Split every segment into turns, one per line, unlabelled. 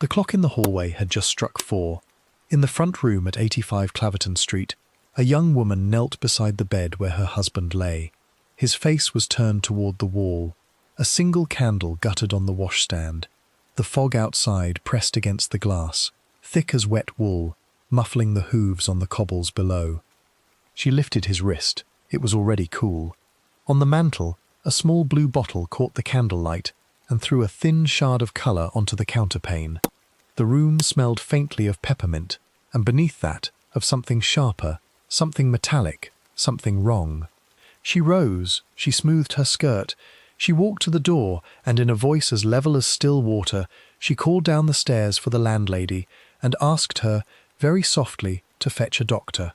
The clock in the hallway had just struck 4. In the front room at 85 Claverton Street, a young woman knelt beside the bed where her husband lay. His face was turned toward the wall. A single candle guttered on the washstand. The fog outside pressed against the glass, thick as wet wool, muffling the hooves on the cobbles below. She lifted his wrist. It was already cool. On the mantel, a small blue bottle caught the candlelight and threw a thin shard of colour onto the counterpane. The room smelled faintly of peppermint, and beneath that, of something sharper, something metallic, something wrong. She rose, she smoothed her skirt, she walked to the door, and in a voice as level as still water, she called down the stairs for the landlady and asked her, very softly, to fetch a doctor.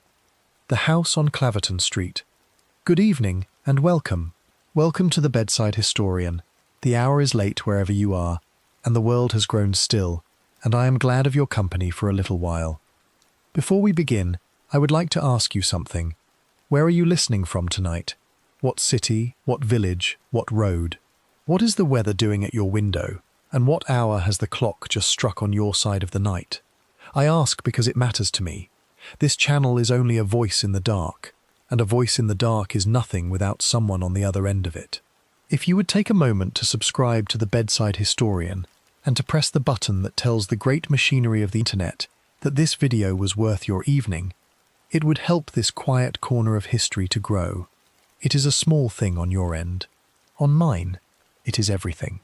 The house on Claverton Street. Good evening, and welcome. Welcome to the Bedside Historian. The hour is late wherever you are, and the world has grown still, and I am glad of your company for a little while. Before we begin, I would like to ask you something. Where are you listening from tonight? What city, what village, what road? What is the weather doing at your window, and what hour has the clock just struck on your side of the night? I ask because it matters to me. This channel is only a voice in the dark, and a voice in the dark is nothing without someone on the other end of it. If you would take a moment to subscribe to the Bedside Historian and to press the button that tells the great machinery of the internet that this video was worth your evening, it would help this quiet corner of history to grow. It is a small thing on your end. On mine, it is everything.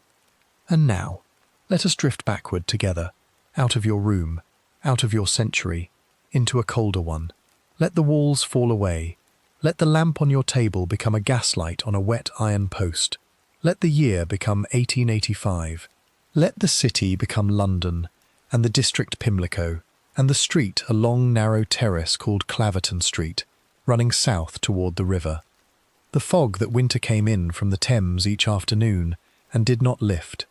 And now, let us drift backward together, out of your room, out of your century, into a colder one. Let the walls fall away. Let the lamp on your table become a gaslight on a wet iron post. Let the year become 1885. Let the city become London, and the district Pimlico, and the street a long narrow terrace called Claverton Street, running south toward the river. The fog that winter came in from the Thames each afternoon and did not lift.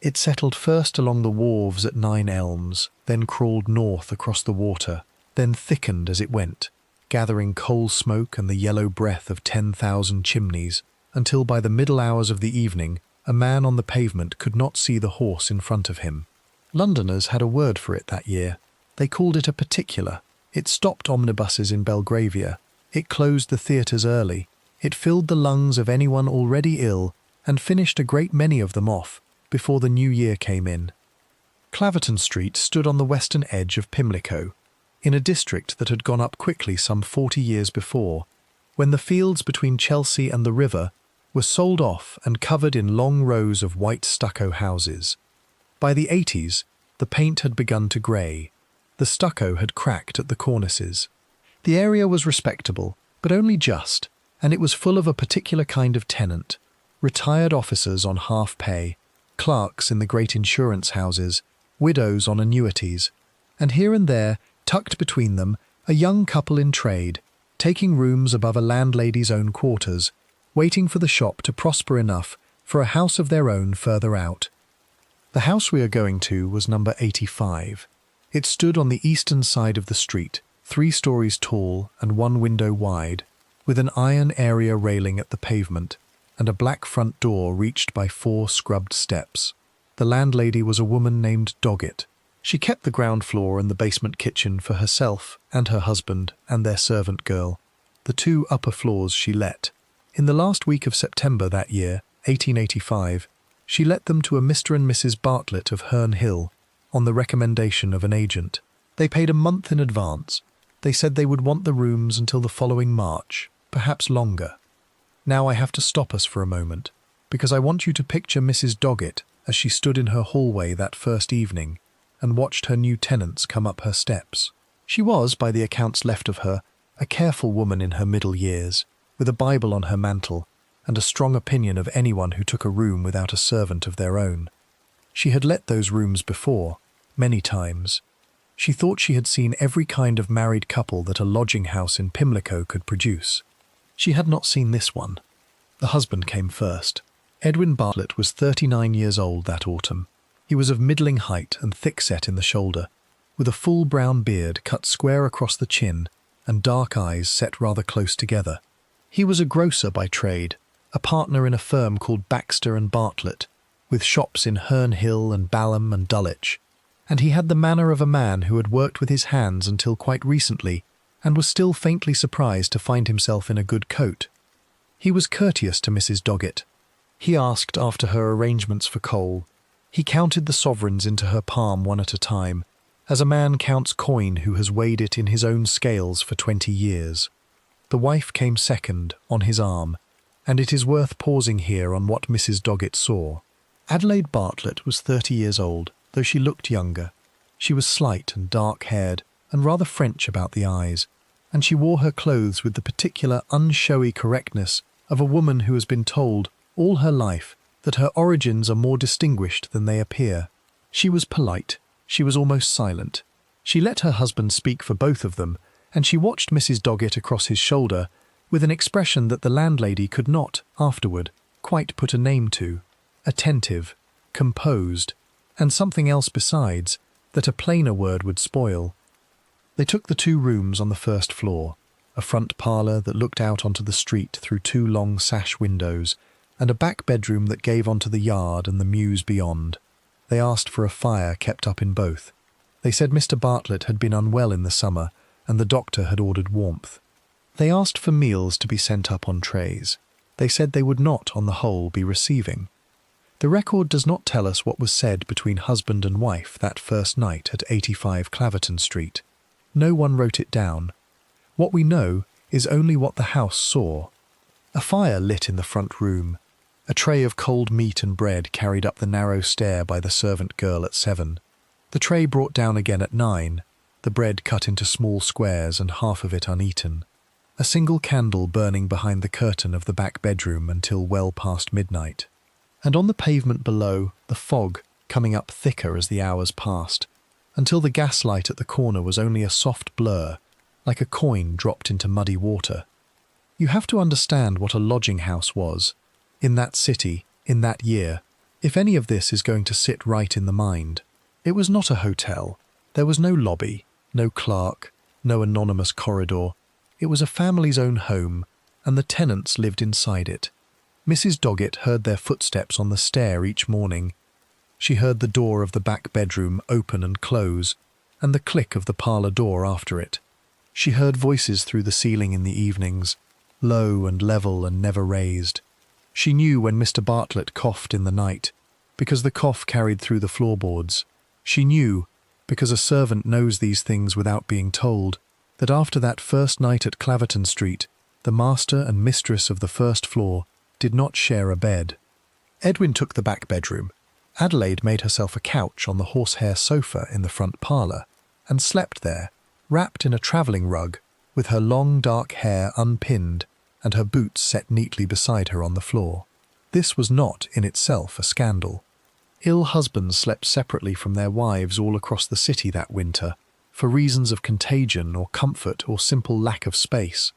It settled first along the wharves at 9 Elms, then crawled north across the water, then thickened as it went, gathering coal smoke and the yellow breath of 10,000 chimneys, until by the middle hours of the evening a man on the pavement could not see the horse in front of him. Londoners had a word for it that year. They called it a particular. It stopped omnibuses in Belgravia. It closed the theatres early. It filled the lungs of anyone already ill and finished a great many of them off before the new year came in. Claverton Street stood on the western edge of Pimlico, in a district that had gone up quickly some 40 years before, when the fields between Chelsea and the river were sold off and covered in long rows of white stucco houses. By the 80s, the paint had begun to grey. The stucco had cracked at the cornices. The area was respectable, but only just, and it was full of a particular kind of tenant, retired officers on half-pay, clerks in the great insurance houses, widows on annuities, and here and there, tucked between them, a young couple in trade, taking rooms above a landlady's own quarters, waiting for the shop to prosper enough for a house of their own further out. The house we are going to was number 85. It stood on the eastern side of the street, 3 stories tall and 1 window wide, with an iron area railing at the pavement, and a black front door reached by 4 scrubbed steps. The landlady was a woman named Doggett. She kept the ground floor and the basement kitchen for herself and her husband and their servant girl. The 2 upper floors she let. In the last week of September that year, 1885, she let them to a Mr. and Mrs. Bartlett of Herne Hill, on the recommendation of an agent. They paid a month in advance. They said they would want the rooms until the following March, perhaps longer. Now I have to stop us for a moment, because I want you to picture Mrs. Doggett as she stood in her hallway that first evening and watched her new tenants come up her steps. She was, by the accounts left of her, a careful woman in her middle years, with a Bible on her mantel and a strong opinion of anyone who took a room without a servant of their own. She had let those rooms before, many times. She thought she had seen every kind of married couple that a lodging house in Pimlico could produce. She had not seen this one. The husband came first. Edwin Bartlett was 39 years old that autumn. He was of middling height and thick-set in the shoulder, with a full brown beard cut square across the chin and dark eyes set rather close together. He was a grocer by trade, a partner in a firm called Baxter and Bartlett, with shops in Herne Hill and Balham and Dulwich. and he had the manner of a man who had worked with his hands until quite recently and was still faintly surprised to find himself in a good coat. He was courteous to Mrs. Doggett. He asked after her arrangements for coal. He counted the sovereigns into her palm one at a time, as a man counts coin who has weighed it in his own scales for 20 years. The wife came second, on his arm, and it is worth pausing here on what Mrs. Doggett saw. Adelaide Bartlett was 30 years old, though she looked younger. She was slight and dark-haired, and rather French about the eyes, and she wore her clothes with the particular unshowy correctness of a woman who has been told all her life that her origins are more distinguished than they appear. She was polite. She was almost silent. She let her husband speak for both of them, and she watched Mrs. Doggett across his shoulder with an expression that the landlady could not, afterward, quite put a name to. Attentive, composed, and something else besides, that a plainer word would spoil. They took the 2 rooms on the first floor, a front parlour that looked out onto the street through 2 long sash windows, and a back bedroom that gave onto the yard and the mews beyond. They asked for a fire kept up in both. They said Mr. Bartlett had been unwell in the summer, and the doctor had ordered warmth. They asked for meals to be sent up on trays. They said they would not, on the whole, be receiving. The record does not tell us what was said between husband and wife that first night at 85 Claverton Street. No one wrote it down. What we know is only what the house saw. A fire lit in the front room. A tray of cold meat and bread carried up the narrow stair by the servant girl at 7. The tray brought down again at 9, the bread cut into small squares and half of it uneaten. A single candle burning behind the curtain of the back bedroom until well past midnight. And on the pavement below, the fog coming up thicker as the hours passed, until the gaslight at the corner was only a soft blur, like a coin dropped into muddy water. You have to understand what a lodging house was, in that city, in that year, if any of this is going to sit right in the mind. It was not a hotel. There was no lobby, no clerk, no anonymous corridor. It was a family's own home, and the tenants lived inside it. Mrs. Doggett heard their footsteps on the stair each morning. She heard the door of the back bedroom open and close, and the click of the parlour door after it. She heard voices through the ceiling in the evenings, low and level and never raised. She knew when Mr. Bartlett coughed in the night, because the cough carried through the floorboards. She knew, because a servant knows these things without being told, that after that first night at Claverton Street, the master and mistress of the first floor did not share a bed. Edwin took the back bedroom. Adelaide made herself a couch on the horsehair sofa in the front parlour, and slept there, wrapped in a travelling rug, with her long dark hair unpinned and her boots set neatly beside her on the floor. This was not, in itself, a scandal. Ill husbands slept separately from their wives all across the city that winter, for reasons of contagion or comfort or simple lack of space.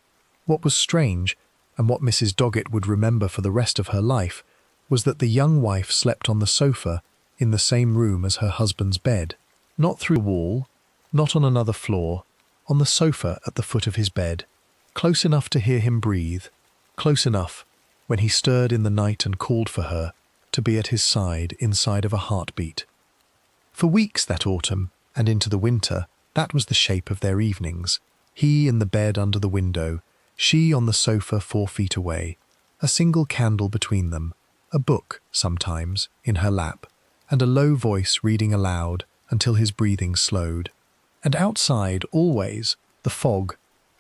What was strange, and what Mrs. Doggett would remember for the rest of her life, was that the young wife slept on the sofa in the same room as her husband's bed, not through a wall, not on another floor, on the sofa at the foot of his bed, close enough to hear him breathe, close enough, when he stirred in the night and called for her, to be at his side inside of a heartbeat. For weeks that autumn, and into the winter, that was the shape of their evenings. He in the bed under the window, she on the sofa 4 feet away, a single candle between them, a book, sometimes, in her lap, and a low voice reading aloud until his breathing slowed. And outside, always, the fog,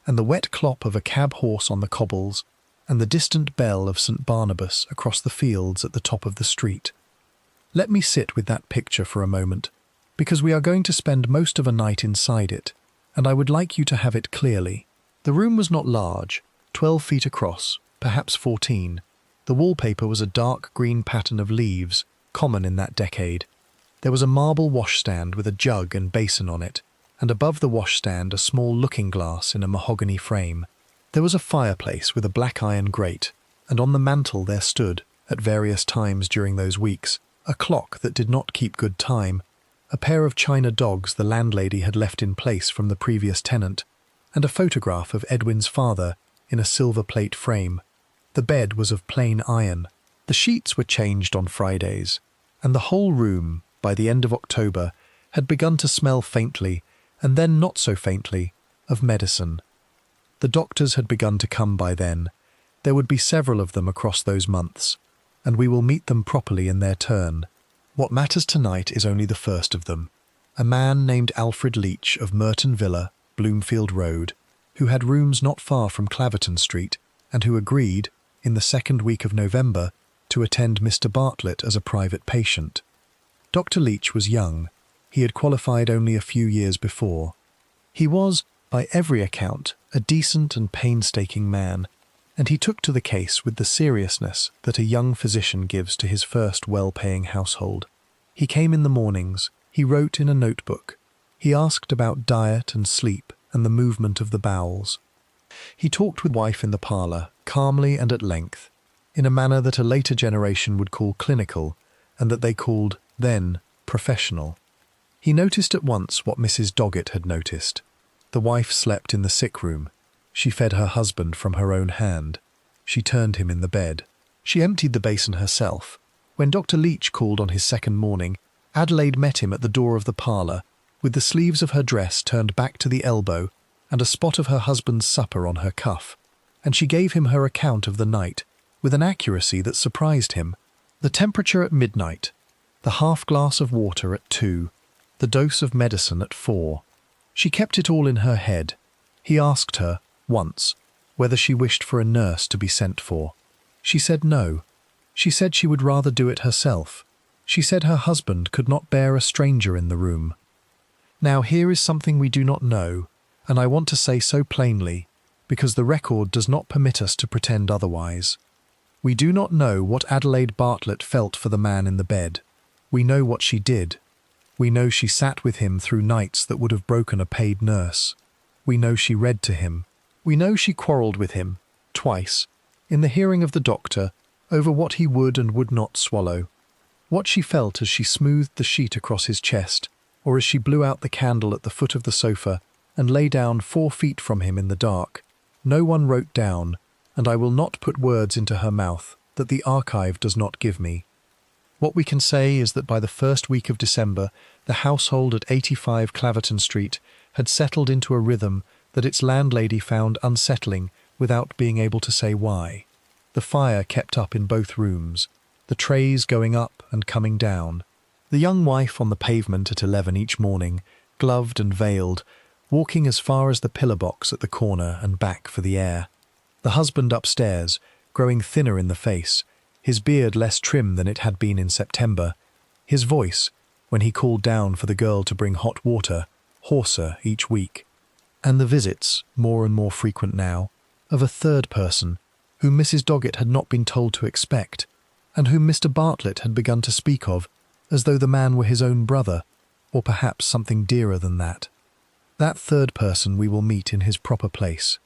and the wet clop of a cab horse on the cobbles, and the distant bell of St. Barnabas across the fields at the top of the street. Let me sit with that picture for a moment, because we are going to spend most of a night inside it, and I would like you to have it clearly. The room was not large, 12 feet across, perhaps 14. The wallpaper was a dark green pattern of leaves, common in that decade. There was a marble washstand with a jug and basin on it, and above the washstand a small looking-glass in a mahogany frame. There was a fireplace with a black iron grate, and on the mantel there stood, at various times during those weeks, a clock that did not keep good time, a pair of china dogs the landlady had left in place from the previous tenant, and a photograph of Edwin's father in a silver plate frame. The bed was of plain iron. The sheets were changed on Fridays, and the whole room, by the end of October, had begun to smell faintly, and then not so faintly, of medicine. The doctors had begun to come by then. There would be several of them across those months, and we will meet them properly in their turn. What matters tonight is only the first of them, a man named Alfred Leach of Merton Villa, Bloomfield Road, who had rooms not far from Claverton Street, and who agreed, in the second week of November, to attend Mr. Bartlett as a private patient. Dr. Leach was young. He had qualified only a few years before. He was, by every account, a decent and painstaking man, and he took to the case with the seriousness that a young physician gives to his first well-paying household. He came in the mornings, he wrote in a notebook, he asked about diet and sleep and the movement of the bowels. He talked with wife in the parlour, calmly and at length, in a manner that a later generation would call clinical, and that they called, then, professional. He noticed at once what Mrs. Doggett had noticed. The wife slept in the sick room. She fed her husband from her own hand. She turned him in the bed. She emptied the basin herself. When Dr. Leach called on his second morning, Adelaide met him at the door of the parlour, with the sleeves of her dress turned back to the elbow and a spot of her husband's supper on her cuff, and she gave him her account of the night, with an accuracy that surprised him. The temperature at midnight, the half-glass of water at 2, the dose of medicine at 4. She kept it all in her head. He asked her, once, whether she wished for a nurse to be sent for. She said no. She said she would rather do it herself. She said her husband could not bear a stranger in the room. Now here is something we do not know, and I want to say so plainly, because the record does not permit us to pretend otherwise. We do not know what Adelaide Bartlett felt for the man in the bed. We know what she did. We know she sat with him through nights that would have broken a paid nurse. We know she read to him. We know she quarrelled with him, twice, in the hearing of the doctor, over what he would and would not swallow. What she felt as she smoothed the sheet across his chest, or as she blew out the candle at the foot of the sofa and lay down 4 feet from him in the dark, no one wrote down, and I will not put words into her mouth that the archive does not give me. What we can say is that by the first week of December, the household at 85 Claverton Street had settled into a rhythm that its landlady found unsettling without being able to say why. The fire kept up in both rooms, the trays going up and coming down. The young wife on the pavement at 11 each morning, gloved and veiled, walking as far as the pillar box at the corner and back for the air. The husband upstairs, growing thinner in the face, his beard less trim than it had been in September, his voice, when he called down for the girl to bring hot water, hoarser each week, and the visits, more and more frequent now, of a third person, whom Mrs. Doggett had not been told to expect, and whom Mr. Bartlett had begun to speak of, as though the man were his own brother, or perhaps something dearer than that. That third person we will meet in his proper place.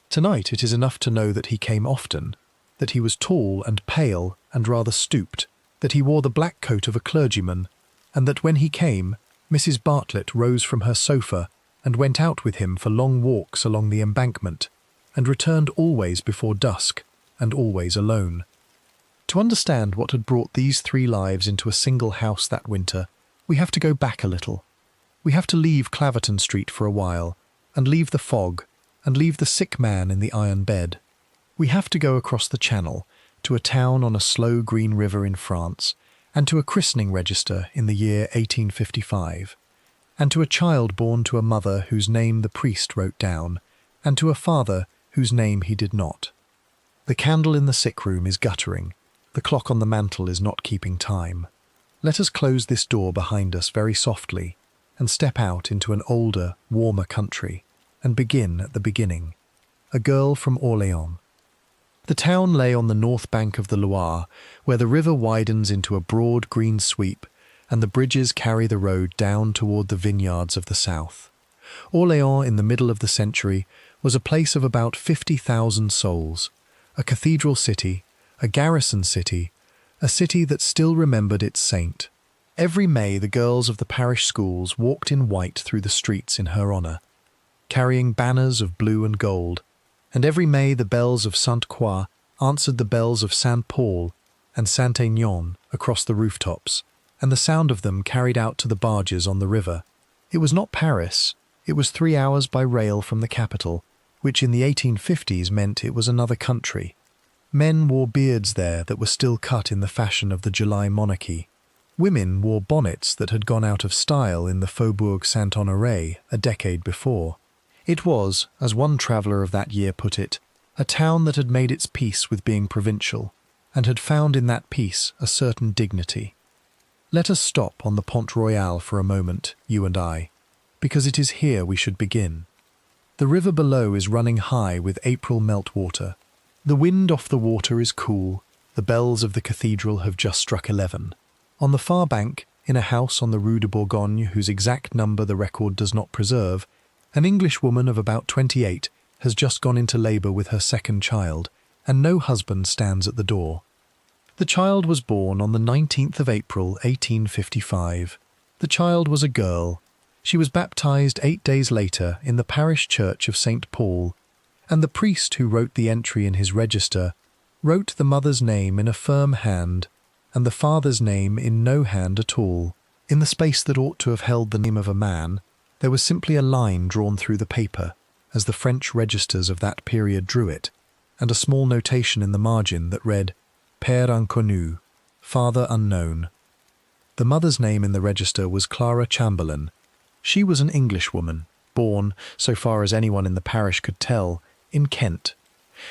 Tonight it is enough to know that he came often, that he was tall and pale and rather stooped, that he wore the black coat of a clergyman, and that when he came, Mrs. Bartlett rose from her sofa and went out with him for long walks along the embankment, and returned always before dusk, and always alone. To understand what had brought these 3 lives into a single house that winter, we have to go back a little. We have to leave Claverton Street for a while, and leave the fog, and leave the sick man in the iron bed. We have to go across the Channel, to a town on a slow green river in France, and to a christening register in the year 1855, and to a child born to a mother whose name the priest wrote down, and to a father whose name he did not. The candle in the sick room is guttering. The clock on the mantel is not keeping time. Let us close this door behind us very softly, and step out into an older, warmer country, and begin at the beginning. A girl from Orléans. The town lay on the north bank of the Loire, where the river widens into a broad green sweep, and the bridges carry the road down toward the vineyards of the south. Orléans, in the middle of the century, was a place of about 50,000 souls, a cathedral city, a garrison city, a city that still remembered its saint. Every May the girls of the parish schools walked in white through the streets in her honour, carrying banners of blue and gold, and every May the bells of Sainte-Croix answered the bells of Saint Paul and Saint-Aignan across the rooftops, and the sound of them carried out to the barges on the river. It was not Paris. It was 3 hours by rail from the capital, which in the 1850s meant it was another country. Men wore beards there that were still cut in the fashion of the July monarchy. Women wore bonnets that had gone out of style in the Faubourg Saint-Honoré a decade before. It was, as one traveller of that year put it, a town that had made its peace with being provincial, and had found in that peace a certain dignity. Let us stop on the Pont Royal for a moment, you and I, because it is here we should begin. The river below is running high with April meltwater. The wind off the water is cool. The bells of the cathedral have just struck 11. On the far bank, in a house on the Rue de Bourgogne whose exact number the record does not preserve, an English woman of about 28 has just gone into labour with her second child, and no husband stands at the door. The child was born on the 19th of April, 1855. The child was a girl. She was baptised 8 days later in the parish church of St. Paul, and the priest who wrote the entry in his register wrote the mother's name in a firm hand and the father's name in no hand at all. In the space that ought to have held the name of a man, there was simply a line drawn through the paper, as the French registers of that period drew it, and a small notation in the margin that read, Père inconnu, father unknown. The mother's name in the register was Clara Chamberlain. She was an Englishwoman, born, so far as anyone in the parish could tell, in Kent.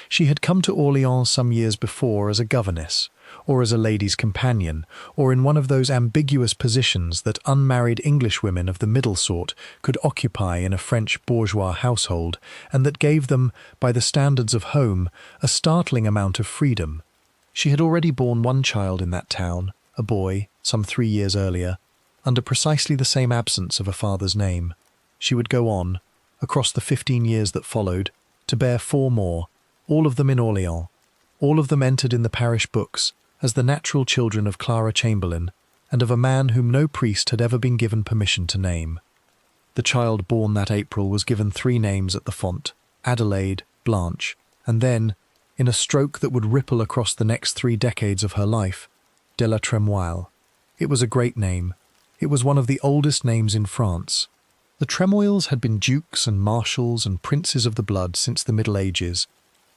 She had come to Orléans some years before as a governess, or as a lady's companion, or in one of those ambiguous positions that unmarried Englishwomen of the middle sort could occupy in a French bourgeois household, and that gave them, by the standards of home, a startling amount of freedom. She had already borne one child in that town, a boy, some 3 years earlier, under precisely the same absence of a father's name. She would go on, across the 15 years that followed, to bear 4 more, all of them in Orléans, all of them entered in the parish books as the natural children of Clara Chamberlain and of a man whom no priest had ever been given permission to name. The child born that April was given 3 names at the font, Adelaide, Blanche, and then, in a stroke that would ripple across the next 3 decades of her life, de la Tremoille. It was a great name. It was one of the oldest names in France. The Tremoilles had been dukes and marshals and princes of the blood since the Middle Ages,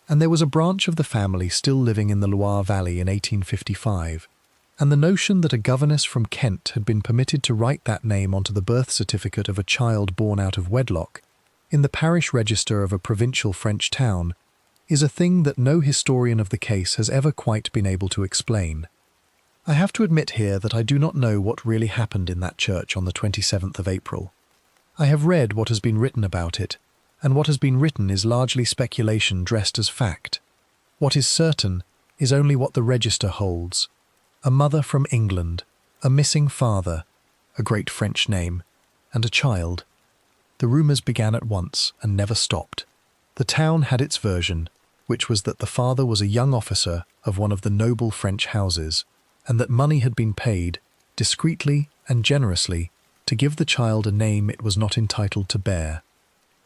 and there was a branch of the family still living in the Loire Valley in 1855, and the notion that a governess from Kent had been permitted to write that name onto the birth certificate of a child born out of wedlock, in the parish register of a provincial French town, is a thing that no historian of the case has ever quite been able to explain. I have to admit here that I do not know what really happened in that church on the 27th of April. I have read what has been written about it, and what has been written is largely speculation dressed as fact. What is certain is only what the register holds. A mother from England, a missing father, a great French name, and a child. The rumours began at once and never stopped. The town had its version, which was that the father was a young officer of one of the noble French houses, and that money had been paid, discreetly and generously, to give the child a name it was not entitled to bear.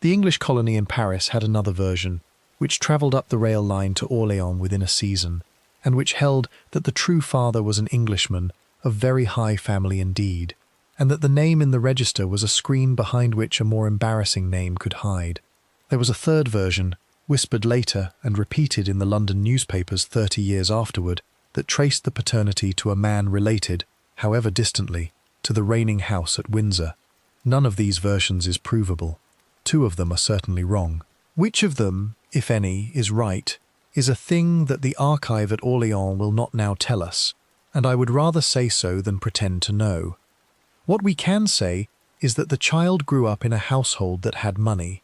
The English colony in Paris had another version, which travelled up the rail line to Orléans within a season, and which held that the true father was an Englishman of very high family indeed, and that the name in the register was a screen behind which a more embarrassing name could hide. There was a third version, whispered later and repeated in the London newspapers 30 years afterward, that traced the paternity to a man related, however distantly, to the reigning house at Windsor. None of these versions is provable. 2 of them are certainly wrong. Which of them, if any, is right, is a thing that the archive at Orléans will not now tell us, and I would rather say so than pretend to know. What we can say is that the child grew up in a household that had money.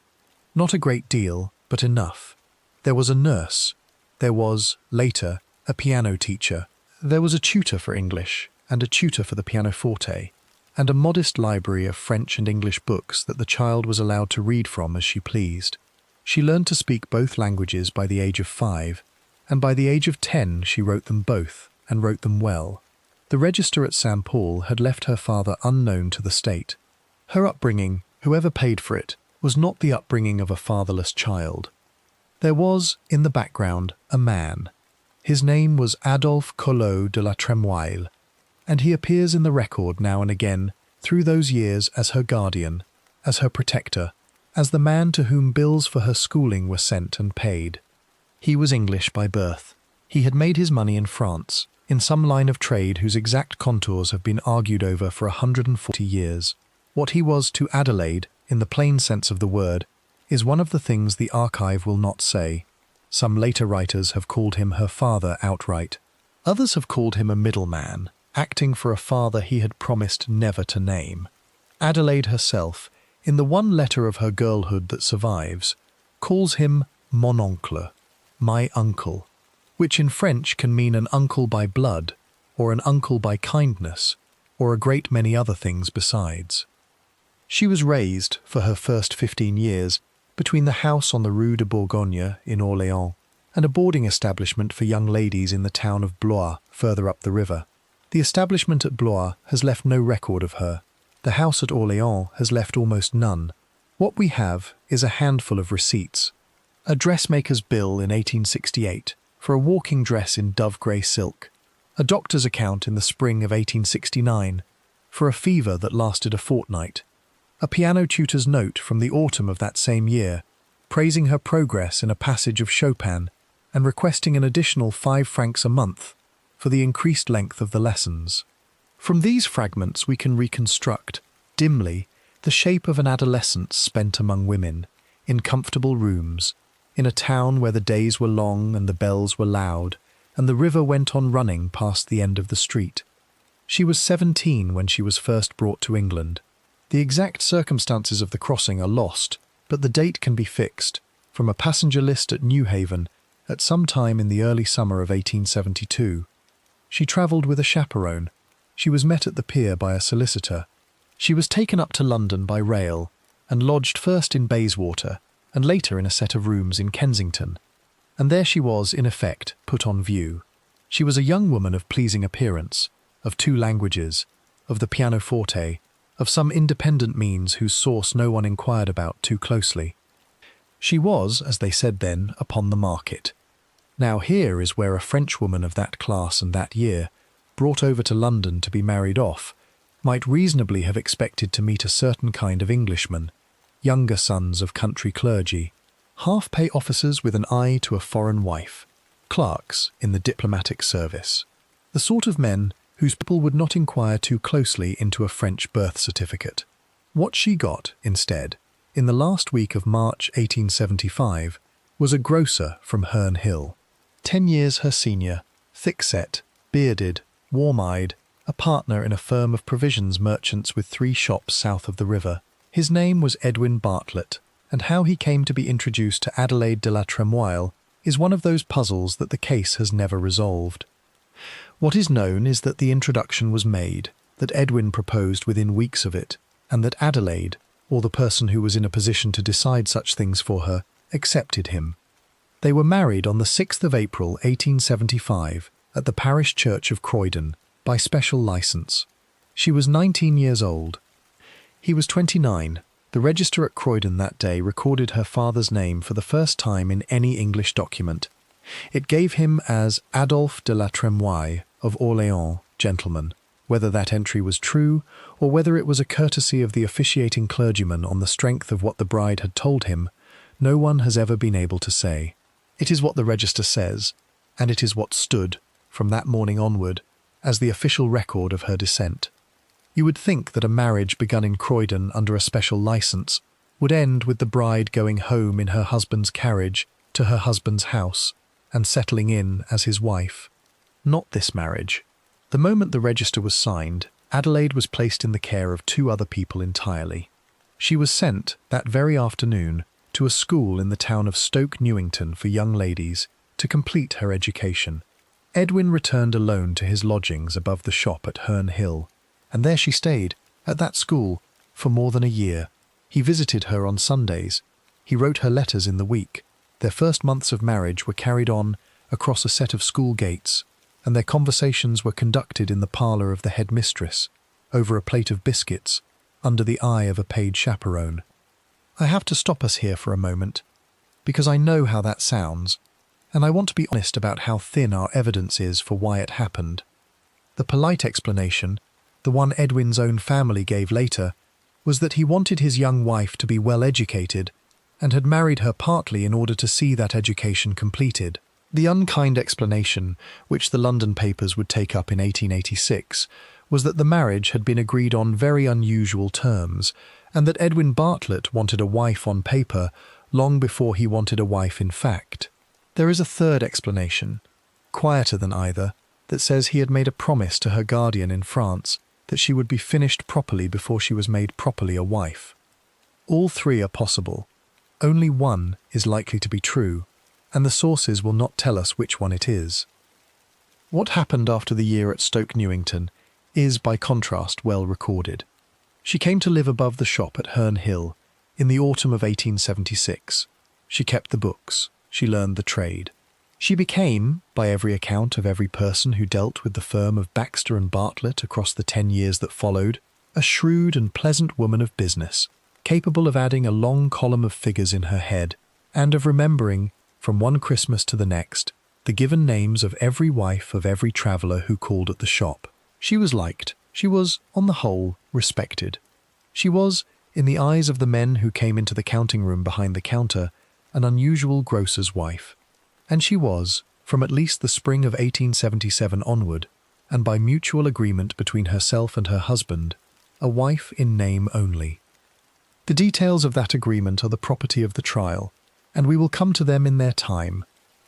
Not a great deal, but enough. There was a nurse. There was, later, a piano teacher. There was a tutor for English, and a tutor for the pianoforte, and a modest library of French and English books that the child was allowed to read from as she pleased. She learned to speak both languages by the age of 5, and by the age of 10 she wrote them both, and wrote them well. The register at St. Paul had left her father unknown to the state. Her upbringing, whoever paid for it, was not the upbringing of a fatherless child. There was, in the background, a man. His name was Adolphe Collot de la Tremoille. and he appears in the record now and again through those years as her guardian, as her protector, as the man to whom bills for her schooling were sent and paid. He was English by birth. He had made his money in France, in some line of trade whose exact contours have been argued over for 140 years. What he was to Adelaide, in the plain sense of the word, is one of the things the archive will not say. Some later writers have called him her father outright. Others have called him a middleman, acting for a father he had promised never to name. Adelaide herself, in the one letter of her girlhood that survives, calls him mon oncle, my uncle, which in French can mean an uncle by blood, or an uncle by kindness, or a great many other things besides. She was raised, for her first 15 years, between the house on the Rue de Bourgogne in Orléans and a boarding establishment for young ladies in the town of Blois, further up the river. The establishment at Blois has left no record of her. The house at Orléans has left almost none. What we have is a handful of receipts. A dressmaker's bill in 1868 for a walking dress in dove-grey silk. A doctor's account in the spring of 1869 for a fever that lasted a fortnight. A piano tutor's note from the autumn of that same year, praising her progress in a passage of Chopin and requesting an additional 5 francs a month for the increased length of the lessons. From these fragments we can reconstruct, dimly, the shape of an adolescence spent among women, in comfortable rooms, in a town where the days were long and the bells were loud, and the river went on running past the end of the street. She was 17 when she was first brought to England. The exact circumstances of the crossing are lost, but the date can be fixed, from a passenger list at Newhaven, at some time in the early summer of 1872. She travelled with a chaperone. She was met at the pier by a solicitor. She was taken up to London by rail, and lodged first in Bayswater, and later in a set of rooms in Kensington. And there she was, in effect, put on view. She was a young woman of pleasing appearance, of 2 languages, of the pianoforte, of some independent means whose source no one inquired about too closely. She was, as they said then, upon the market. Now here is where a Frenchwoman of that class and that year, brought over to London to be married off, might reasonably have expected to meet a certain kind of Englishmen, younger sons of country clergy, half-pay officers with an eye to a foreign wife, clerks in the diplomatic service, the sort of men whose people would not inquire too closely into a French birth certificate. What she got, instead, in the last week of March 1875, was a grocer from Herne Hill, 10 years her senior, thick-set, bearded, warm-eyed, a partner in a firm of provisions merchants with 3 shops south of the river. His name was Adelaide Bartlett, and how he came to be introduced to Adelaide de la Tremoille is one of those puzzles that the case has never resolved. What is known is that the introduction was made, that Edwin proposed within weeks of it, and that Adelaide, or the person who was in a position to decide such things for her, accepted him. They were married on the 6th of April 1875 at the parish church of Croydon, by special licence. She was 19 years old. He was 29. The register at Croydon that day recorded her father's name for the first time in any English document. It gave him as Adolphe de la Tremoille of Orléans, gentleman. Whether that entry was true, or whether it was a courtesy of the officiating clergyman on the strength of what the bride had told him, no one has ever been able to say. It is what the register says, and it is what stood, from that morning onward, as the official record of her descent. You would think that a marriage begun in Croydon under a special licence would end with the bride going home in her husband's carriage to her husband's house, and settling in as his wife. Not this marriage. The moment the register was signed, Adelaide was placed in the care of 2 other people entirely. She was sent, that very afternoon, to a school in the town of Stoke Newington for young ladies, to complete her education. Edwin returned alone to his lodgings above the shop at Herne Hill, and there she stayed, at that school, for more than a year. He visited her on Sundays. He wrote her letters in the week. Their first months of marriage were carried on across a set of school gates, and their conversations were conducted in the parlour of the headmistress, over a plate of biscuits, under the eye of a paid chaperone. I have to stop us here for a moment, because I know how that sounds, and I want to be honest about how thin our evidence is for why it happened. The polite explanation, the one Edwin's own family gave later, was that he wanted his young wife to be well educated and had married her partly in order to see that education completed. The unkind explanation, which the London papers would take up in 1886, was that the marriage had been agreed on very unusual terms, and that Edwin Bartlett wanted a wife on paper long before he wanted a wife in fact. There is a third explanation, quieter than either, that says he had made a promise to her guardian in France that she would be finished properly before she was made properly a wife. All three are possible. Only one is likely to be true, and the sources will not tell us which one it is. What happened after the year at Stoke Newington is, by contrast, well recorded. She came to live above the shop at Herne Hill in the autumn of 1876. She kept the books. She learned the trade. She became, by every account of every person who dealt with the firm of Baxter and Bartlett across the 10 years that followed, a shrewd and pleasant woman of business, capable of adding a long column of figures in her head and of remembering, from one Christmas to the next, the given names of every wife of every traveller who called at the shop. She was liked. She was, on the whole, respected. She was, in the eyes of the men who came into the counting room behind the counter, an unusual grocer's wife. And she was, from at least the spring of 1877 onward, and by mutual agreement between herself and her husband, a wife in name only. The details of that agreement are the property of the trial, and we will come to them in their time.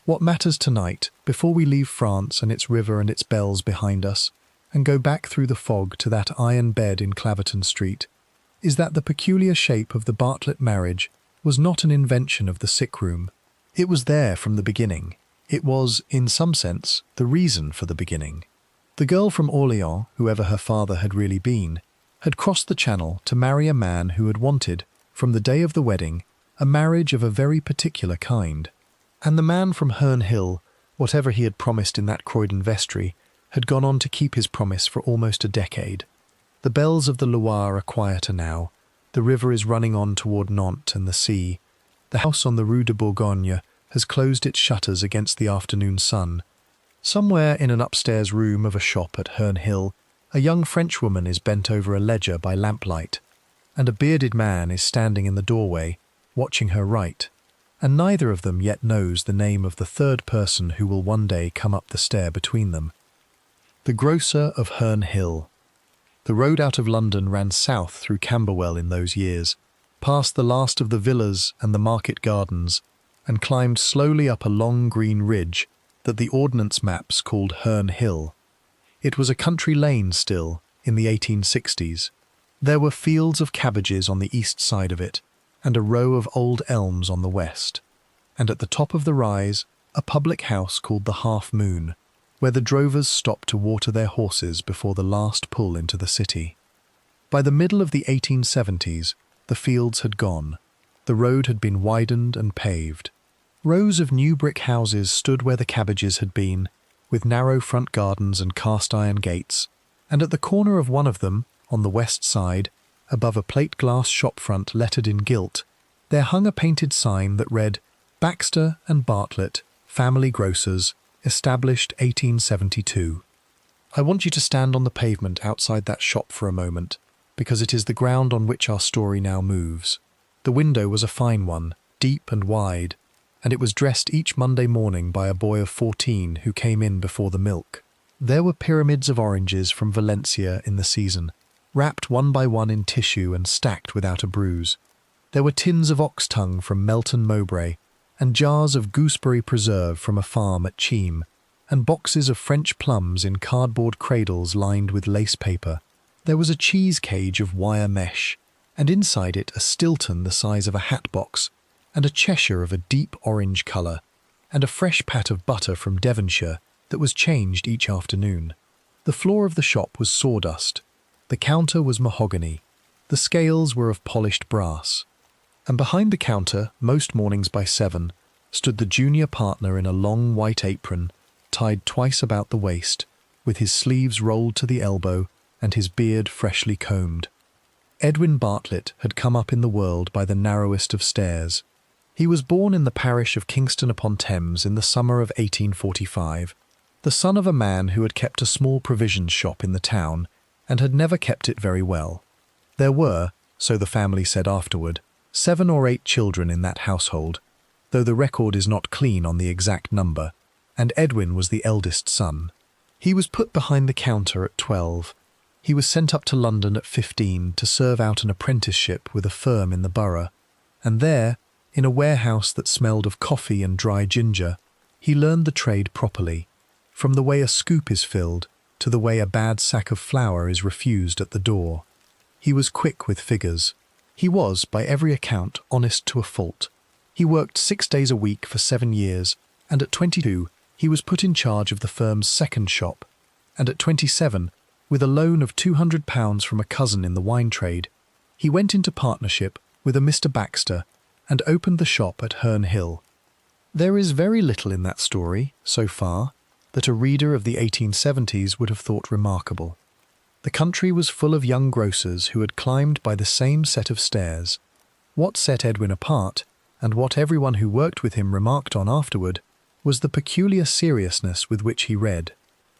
What matters tonight, before we leave France and its river and its bells behind us, and go back through the fog to that iron bed in Claverton Street, is that the peculiar shape of the Bartlett marriage was not an invention of the sick room. It was there from the beginning. It was, in some sense, the reason for the beginning. The girl from Orléans, whoever her father had really been, had crossed the Channel to marry a man who had wanted, from the day of the wedding, a marriage of a very particular kind. And the man from Herne Hill, whatever he had promised in that Croydon vestry, had gone on to keep his promise for almost a decade. The bells of the Loire are quieter now. The river is running on toward Nantes and the sea. The house on the Rue de Bourgogne has closed its shutters against the afternoon sun. Somewhere in an upstairs room of a shop at Herne Hill, a young Frenchwoman is bent over a ledger by lamplight, and a bearded man is standing in the doorway, watching her write, and neither of them yet knows the name of the third person who will one day come up the stair between them. The Grocer of Herne Hill. The road out of London ran south through Camberwell in those years, past the last of the villas and the market gardens, and climbed slowly up a long green ridge that the ordnance maps called Herne Hill. It was a country lane still, in the 1860s. There were fields of cabbages on the east side of it, and a row of old elms on the west, and at the top of the rise, a public house called the Half Moon, where the drovers stopped to water their horses before the last pull into the city. By the middle of the 1870s, the fields had gone. The road had been widened and paved. Rows of new brick houses stood where the cabbages had been, with narrow front gardens and cast-iron gates, and at the corner of one of them, on the west side, above a plate-glass shop-front lettered in gilt, there hung a painted sign that read, "Baxter and Bartlett, Family Grocers, established 1872. I want you to stand on the pavement outside that shop for a moment, because it is the ground on which our story now moves. The window was a fine one, deep and wide, and it was dressed each Monday morning by a boy of 14 who came in before the milk. There were pyramids of oranges from Valencia in the season, wrapped one by one in tissue and stacked without a bruise. There were tins of ox tongue from Melton Mowbray, and jars of gooseberry preserve from a farm at Cheam, and boxes of French plums in cardboard cradles lined with lace paper. There was a cheese cage of wire mesh, and inside it a Stilton the size of a hat box, and a Cheshire of a deep orange colour, and a fresh pat of butter from Devonshire that was changed each afternoon. The floor of the shop was sawdust. The counter was mahogany. The scales were of polished brass. And behind the counter, most mornings by 7, stood the junior partner in a long white apron, tied twice about the waist, with his sleeves rolled to the elbow and his beard freshly combed. Edwin Bartlett had come up in the world by the narrowest of stairs. He was born in the parish of Kingston-upon-Thames in the summer of 1845. the son of a man who had kept a small provisions shop in the town and had never kept it very well. There were, so the family said afterward, 7 or 8 children in that household, though the record is not clean on the exact number, and Edwin was the eldest son. He was put behind the counter at 12. He was sent up to London at 15 to serve out an apprenticeship with a firm in the borough, and there, in a warehouse that smelled of coffee and dry ginger, he learned the trade properly, from the way a scoop is filled to the way a bad sack of flour is refused at the door. He was quick with figures. He was, by every account, honest to a fault. He worked 6 days a week for 7 years, and at 22 he was put in charge of the firm's second shop, and at 27, with a loan of £200 from a cousin in the wine trade, he went into partnership with a Mr. Baxter and opened the shop at Herne Hill. There is very little in that story, so far, that a reader of the 1870s would have thought remarkable. The country was full of young grocers who had climbed by the same set of stairs. What set Edwin apart, and what everyone who worked with him remarked on afterward, was the peculiar seriousness with which he read.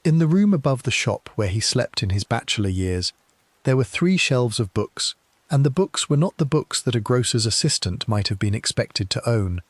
In the room above the shop where he slept in his bachelor years, there were 3 shelves of books, and the books were not the books that a grocer's assistant might have been expected to own.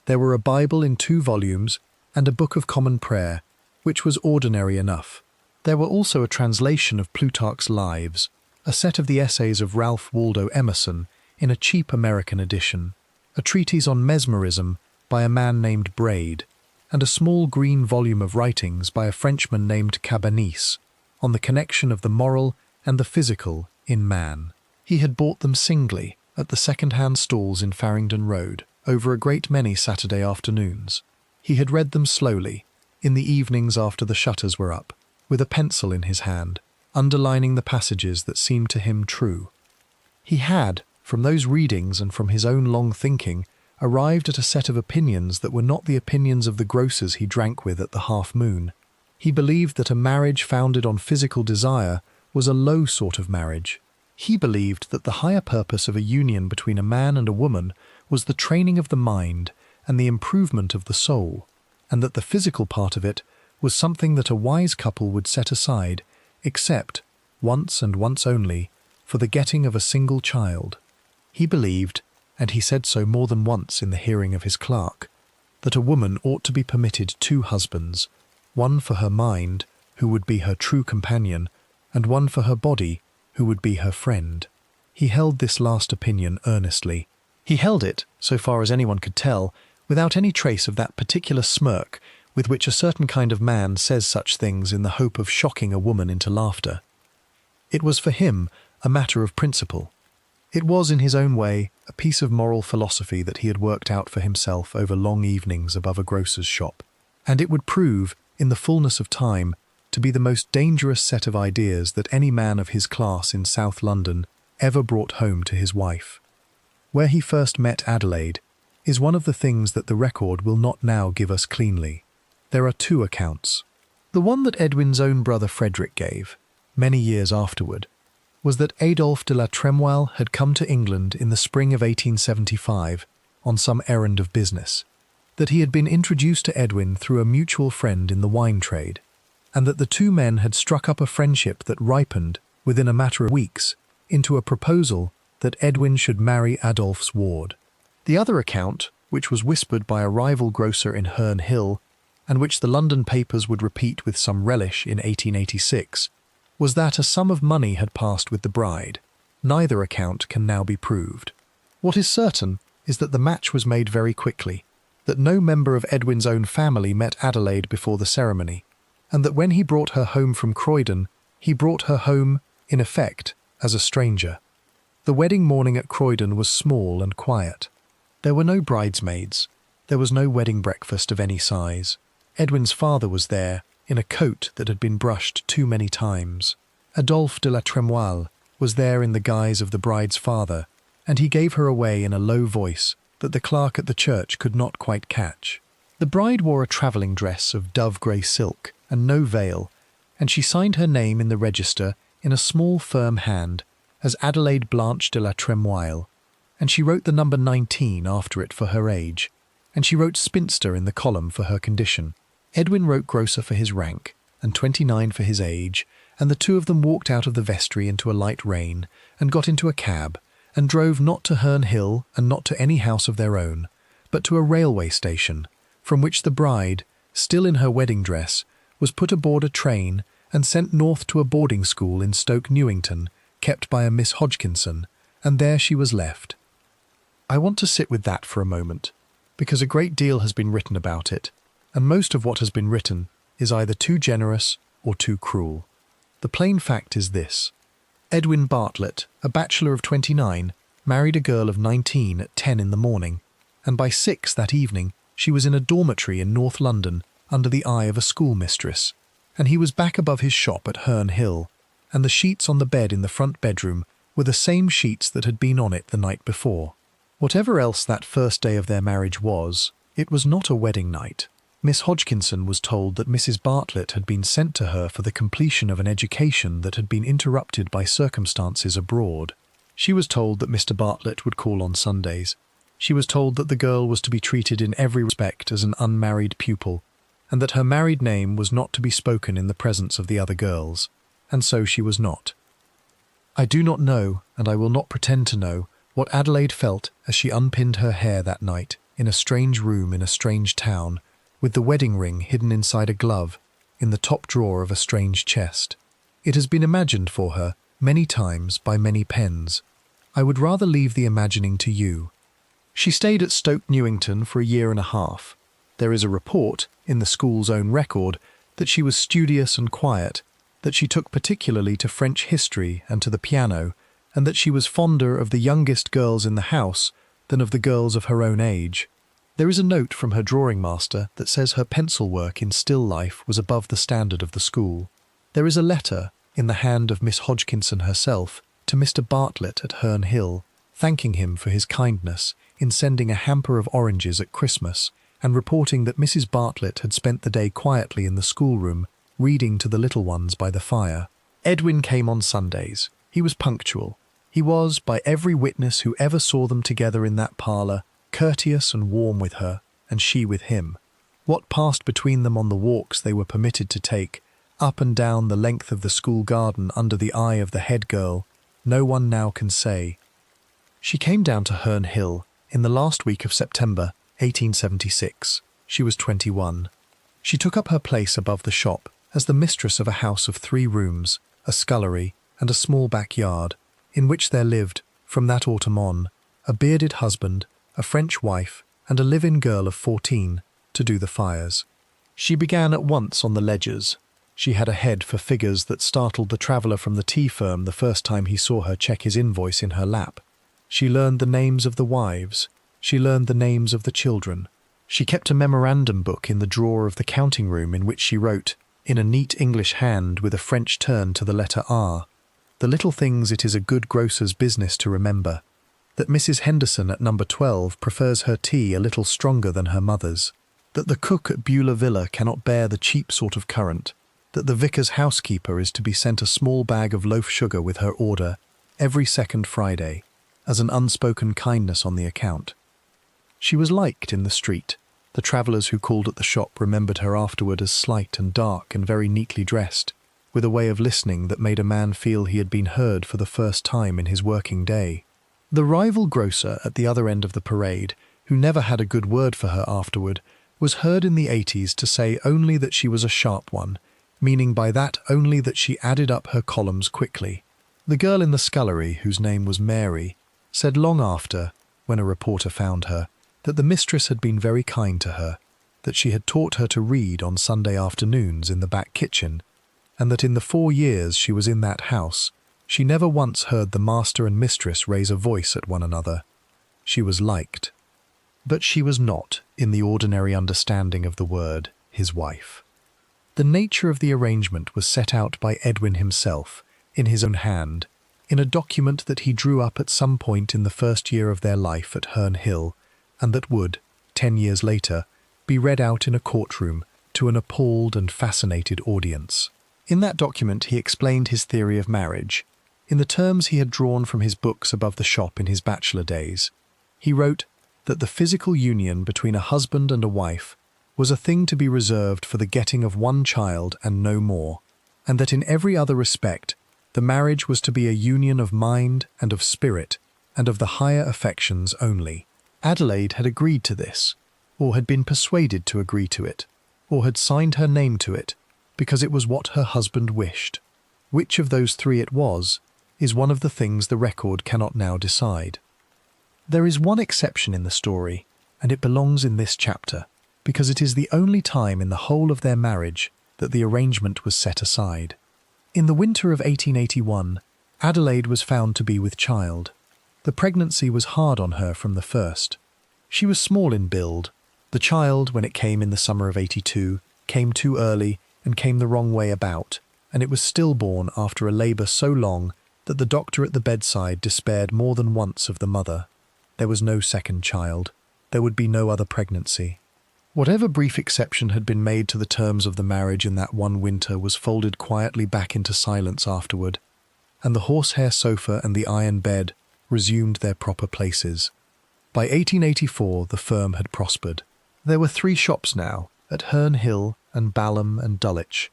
There were a Bible in 2 volumes and a Book of Common Prayer, which was ordinary enough. There were also a translation of Plutarch's Lives, a set of the essays of Ralph Waldo Emerson in a cheap American edition, a treatise on mesmerism by a man named Braid, and a small green volume of writings by a Frenchman named Cabanis on the connection of the moral and the physical in man. He had bought them singly at the second-hand stalls in Farringdon Road over a great many Saturday afternoons. He had read them slowly, in the evenings after the shutters were up, with a pencil in his hand, underlining the passages that seemed to him true. He had, from those readings and from his own long thinking, arrived at a set of opinions that were not the opinions of the grocers he drank with at the Half Moon. He believed that a marriage founded on physical desire was a low sort of marriage. He believed that the higher purpose of a union between a man and a woman was the training of the mind and the improvement of the soul, and that the physical part of it was something that a wise couple would set aside, except, once and once only, for the getting of a single child. He believed, and he said so more than once in the hearing of his clerk, that a woman ought to be permitted 2 husbands, one for her mind, who would be her true companion, and one for her body, who would be her friend. He held this last opinion earnestly. He held it, so far as anyone could tell, without any trace of that particular smirk with which a certain kind of man says such things in the hope of shocking a woman into laughter. It was for him a matter of principle. It was, in his own way, a piece of moral philosophy that he had worked out for himself over long evenings above a grocer's shop, and it would prove, in the fullness of time, to be the most dangerous set of ideas that any man of his class in South London ever brought home to his wife. Where he first met Adelaide is one of the things that the record will not now give us cleanly. There are 2 accounts. The one that Edwin's own brother Frederick gave, many years afterward, was that Adolphe de la Tremoille had come to England in the spring of 1875 on some errand of business, that he had been introduced to Edwin through a mutual friend in the wine trade, and that the 2 men had struck up a friendship that ripened, within a matter of weeks, into a proposal that Edwin should marry Adolphe's ward. The other account, which was whispered by a rival grocer in Herne Hill, and which the London papers would repeat with some relish in 1886, was that a sum of money had passed with the bride. Neither account can now be proved. What is certain is that the match was made very quickly, that no member of Edwin's own family met Adelaide before the ceremony, and that when he brought her home from Croydon, he brought her home, in effect, as a stranger. The wedding morning at Croydon was small and quiet. There were no bridesmaids. There was no wedding breakfast of any size. Edwin's father was there, in a coat that had been brushed too many times. Adolphe de la Tremoille was there in the guise of the bride's father, and he gave her away in a low voice that the clerk at the church could not quite catch. The bride wore a travelling dress of dove-grey silk and no veil, and she signed her name in the register in a small firm hand as Adelaide Blanche de la Tremoille, and she wrote the number 19 after it for her age, and she wrote spinster in the column for her condition. Edwin wrote Grocer for his rank, and 29 for his age, and the two of them walked out of the vestry into a light rain, and got into a cab, and drove not to Herne Hill and not to any house of their own, but to a railway station, from which the bride, still in her wedding dress, was put aboard a train and sent north to a boarding school in Stoke Newington, kept by a Miss Hodgkinson, and there she was left. I want to sit with that for a moment, because a great deal has been written about it, and most of what has been written is either too generous or too cruel. The plain fact is this. Edwin Bartlett, a bachelor of 29, married a girl of 19 at 10 in the morning, and by 6 that evening she was in a dormitory in North London under the eye of a schoolmistress, and he was back above his shop at Herne Hill, and the sheets on the bed in the front bedroom were the same sheets that had been on it the night before. Whatever else that first day of their marriage was, it was not a wedding night. Miss Hodgkinson was told that Mrs. Bartlett had been sent to her for the completion of an education that had been interrupted by circumstances abroad. She was told that Mr. Bartlett would call on Sundays. She was told that the girl was to be treated in every respect as an unmarried pupil, and that her married name was not to be spoken in the presence of the other girls, and so she was not. I do not know, and I will not pretend to know, what Adelaide felt as she unpinned her hair that night in a strange room in a strange town, with the wedding ring hidden inside a glove in the top drawer of a strange chest. It has been imagined for her many times by many pens. I would rather leave the imagining to you. She stayed at Stoke Newington for a year and a half. There is a report, in the school's own record, that she was studious and quiet, that she took particularly to French history and to the piano, and that she was fonder of the youngest girls in the house than of the girls of her own age. There is a note from her drawing master that says her pencil work in still life was above the standard of the school. There is a letter, in the hand of Miss Hodgkinson herself, to Mr. Bartlett at Herne Hill, thanking him for his kindness in sending a hamper of oranges at Christmas, and reporting that Mrs. Bartlett had spent the day quietly in the schoolroom, reading to the little ones by the fire. Edwin came on Sundays. He was punctual. He was, by every witness who ever saw them together in that parlour, courteous and warm with her, and she with him. What passed between them on the walks they were permitted to take, up and down the length of the school garden under the eye of the head girl, no one now can say. She came down to Herne Hill in the last week of September, 1876. She was 21. She took up her place above the shop as the mistress of a house of 3 rooms, a scullery, and a small backyard, in which there lived, from that autumn on, a bearded husband, a French wife, and a live-in girl of 14, to do the fires. She began at once on the ledgers. She had a head for figures that startled the traveller from the tea firm the first time he saw her check his invoice in her lap. She learned the names of the wives. She learned the names of the children. She kept a memorandum book in the drawer of the counting room in which she wrote, in a neat English hand with a French turn to the letter R, the little things it is a good grocer's business to remember, that Mrs. Henderson at number 12 prefers her tea a little stronger than her mother's, that the cook at Beulah Villa cannot bear the cheap sort of currant, that the vicar's housekeeper is to be sent a small bag of loaf sugar with her order every second Friday, as an unspoken kindness on the account. She was liked in the street. The travellers who called at the shop remembered her afterward as slight and dark and very neatly dressed, with a way of listening that made a man feel he had been heard for the first time in his working day. The rival grocer at the other end of the parade, who never had a good word for her afterward, was heard in the 80s to say only that she was a sharp one, meaning by that only that she added up her columns quickly. The girl in the scullery, whose name was Mary, said long after, when a reporter found her, that the mistress had been very kind to her, that she had taught her to read on Sunday afternoons in the back kitchen, and that in the 4 years she was in that house, she never once heard the master and mistress raise a voice at one another. She was liked. But she was not, in the ordinary understanding of the word, his wife. The nature of the arrangement was set out by Edwin himself, in his own hand, in a document that he drew up at some point in the first year of their life at Herne Hill, and that would, 10 years later, be read out in a courtroom to an appalled and fascinated audience. In that document he explained his theory of marriage, in the terms he had drawn from his books above the shop in his bachelor days. He wrote that the physical union between a husband and a wife was a thing to be reserved for the getting of one child and no more, and that in every other respect the marriage was to be a union of mind and of spirit and of the higher affections only. Adelaide had agreed to this, or had been persuaded to agree to it, or had signed her name to it, because it was what her husband wished. Which of those three it was, is one of the things the record cannot now decide. There is one exception in the story, and it belongs in this chapter, because it is the only time in the whole of their marriage that the arrangement was set aside. In the winter of 1881, Adelaide was found to be with child. The pregnancy was hard on her from the first. She was small in build. The child, when it came in the summer of 82, came too early and came the wrong way about, and it was stillborn after a labour so long that the doctor at the bedside despaired more than once of the mother. There was no second child. There would be no other pregnancy. Whatever brief exception had been made to the terms of the marriage in that one winter was folded quietly back into silence afterward, and the horsehair sofa and the iron bed resumed their proper places. By 1884 the firm had prospered. There were 3 shops now, at Herne Hill and Balham and Dulwich.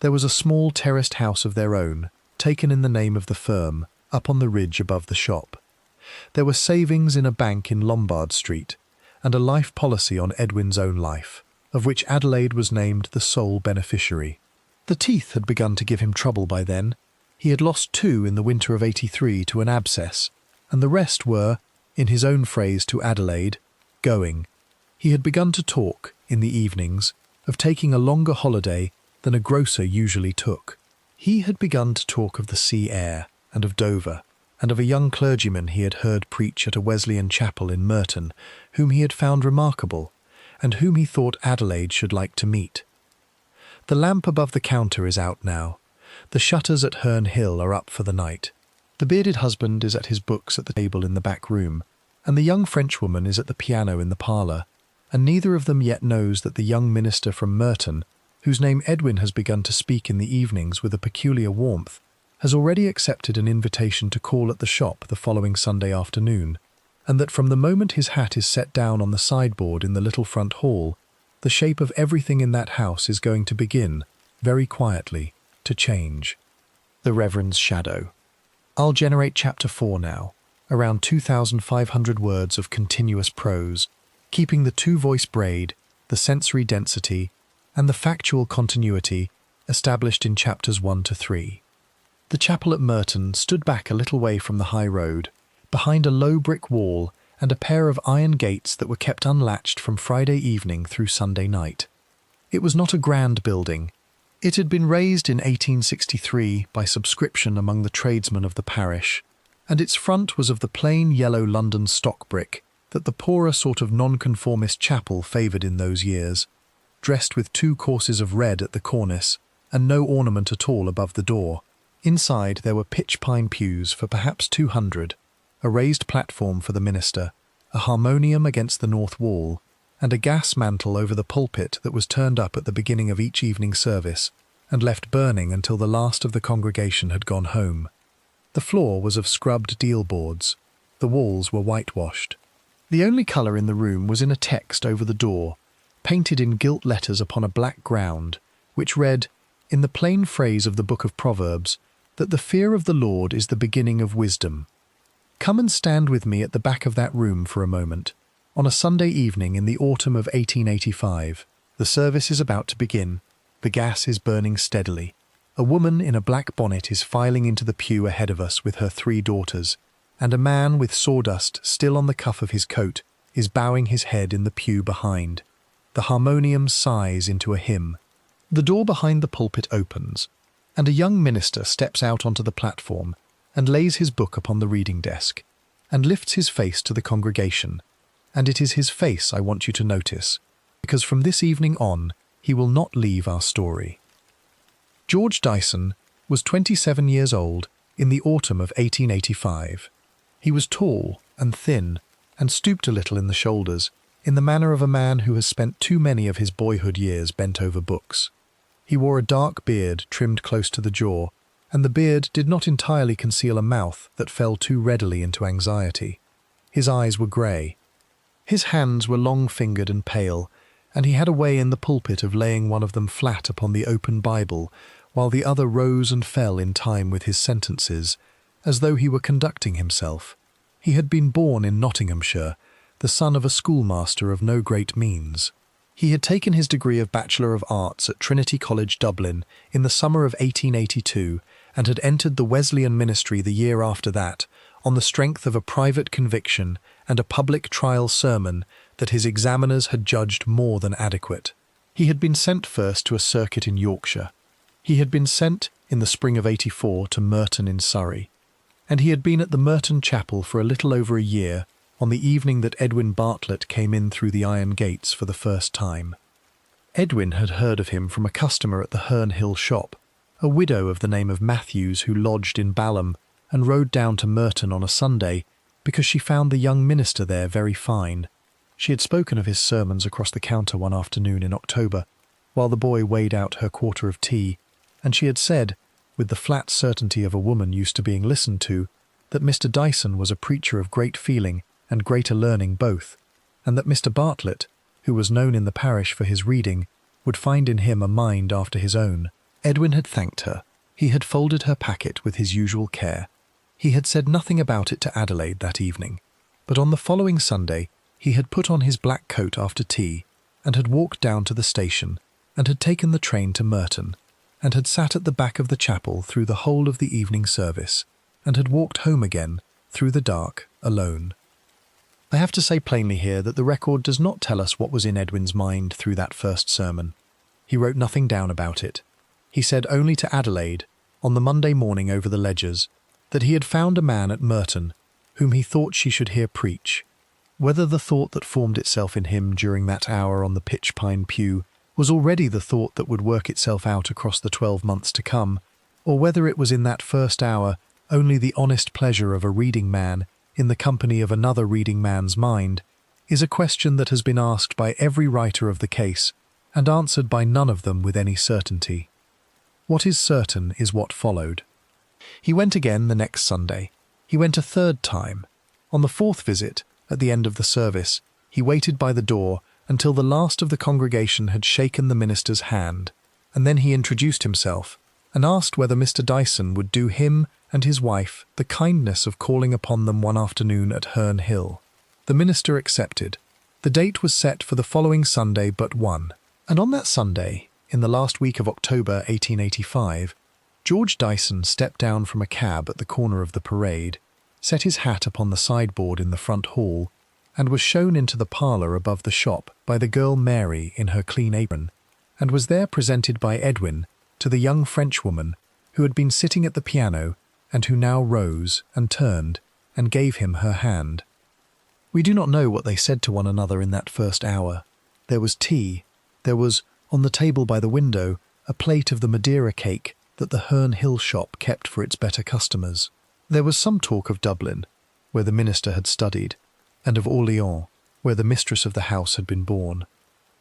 There was a small terraced house of their own, taken in the name of the firm, up on the ridge above the shop. There were savings in a bank in Lombard Street, and a life policy on Edwin's own life, of which Adelaide was named the sole beneficiary. The teeth had begun to give him trouble by then. He had lost 2 in the winter of 83 to an abscess, and the rest were, in his own phrase to Adelaide, going. He had begun to talk, in the evenings, of taking a longer holiday than a grocer usually took. He had begun to talk of the sea air, and of Dover, and of a young clergyman he had heard preach at a Wesleyan chapel in Merton, whom he had found remarkable, and whom he thought Adelaide should like to meet. The lamp above the counter is out now. The shutters at Herne Hill are up for the night. The bearded husband is at his books at the table in the back room, and the young Frenchwoman is at the piano in the parlour, and neither of them yet knows that the young minister from Merton, whose name Edwin has begun to speak in the evenings with a peculiar warmth, has already accepted an invitation to call at the shop the following Sunday afternoon, and that from the moment his hat is set down on the sideboard in the little front hall, the shape of everything in that house is going to begin, very quietly, to change. The Reverend's shadow. I'll generate chapter 4 now, around 2,500 words of continuous prose, keeping the 2-voice braid, the sensory density, and the factual continuity established in chapters 1 to 3. The chapel at Merton stood back a little way from the high road, behind a low brick wall and a pair of iron gates that were kept unlatched from Friday evening through Sunday night. It was not a grand building. It had been raised in 1863 by subscription among the tradesmen of the parish, and its front was of the plain yellow London stock brick that the poorer sort of nonconformist chapel favoured in those years, dressed with 2 courses of red at the cornice and no ornament at all above the door. Inside there were pitch pine pews for perhaps 200, a raised platform for the minister, a harmonium against the north wall, and a gas mantle over the pulpit that was turned up at the beginning of each evening service and left burning until the last of the congregation had gone home. The floor was of scrubbed deal boards. The walls were whitewashed. The only colour in the room was in a text over the door, painted in gilt letters upon a black ground, which read, in the plain phrase of the Book of Proverbs, that the fear of the Lord is the beginning of wisdom. Come and stand with me at the back of that room for a moment, on a Sunday evening in the autumn of 1885. The service is about to begin. The gas is burning steadily. A woman in a black bonnet is filing into the pew ahead of us with her 3 daughters, and a man with sawdust still on the cuff of his coat is bowing his head in the pew behind. The harmonium sighs into a hymn. The door behind the pulpit opens, and a young minister steps out onto the platform and lays his book upon the reading desk, and lifts his face to the congregation. And it is his face I want you to notice, because from this evening on he will not leave our story. George Dyson was 27 years old in the autumn of 1885. He was tall and thin, and stooped a little in the shoulders, in the manner of a man who has spent too many of his boyhood years bent over books. He wore a dark beard trimmed close to the jaw, and the beard did not entirely conceal a mouth that fell too readily into anxiety. His eyes were grey. His hands were long-fingered and pale, and he had a way in the pulpit of laying one of them flat upon the open Bible, while the other rose and fell in time with his sentences, as though he were conducting himself. He had been born in Nottinghamshire, the son of a schoolmaster of no great means. He had taken his degree of Bachelor of Arts at Trinity College, Dublin, in the summer of 1882, and had entered the Wesleyan ministry the year after that, on the strength of a private conviction and a public trial sermon that his examiners had judged more than adequate. He had been sent first to a circuit in Yorkshire. He had been sent in the spring of '84 to Merton in Surrey, and he had been at the Merton Chapel for a little over a year on the evening that Edwin Bartlett came in through the iron gates for the first time. Edwin had heard of him from a customer at the Herne Hill shop, a widow of the name of Matthews who lodged in Balham and rode down to Merton on a Sunday because she found the young minister there very fine. She had spoken of his sermons across the counter one afternoon in October, while the boy weighed out her quarter of tea, and she had said, with the flat certainty of a woman used to being listened to, that Mr. Dyson was a preacher of great feeling and greater learning both, and that Mr. Bartlett, who was known in the parish for his reading, would find in him a mind after his own. Edwin had thanked her. He had folded her packet with his usual care. He had said nothing about it to Adelaide that evening, but on the following Sunday he had put on his black coat after tea, and had walked down to the station, and had taken the train to Merton, and had sat at the back of the chapel through the whole of the evening service, and had walked home again, through the dark, alone. I have to say plainly here that the record does not tell us what was in Edwin's mind through that first sermon. He wrote nothing down about it. He said only to Adelaide, on the Monday morning over the ledgers, that he had found a man at Merton whom he thought she should hear preach. Whether the thought that formed itself in him during that hour on the pitch-pine pew was already the thought that would work itself out across the 12 months to come, or whether it was in that first hour only the honest pleasure of a reading man in the company of another reading man's mind, is a question that has been asked by every writer of the case, and answered by none of them with any certainty. What is certain is what followed. He went again the next Sunday. He went a third time. On the fourth visit, at the end of the service, he waited by the door until the last of the congregation had shaken the minister's hand, and then he introduced himself, and asked whether Mr. Dyson would do him and his wife the kindness of calling upon them one afternoon at Herne Hill. The minister accepted. The date was set for the following Sunday but one, and on that Sunday, in the last week of October 1885, George Dyson stepped down from a cab at the corner of the parade, set his hat upon the sideboard in the front hall, and was shown into the parlour above the shop by the girl Mary in her clean apron, and was there presented by Edwin to the young Frenchwoman who had been sitting at the piano and who now rose and turned and gave him her hand. We do not know what they said to one another in that first hour. There was tea. There was, on the table by the window, a plate of the Madeira cake that the Herne Hill shop kept for its better customers. There was some talk of Dublin, where the minister had studied, and of Orléans, where the mistress of the house had been born.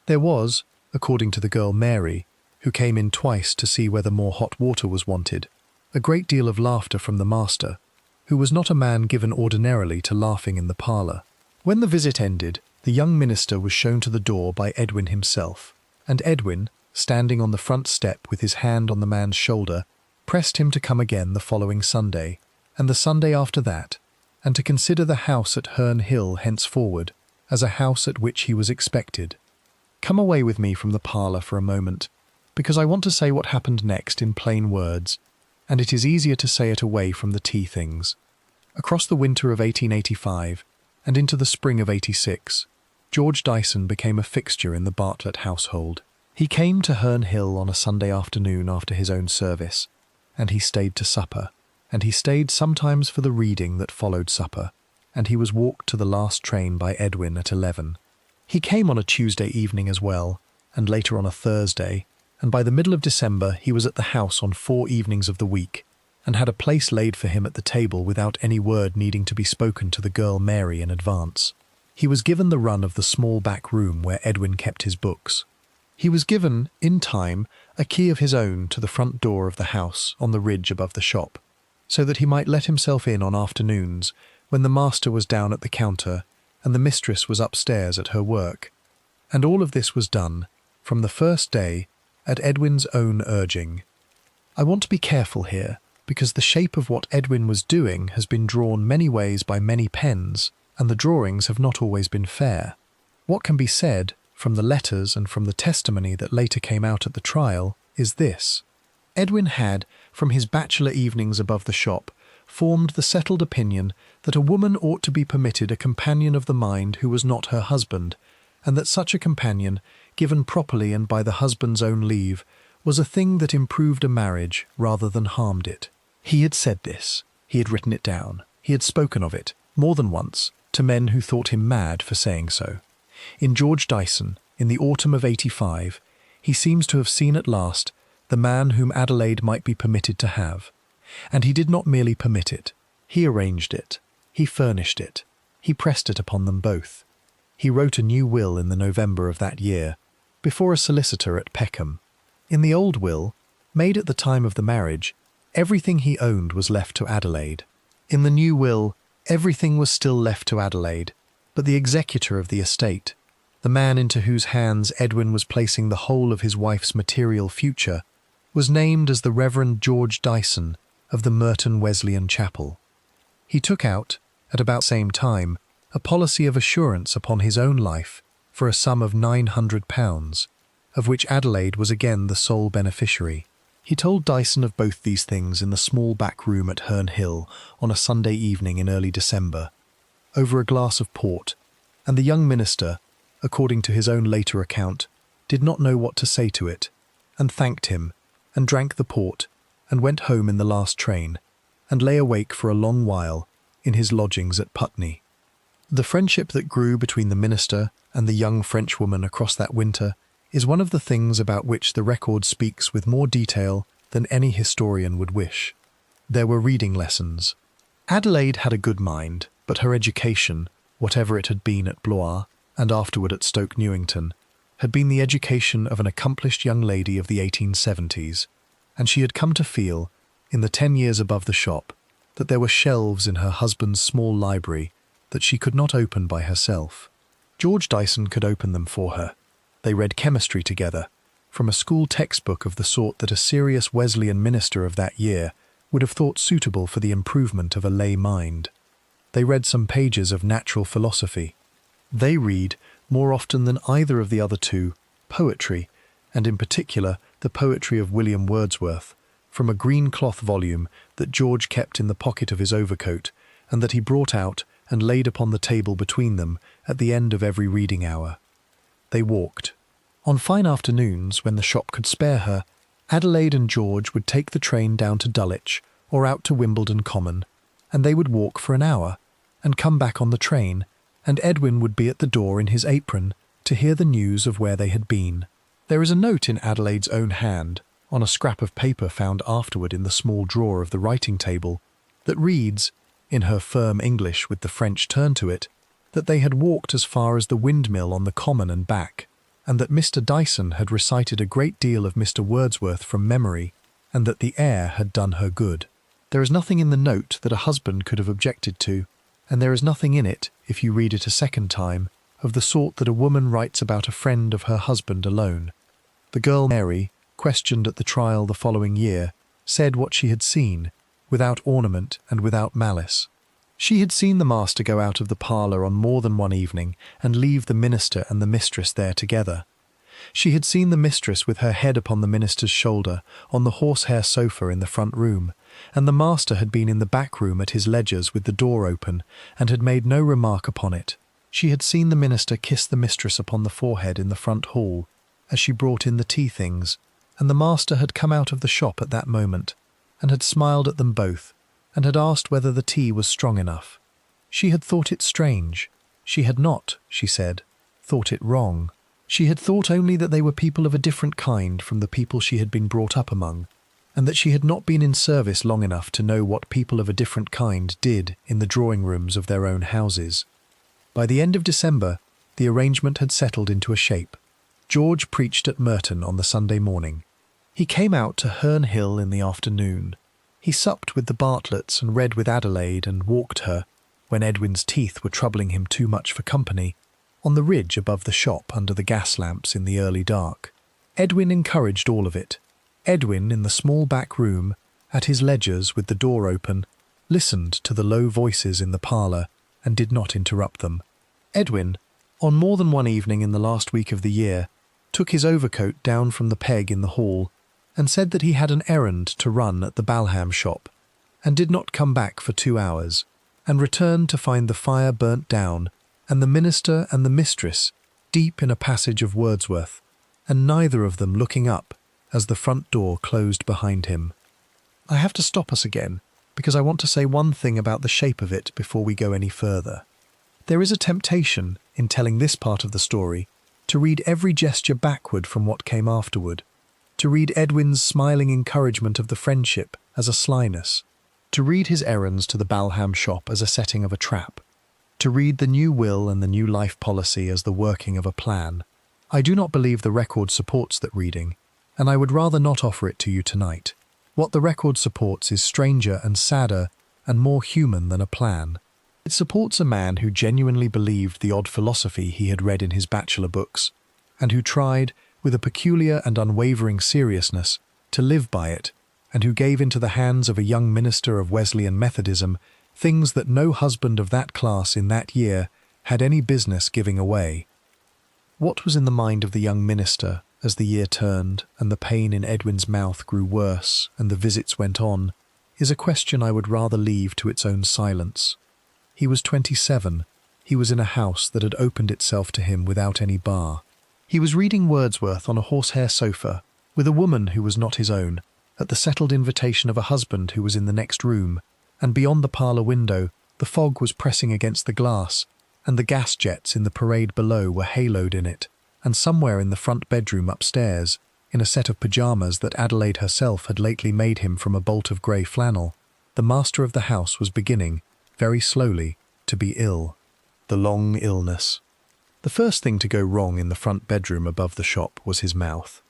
There was, according to the girl Mary, who came in twice to see whether more hot water was wanted, a great deal of laughter from the master, who was not a man given ordinarily to laughing in the parlour. When the visit ended, the young minister was shown to the door by Edwin himself, and Edwin, standing on the front step with his hand on the man's shoulder, pressed him to come again the following Sunday, and the Sunday after that, and to consider the house at Herne Hill henceforward as a house at which he was expected. Come away with me from the parlour for a moment, because I want to say what happened next in plain words, and it is easier to say it away from the tea things. Across the winter of 1885, and into the spring of '86, George Dyson became a fixture in the Bartlett household. He came to Herne Hill on a Sunday afternoon after his own service, and he stayed to supper, and he stayed sometimes for the reading that followed supper, and he was walked to the last train by Edwin at 11. He came on a Tuesday evening as well, and later on a Thursday, and by the middle of December he was at the house on 4 evenings of the week, and had a place laid for him at the table without any word needing to be spoken to the girl Mary in advance. He was given the run of the small back room where Edwin kept his books. He was given, in time, a key of his own to the front door of the house on the ridge above the shop, so that he might let himself in on afternoons when the master was down at the counter and the mistress was upstairs at her work. And all of this was done, from the first day, at Edwin's own urging. I want to be careful here, because the shape of what Edwin was doing has been drawn many ways by many pens, and the drawings have not always been fair. What can be said, from the letters and from the testimony that later came out at the trial, is this. Edwin had, from his bachelor evenings above the shop, formed the settled opinion that a woman ought to be permitted a companion of the mind who was not her husband, and that such a companion, given properly and by the husband's own leave, was a thing that improved a marriage rather than harmed it. He had said this, he had written it down, he had spoken of it, more than once, to men who thought him mad for saying so. In George Dyson, in the autumn of '85, he seems to have seen at last the man whom Adelaide might be permitted to have. And he did not merely permit it, he arranged it, he furnished it, he pressed it upon them both. He wrote a new will in the November of that year, before a solicitor at Peckham. In the old will, made at the time of the marriage, everything he owned was left to Adelaide. In the new will, everything was still left to Adelaide, but the executor of the estate, the man into whose hands Edwin was placing the whole of his wife's material future, was named as the Reverend George Dyson of the Merton Wesleyan Chapel. He took out, at about the same time, a policy of assurance upon his own life for a sum of £900, of which Adelaide was again the sole beneficiary. He told Dyson of both these things in the small back room at Herne Hill on a Sunday evening in early December, over a glass of port, and the young minister, according to his own later account, did not know what to say to it, and thanked him, and drank the port, and went home in the last train, and lay awake for a long while in his lodgings at Putney. The friendship that grew between the minister and the young Frenchwoman across that winter is one of the things about which the record speaks with more detail than any historian would wish. There were reading lessons. Adelaide had a good mind, but her education, whatever it had been at Blois and afterward at Stoke Newington, had been the education of an accomplished young lady of the 1870s, and she had come to feel, in the 10 years above the shop, that there were shelves in her husband's small library that she could not open by herself. George Dyson could open them for her. They read chemistry together, from a school textbook of the sort that a serious Wesleyan minister of that year would have thought suitable for the improvement of a lay mind. They read some pages of natural philosophy. They read, more often than either of the other two, poetry, and in particular the poetry of William Wordsworth, from a green cloth volume that George kept in the pocket of his overcoat, and that he brought out and laid upon the table between them at the end of every reading hour. They walked. On fine afternoons, when the shop could spare her, Adelaide and George would take the train down to Dulwich or out to Wimbledon Common, and they would walk for an hour, and come back on the train, and Edwin would be at the door in his apron to hear the news of where they had been. There is a note in Adelaide's own hand, on a scrap of paper found afterward in the small drawer of the writing table, that reads, in her firm English with the French turn to it, that they had walked as far as the windmill on the common and back, and that Mr. Dyson had recited a great deal of Mr. Wordsworth from memory, and that the air had done her good. There is nothing in the note that a husband could have objected to, and there is nothing in it, if you read it a second time, of the sort that a woman writes about a friend of her husband alone. The girl Mary, questioned at the trial the following year, said what she had seen, without ornament and without malice. She had seen the master go out of the parlour on more than one evening and leave the minister and the mistress there together. She had seen the mistress with her head upon the minister's shoulder on the horsehair sofa in the front room, and the master had been in the back room at his ledgers with the door open and had made no remark upon it. She had seen the minister kiss the mistress upon the forehead in the front hall as she brought in the tea things, and the master had come out of the shop at that moment and had smiled at them both, and had asked whether the tea was strong enough. She had thought it strange. She had not, she said, thought it wrong. She had thought only that they were people of a different kind from the people she had been brought up among, and that she had not been in service long enough to know what people of a different kind did in the drawing-rooms of their own houses. By the end of December, the arrangement had settled into a shape. George preached at Merton on the Sunday morning. He came out to Herne Hill in the afternoon. He supped with the Bartletts and read with Adelaide and walked her, when Edwin's teeth were troubling him too much for company, on the ridge above the shop under the gas lamps in the early dark. Edwin encouraged all of it. Edwin, in the small back room, at his ledgers with the door open, listened to the low voices in the parlour and did not interrupt them. Edwin, on more than one evening in the last week of the year, took his overcoat down from the peg in the hall and said that he had an errand to run at the Balham shop, and did not come back for 2 hours, and returned to find the fire burnt down and the minister and the mistress deep in a passage of Wordsworth, and neither of them looking up as the front door closed behind him. I have to stop us again, because I want to say one thing about the shape of it before we go any further. There is a temptation, in telling this part of the story, to read every gesture backward from what came afterward, to read Edwin's smiling encouragement of the friendship as a slyness, to read his errands to the Balham shop as a setting of a trap, to read the new will and the new life policy as the working of a plan. I do not believe the record supports that reading, and I would rather not offer it to you tonight. What the record supports is stranger and sadder and more human than a plan. It supports a man who genuinely believed the odd philosophy he had read in his bachelor books, and who tried, with a peculiar and unwavering seriousness, to live by it, and who gave into the hands of a young minister of Wesleyan Methodism things that no husband of that class in that year had any business giving away. What was in the mind of the young minister as the year turned and the pain in Edwin's mouth grew worse and the visits went on, is a question I would rather leave to its own silence. He was 27. He was in a house that had opened itself to him without any bar. He was reading Wordsworth on a horsehair sofa, with a woman who was not his own, at the settled invitation of a husband who was in the next room, and beyond the parlour window the fog was pressing against the glass, and the gas jets in the parade below were haloed in it, and somewhere in the front bedroom upstairs, in a set of pyjamas that Adelaide herself had lately made him from a bolt of grey flannel, the master of the house was beginning, very slowly, to be ill. The long illness. The first thing to go wrong in the front bedroom above the shop was his mouth.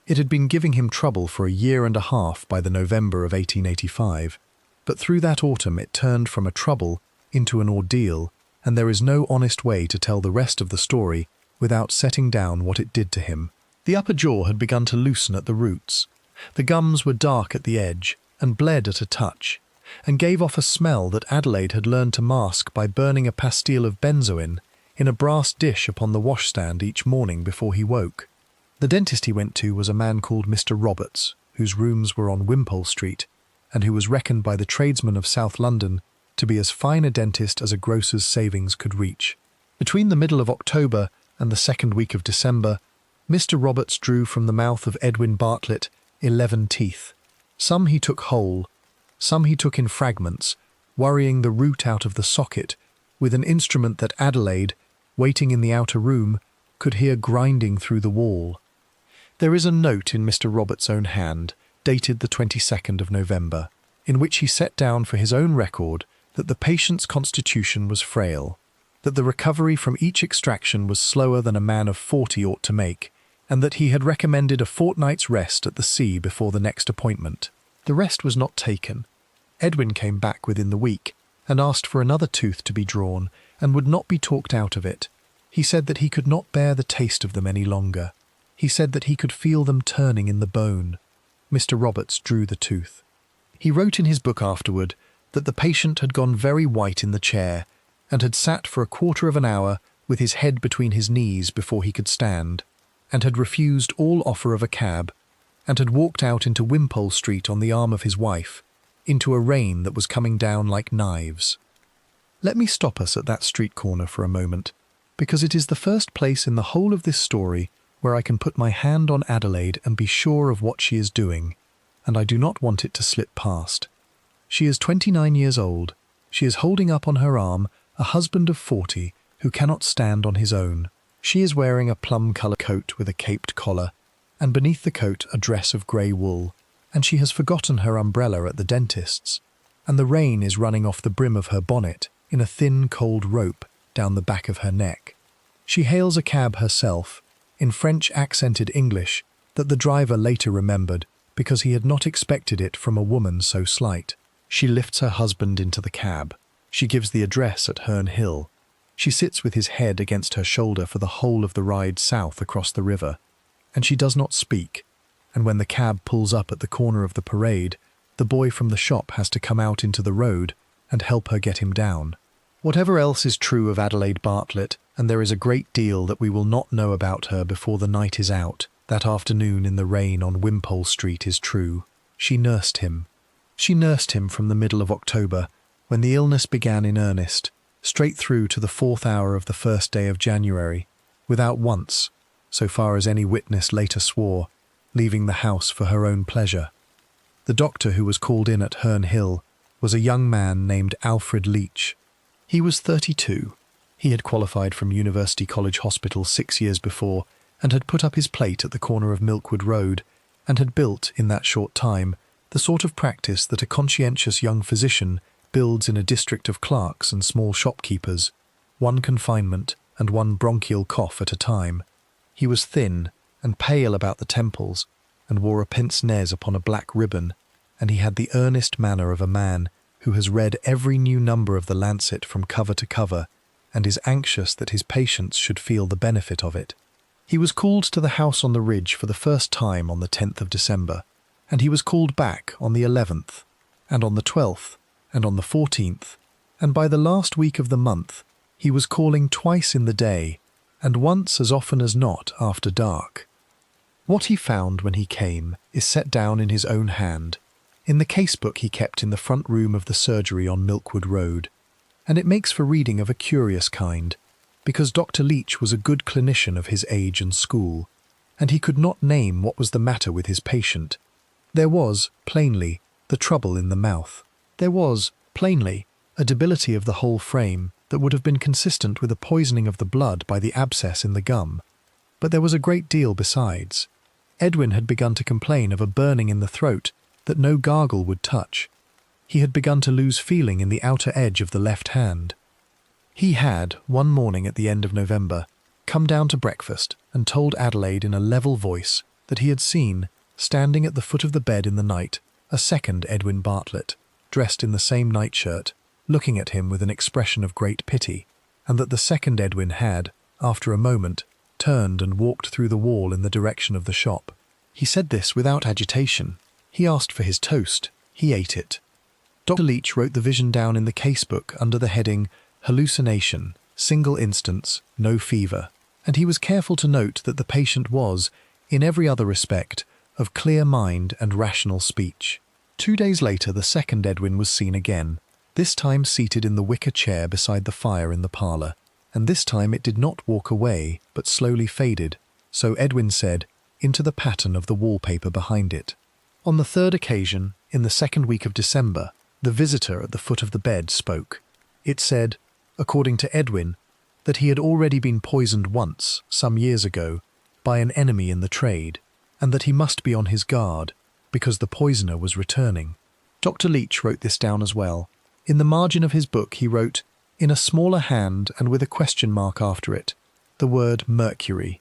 It had been giving him trouble for a year and a half by the November of 1885, but through that autumn it turned from a trouble into an ordeal, and there is no honest way to tell the rest of the story without setting down what it did to him. The upper jaw had begun to loosen at the roots. The gums were dark at the edge and bled at a touch, and gave off a smell that Adelaide had learned to mask by burning a pastille of benzoin in a brass dish upon the washstand each morning before he woke. The dentist he went to was a man called Mr. Roberts, whose rooms were on Wimpole Street, and who was reckoned by the tradesmen of South London to be as fine a dentist as a grocer's savings could reach. Between the middle of October and the second week of December, Mr. Roberts drew from the mouth of Edwin Bartlett 11 teeth. Some he took whole, some he took in fragments, worrying the root out of the socket with an instrument that Adelaide, waiting in the outer room, could hear grinding through the wall. There is a note in Mr. Roberts' own hand, dated the 22nd of November, in which he set down for his own record that the patient's constitution was frail, that the recovery from each extraction was slower than a man of 40 ought to make, and that he had recommended a fortnight's rest at the sea before the next appointment. The rest was not taken. Edwin came back within the week, and asked for another tooth to be drawn, and would not be talked out of it. He said that he could not bear the taste of them any longer. He said that he could feel them turning in the bone. Mr. Roberts drew the tooth. He wrote in his book afterward that the patient had gone very white in the chair, and had sat for a quarter of an hour with his head between his knees before he could stand, and had refused all offer of a cab, and had walked out into Wimpole Street on the arm of his wife, into a rain that was coming down like knives. Let me stop us at that street corner for a moment, because it is the first place in the whole of this story where I can put my hand on Adelaide and be sure of what she is doing, and I do not want it to slip past. She is 29 years old. She is holding up on her arm a husband of 40 who cannot stand on his own. She is wearing a plum-coloured coat with a caped collar, and beneath the coat a dress of grey wool, and she has forgotten her umbrella at the dentist's, and the rain is running off the brim of her bonnet in a thin, cold rope down the back of her neck. She hails a cab herself, in French-accented English that the driver later remembered because he had not expected it from a woman so slight. She lifts her husband into the cab. She gives the address at Herne Hill. She sits with his head against her shoulder for the whole of the ride south across the river, and she does not speak, and when the cab pulls up at the corner of the parade, the boy from the shop has to come out into the road and help her get him down. Whatever else is true of Adelaide Bartlett, and there is a great deal that we will not know about her before the night is out, that afternoon in the rain on Wimpole Street is true. She nursed him. She nursed him from the middle of October, when the illness began in earnest, straight through to the 4th hour of the first day of January, without once, so far as any witness later swore, leaving the house for her own pleasure. The doctor who was called in at Herne Hill was a young man named Alfred Leach. He was 32. He had qualified from University College Hospital 6 years before and had put up his plate at the corner of Milkwood Road and had built, in that short time, the sort of practice that a conscientious young physician builds in a district of clerks and small shopkeepers, one confinement and one bronchial cough at a time. He was thin and pale about the temples and wore a pince-nez upon a black ribbon, and he had the earnest manner of a man who has read every new number of the Lancet from cover to cover and is anxious that his patients should feel the benefit of it. He was called to the house on the ridge for the first time on the 10th of December, and he was called back on the 11th, and on the 12th, and on the 14th, and by the last week of the month he was calling twice in the day, and once as often as not after dark. What he found when he came is set down in his own hand, in the casebook he kept in the front room of the surgery on Milkwood Road, and it makes for reading of a curious kind, because Dr. Leach was a good clinician of his age and school, and he could not name what was the matter with his patient. There was, plainly, the trouble in the mouth. There was, plainly, a debility of the whole frame that would have been consistent with a poisoning of the blood by the abscess in the gum. But there was a great deal besides. Edwin had begun to complain of a burning in the throat that no gargle would touch. He had begun to lose feeling in the outer edge of the left hand. He had, one morning at the end of November, come down to breakfast and told Adelaide in a level voice that he had seen, standing at the foot of the bed in the night, a second Edwin Bartlett, dressed in the same nightshirt, looking at him with an expression of great pity, and that the second Edwin had, after a moment, turned and walked through the wall in the direction of the shop. He said this without agitation. He asked for his toast. He ate it. Dr. Leach wrote the vision down in the casebook under the heading Hallucination, Single Instance, No Fever, and he was careful to note that the patient was, in every other respect, of clear mind and rational speech. 2 days later the second Edwin was seen again, this time seated in the wicker chair beside the fire in the parlour, and this time it did not walk away, but slowly faded, so Edwin said, into the pattern of the wallpaper behind it. On the third occasion, in the second week of December, the visitor at the foot of the bed spoke. It said, according to Edwin, that he had already been poisoned once, some years ago, by an enemy in the trade, and that he must be on his guard, because the poisoner was returning. Dr. Leach wrote this down as well. In the margin of his book he wrote, in a smaller hand and with a question mark after it, the word mercury.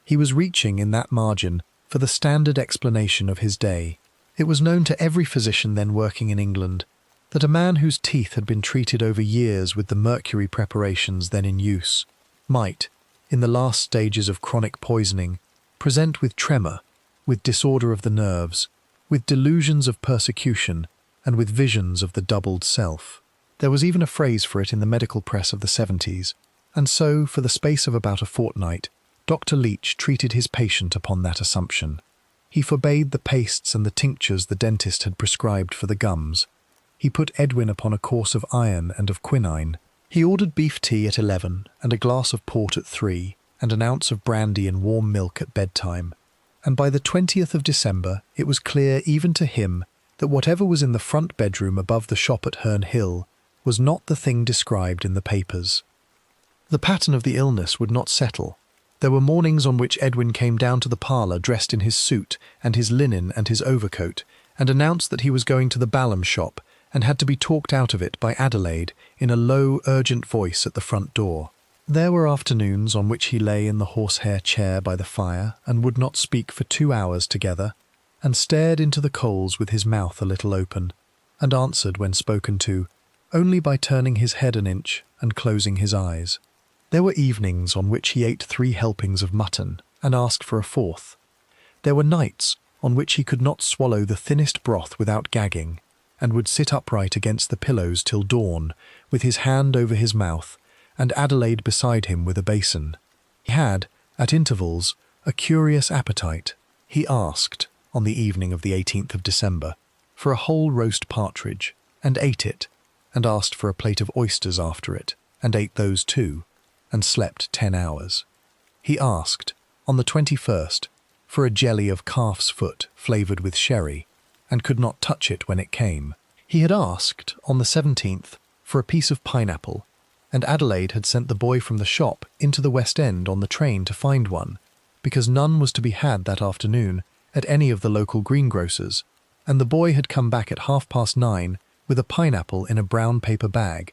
He was reaching in that margin for the standard explanation of his day. It was known to every physician then working in England that a man whose teeth had been treated over years with the mercury preparations then in use might, in the last stages of chronic poisoning, present with tremor, with disorder of the nerves, with delusions of persecution, and with visions of the doubled self. There was even a phrase for it in the medical press of the 70s, and so, for the space of about a fortnight, Dr. Leach treated his patient upon that assumption. He forbade the pastes and the tinctures the dentist had prescribed for the gums. He put Edwin upon a course of iron and of quinine. He ordered beef tea at 11, and a glass of port at 3, and an ounce of brandy and warm milk at bedtime. And by the 20th of December it was clear even to him that whatever was in the front bedroom above the shop at Herne Hill was not the thing described in the papers. The pattern of the illness would not settle. There were mornings on which Edwin came down to the parlour dressed in his suit and his linen and his overcoat, and announced that he was going to the Balham shop, and had to be talked out of it by Adelaide in a low, urgent voice at the front door. There were afternoons on which he lay in the horsehair chair by the fire and would not speak for 2 hours together, and stared into the coals with his mouth a little open, and answered when spoken to, only by turning his head an inch and closing his eyes. There were evenings on which he ate 3 helpings of mutton and asked for a 4th. There were nights on which he could not swallow the thinnest broth without gagging, and would sit upright against the pillows till dawn, with his hand over his mouth, and Adelaide beside him with a basin. He had, at intervals, a curious appetite. He asked, on the evening of the 18th of December, for a whole roast partridge, and ate it, and asked for a plate of oysters after it, and ate those too, and slept 10 hours. He asked, on the 21st, for a jelly of calf's foot flavoured with sherry, and could not touch it when it came. He had asked, on the 17th, for a piece of pineapple, and Adelaide had sent the boy from the shop into the West End on the train to find one, because none was to be had that afternoon at any of the local greengrocers, and the boy had come back at 9:30 with a pineapple in a brown paper bag,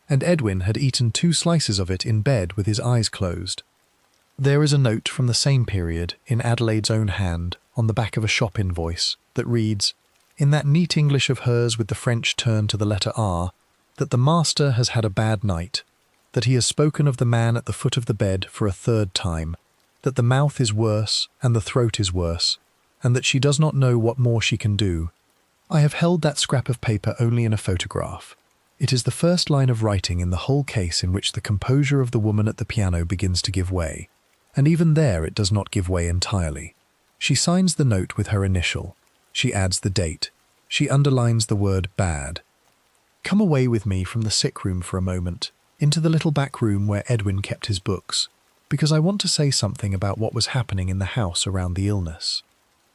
and Edwin had eaten 2 slices of it in bed with his eyes closed. There is a note from the same period in Adelaide's own hand on the back of a shop invoice that reads, in that neat English of hers with the French turn to the letter R, that the master has had a bad night, that he has spoken of the man at the foot of the bed for a 3rd time, that the mouth is worse and the throat is worse, and that she does not know what more she can do. I have held that scrap of paper only in a photograph. It is the first line of writing in the whole case in which the composure of the woman at the piano begins to give way, and even there it does not give way entirely. She signs the note with her initial. She adds the date. She underlines the word bad. Come away with me from the sick room for a moment, into the little back room where Edwin kept his books, because I want to say something about what was happening in the house around the illness.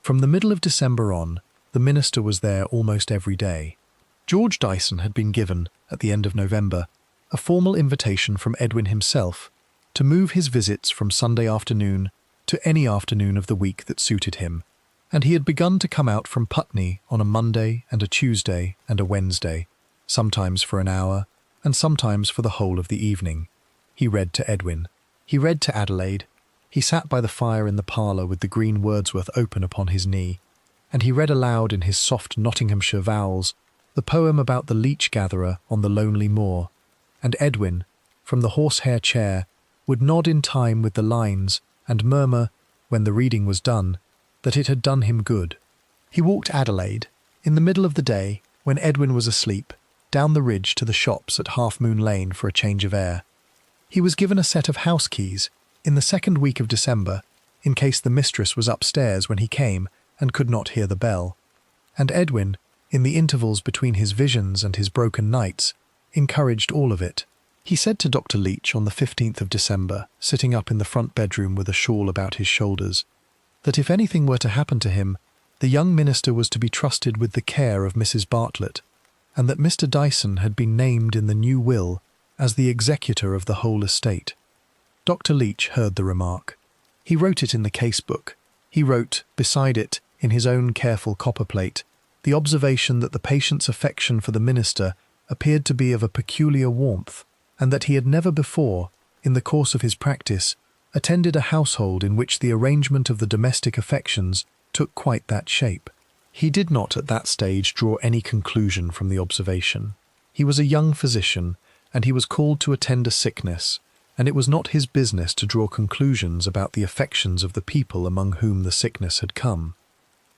From the middle of December on, the minister was there almost every day. George Dyson had been given, at the end of November, a formal invitation from Edwin himself to move his visits from Sunday afternoon to any afternoon of the week that suited him, and he had begun to come out from Putney on a Monday and a Tuesday and a Wednesday, sometimes for an hour, and sometimes for the whole of the evening. He read to Edwin. He read to Adelaide. He sat by the fire in the parlour with the green Wordsworth open upon his knee, and he read aloud in his soft Nottinghamshire vowels the poem about the leech-gatherer on the lonely moor, and Edwin, from the horsehair chair, would nod in time with the lines and murmur, when the reading was done, that it had done him good. He walked Adelaide, in the middle of the day, when Edwin was asleep, down the ridge to the shops at Half Moon Lane for a change of air. He was given a set of house keys in the 2nd week of December, in case the mistress was upstairs when he came and could not hear the bell, and Edwin, in the intervals between his visions and his broken nights, encouraged all of it. He said to Dr. Leach on the 15th of December, sitting up in the front bedroom with a shawl about his shoulders, that if anything were to happen to him, the young minister was to be trusted with the care of Mrs. Bartlett, and that Mr. Dyson had been named in the new will as the executor of the whole estate. Dr. Leach heard the remark. He wrote it in the case-book. He wrote, beside it, in his own careful copperplate, the observation that the patient's affection for the minister appeared to be of a peculiar warmth, and that he had never before, in the course of his practice, attended a household in which the arrangement of the domestic affections took quite that shape. He did not at that stage draw any conclusion from the observation. He was a young physician, and he was called to attend a sickness, and it was not his business to draw conclusions about the affections of the people among whom the sickness had come.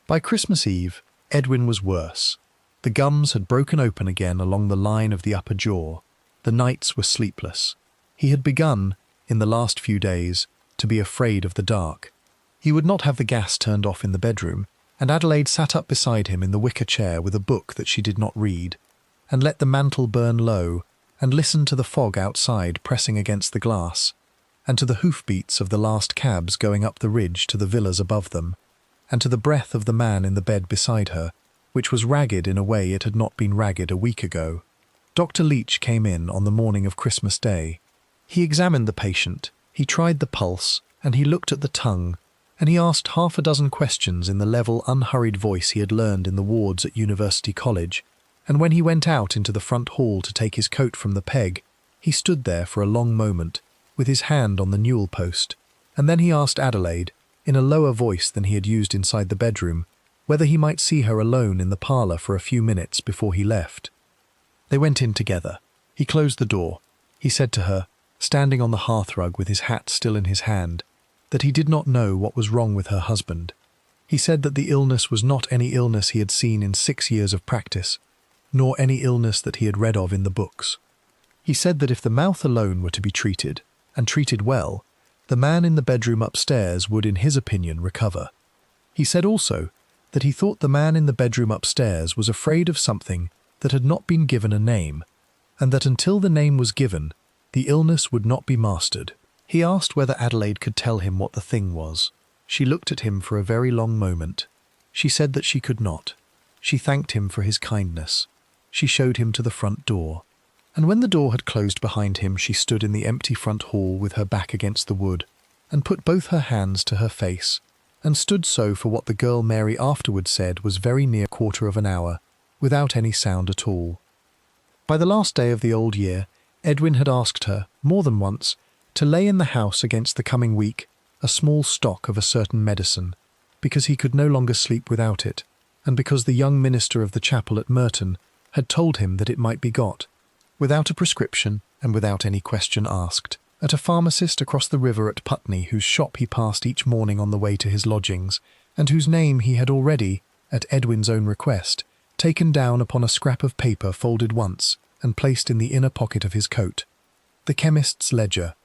By Christmas Eve, Edwin was worse. The gums had broken open again along the line of the upper jaw. The nights were sleepless. He had begun, in the last few days, to be afraid of the dark. He would not have the gas turned off in the bedroom, and Adelaide sat up beside him in the wicker chair with a book that she did not read, and let the mantle burn low, and listened to the fog outside pressing against the glass, and to the hoof-beats of the last cabs going up the ridge to the villas above them, and to the breath of the man in the bed beside her, which was ragged in a way it had not been ragged a week ago. Dr. Leach came in on the morning of Christmas Day. He examined the patient, he tried the pulse, and he looked at the tongue, and he asked 6 questions in the level, unhurried voice he had learned in the wards at University College, and when he went out into the front hall to take his coat from the peg, he stood there for a long moment, with his hand on the newel post, and then he asked Adelaide, in a lower voice than he had used inside the bedroom, whether he might see her alone in the parlour for a few minutes before he left. They went in together. He closed the door. He said to her, standing on the hearthrug with his hat still in his hand, that he did not know what was wrong with her husband. He said that the illness was not any illness he had seen in 6 years of practice, nor any illness that he had read of in the books. He said that if the mouth alone were to be treated, and treated well, the man in the bedroom upstairs would, in his opinion, recover. He said also that he thought the man in the bedroom upstairs was afraid of something that had not been given a name, and that until the name was given, the illness would not be mastered. He asked whether Adelaide could tell him what the thing was. She looked at him for a very long moment. She said that she could not. She thanked him for his kindness. She showed him to the front door. And when the door had closed behind him, she stood in the empty front hall with her back against the wood, and put both her hands to her face, and stood so for what the girl Mary afterwards said was very near 1/4 of an hour, without any sound at all. By the last day of the old year, Edwin had asked her, more than once, to lay in the house against the coming week a small stock of a certain medicine, because he could no longer sleep without it, and because the young minister of the chapel at Merton had told him that it might be got, without a prescription and without any question asked, at a pharmacist across the river at Putney, whose shop he passed each morning on the way to his lodgings, and whose name he had already, at Edwin's own request, taken down upon a scrap of paper folded once and placed in the inner pocket of his coat. The chemist's ledger.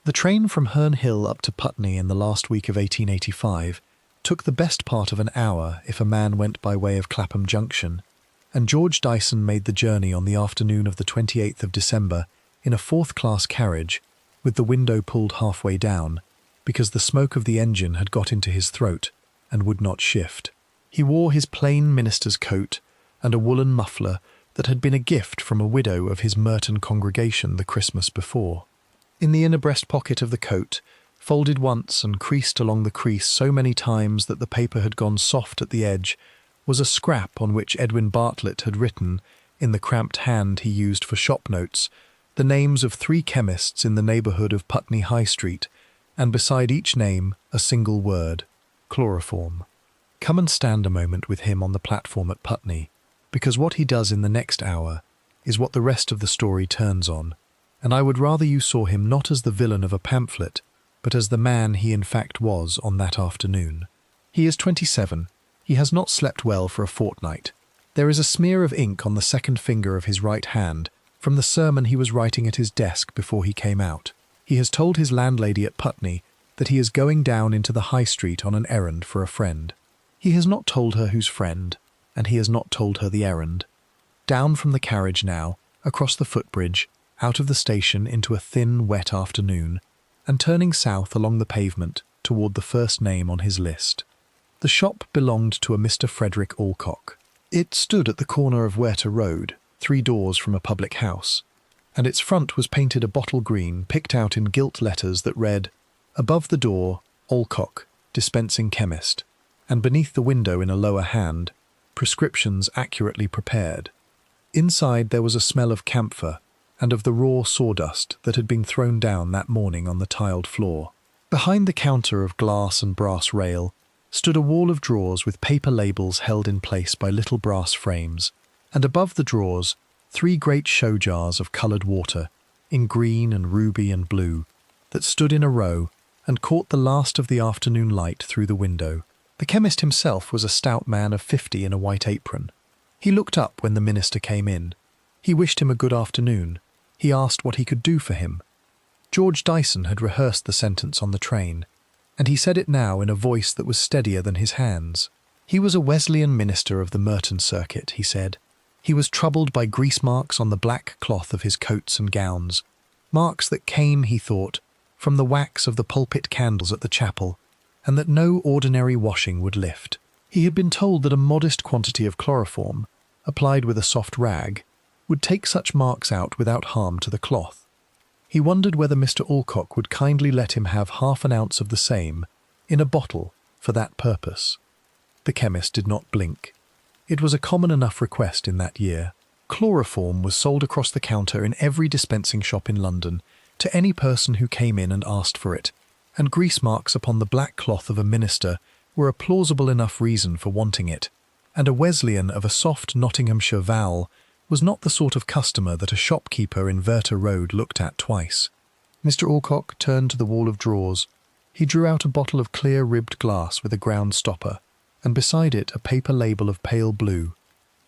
The train from Herne Hill up to Putney in the last week of 1885 took the best part of an hour if a man went by way of Clapham Junction, and George Dyson made the journey on the afternoon of the 28th of December in a 4th-class carriage, with the window pulled halfway down, because the smoke of the engine had got into his throat and would not shift. He wore his plain minister's coat and a woolen muffler that had been a gift from a widow of his Merton congregation the Christmas before. In the inner breast pocket of the coat, folded once and creased along the crease so many times that the paper had gone soft at the edge, was a scrap on which Edwin Bartlett had written, in the cramped hand he used for shop notes, the names of 3 chemists in the neighbourhood of Putney High Street, and beside each name a single word, chloroform. Come and stand a moment with him on the platform at Putney, because what he does in the next hour is what the rest of the story turns on, and I would rather you saw him not as the villain of a pamphlet, but as the man he in fact was on that afternoon. He is 27. He has not slept well for a fortnight. There is a smear of ink on the second finger of his right hand from the sermon he was writing at his desk before he came out. He has told his landlady at Putney that he is going down into the High Street on an errand for a friend. He has not told her whose friend, and he has not told her the errand. Down from the carriage now, across the footbridge, out of the station into a thin, wet afternoon, and turning south along the pavement toward the first name on his list. The shop belonged to a Mr. Frederick Alcock. It stood at the corner of Werter Road, 3 doors from a public house, and its front was painted a bottle green picked out in gilt letters that read, above the door, Alcock, dispensing chemist, and beneath the window in a lower hand, prescriptions accurately prepared. Inside there was a smell of camphor and of the raw sawdust that had been thrown down that morning on the tiled floor. Behind the counter of glass and brass rail stood a wall of drawers with paper labels held in place by little brass frames, and above the drawers 3 great show jars of coloured water, in green and ruby and blue, that stood in a row and caught the last of the afternoon light through the window. The chemist himself was a stout man of 50 in a white apron. He looked up when the minister came in. He wished him a good afternoon. He asked what he could do for him. George Dyson had rehearsed the sentence on the train, and he said it now in a voice that was steadier than his hands. He was a Wesleyan minister of the Merton circuit, he said. He was troubled by grease marks on the black cloth of his coats and gowns, marks that came, he thought, from the wax of the pulpit candles at the chapel, and that no ordinary washing would lift. He had been told that a modest quantity of chloroform, applied with a soft rag, would take such marks out without harm to the cloth. He wondered whether Mr. Alcock would kindly let him have half an ounce of the same, in a bottle, for that purpose. The chemist did not blink. It was a common enough request in that year. Chloroform was sold across the counter in every dispensing shop in London, to any person who came in and asked for it, and grease marks upon the black cloth of a minister were a plausible enough reason for wanting it, and a Wesleyan of a soft Nottinghamshire vowel was not the sort of customer that a shopkeeper in Werter Road looked at twice. Mr. Alcock turned to the wall of drawers. He drew out a bottle of clear ribbed glass with a ground stopper, and beside it a paper label of pale blue,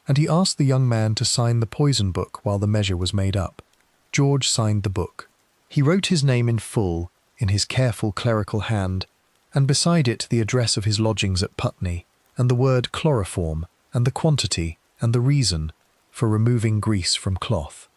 and he asked the young man to sign the poison book while the measure was made up. George signed the book. He wrote his name in full, in his careful clerical hand, and beside it the address of his lodgings at Putney, and the word chloroform, and the quantity, and the reason, for removing grease from cloth.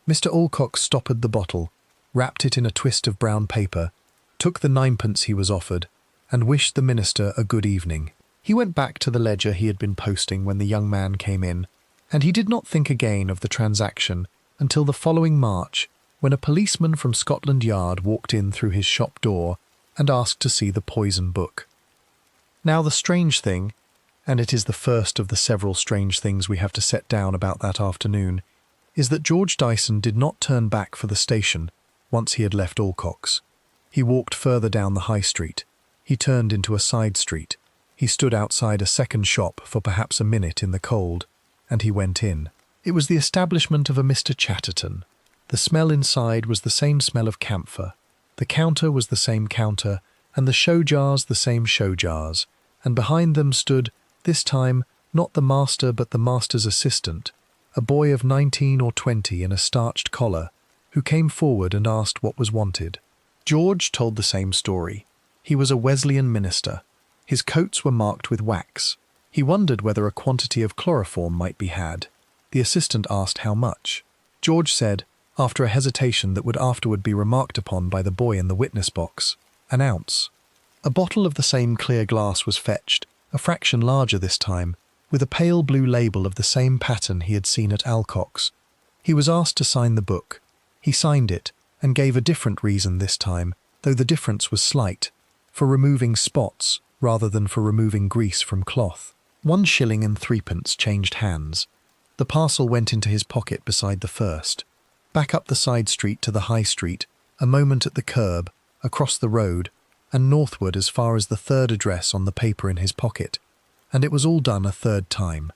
Mr. Alcock stoppered the bottle, wrapped it in a twist of brown paper, took the ninepence he was offered, and wished the minister a good evening. He went back to the ledger he had been posting when the young man came in, and he did not think again of the transaction until the following March, when a policeman from Scotland Yard walked in through his shop door and asked to see the poison book. Now the strange thing, and it is the first of the several strange things we have to set down about that afternoon, is that George Dyson did not turn back for the station once he had left Alcock's. He walked further down the high street. He turned into a side street. He stood outside a second shop for perhaps a minute in the cold, and he went in. It was the establishment of a Mr. Chatterton. The smell inside was the same smell of camphor. The counter was the same counter, and the show jars the same show jars, and behind them stood, this time, not the master but the master's assistant, a boy of 19 or 20 in a starched collar, who came forward and asked what was wanted. George told the same story. He was a Wesleyan minister. His coats were marked with wax. He wondered whether a quantity of chloroform might be had. The assistant asked how much. George said, after a hesitation that would afterward be remarked upon by the boy in the witness box, an ounce. A bottle of the same clear glass was fetched, a fraction larger this time, with a pale blue label of the same pattern he had seen at Alcock's. He was asked to sign the book. He signed it, and gave a different reason this time, though the difference was slight, for removing spots rather than for removing grease from cloth. 1 shilling and 3pence changed hands. The parcel went into his pocket beside the first. Back up the side street to the high street, a moment at the curb, across the road, and northward as far as the third address on the paper in his pocket, and it was all done a third time.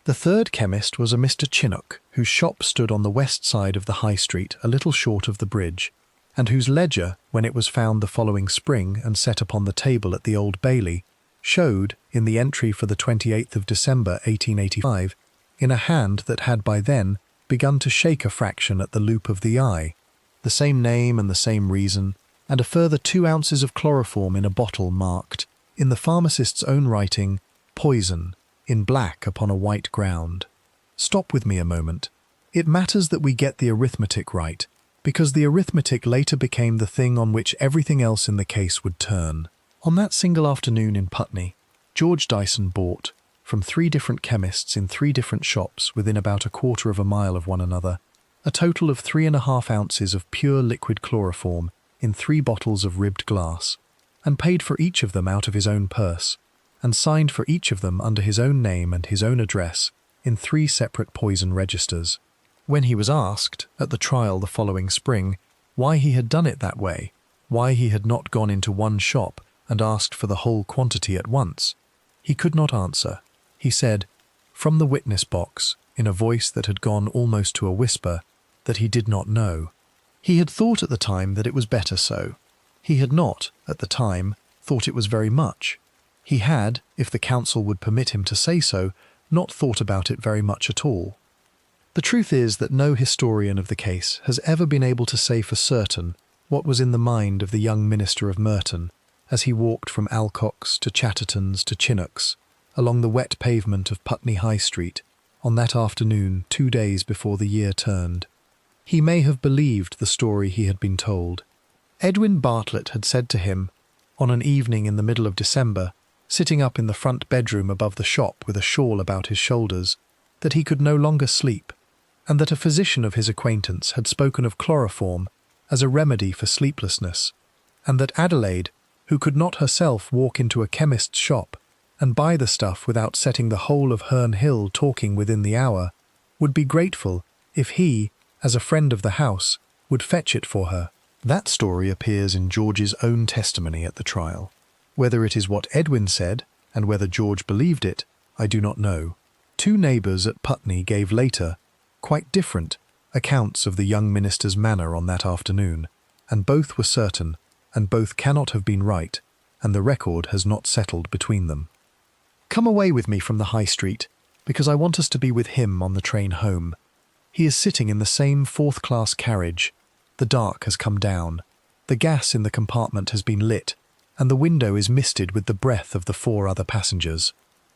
The third chemist was a Mr. Chinook, whose shop stood on the west side of the high street a little short of the bridge, and whose ledger, when it was found the following spring and set upon the table at the Old Bailey, showed, in the entry for the 28th of December 1885, in a hand that had by then begun to shake a fraction at the loop of the eye, the same name and the same reason, and a further 2 ounces of chloroform in a bottle marked, in the pharmacist's own writing, poison, in black upon a white ground. Stop with me a moment. It matters that we get the arithmetic right, because the arithmetic later became the thing on which everything else in the case would turn. On that single afternoon in Putney, George Dyson bought, from 3 different chemists in 3 different shops within about a quarter of a mile of one another, a total of 3½ ounces of pure liquid chloroform in 3 bottles of ribbed glass, and paid for each of them out of his own purse, and signed for each of them under his own name and his own address in 3 separate poison registers. When he was asked, at the trial the following spring, why he had done it that way, why he had not gone into one shop and asked for the whole quantity at once, he could not answer. He said, from the witness box, in a voice that had gone almost to a whisper, that he did not know. He had thought at the time that it was better so. He had not, at the time, thought it was very much. He had, if the counsel would permit him to say so, not thought about it very much at all. The truth is that no historian of the case has ever been able to say for certain what was in the mind of the young minister of Merton as he walked from Alcock's to Chatterton's to Chinook's, along the wet pavement of Putney High Street, on that afternoon 2 days before the year turned. He may have believed the story he had been told. Edwin Bartlett had said to him, on an evening in the middle of December, sitting up in the front bedroom above the shop with a shawl about his shoulders, that he could no longer sleep, and that a physician of his acquaintance had spoken of chloroform as a remedy for sleeplessness, and that Adelaide, who could not herself walk into a chemist's shop and buy the stuff without setting the whole of Herne Hill talking within the hour, would be grateful if he, as a friend of the house, would fetch it for her. That story appears in George's own testimony at the trial. Whether it is what Edwin said, and whether George believed it, I do not know. 2 neighbours at Putney gave later, quite different accounts of the young minister's manner on that afternoon, and both were certain, and both cannot have been right, and the record has not settled between them. Come away with me from the High Street, because I want us to be with him on the train home. He is sitting in the same fourth-class carriage. The dark has come down. The gas in the compartment has been lit, and the window is misted with the breath of the 4 other passengers.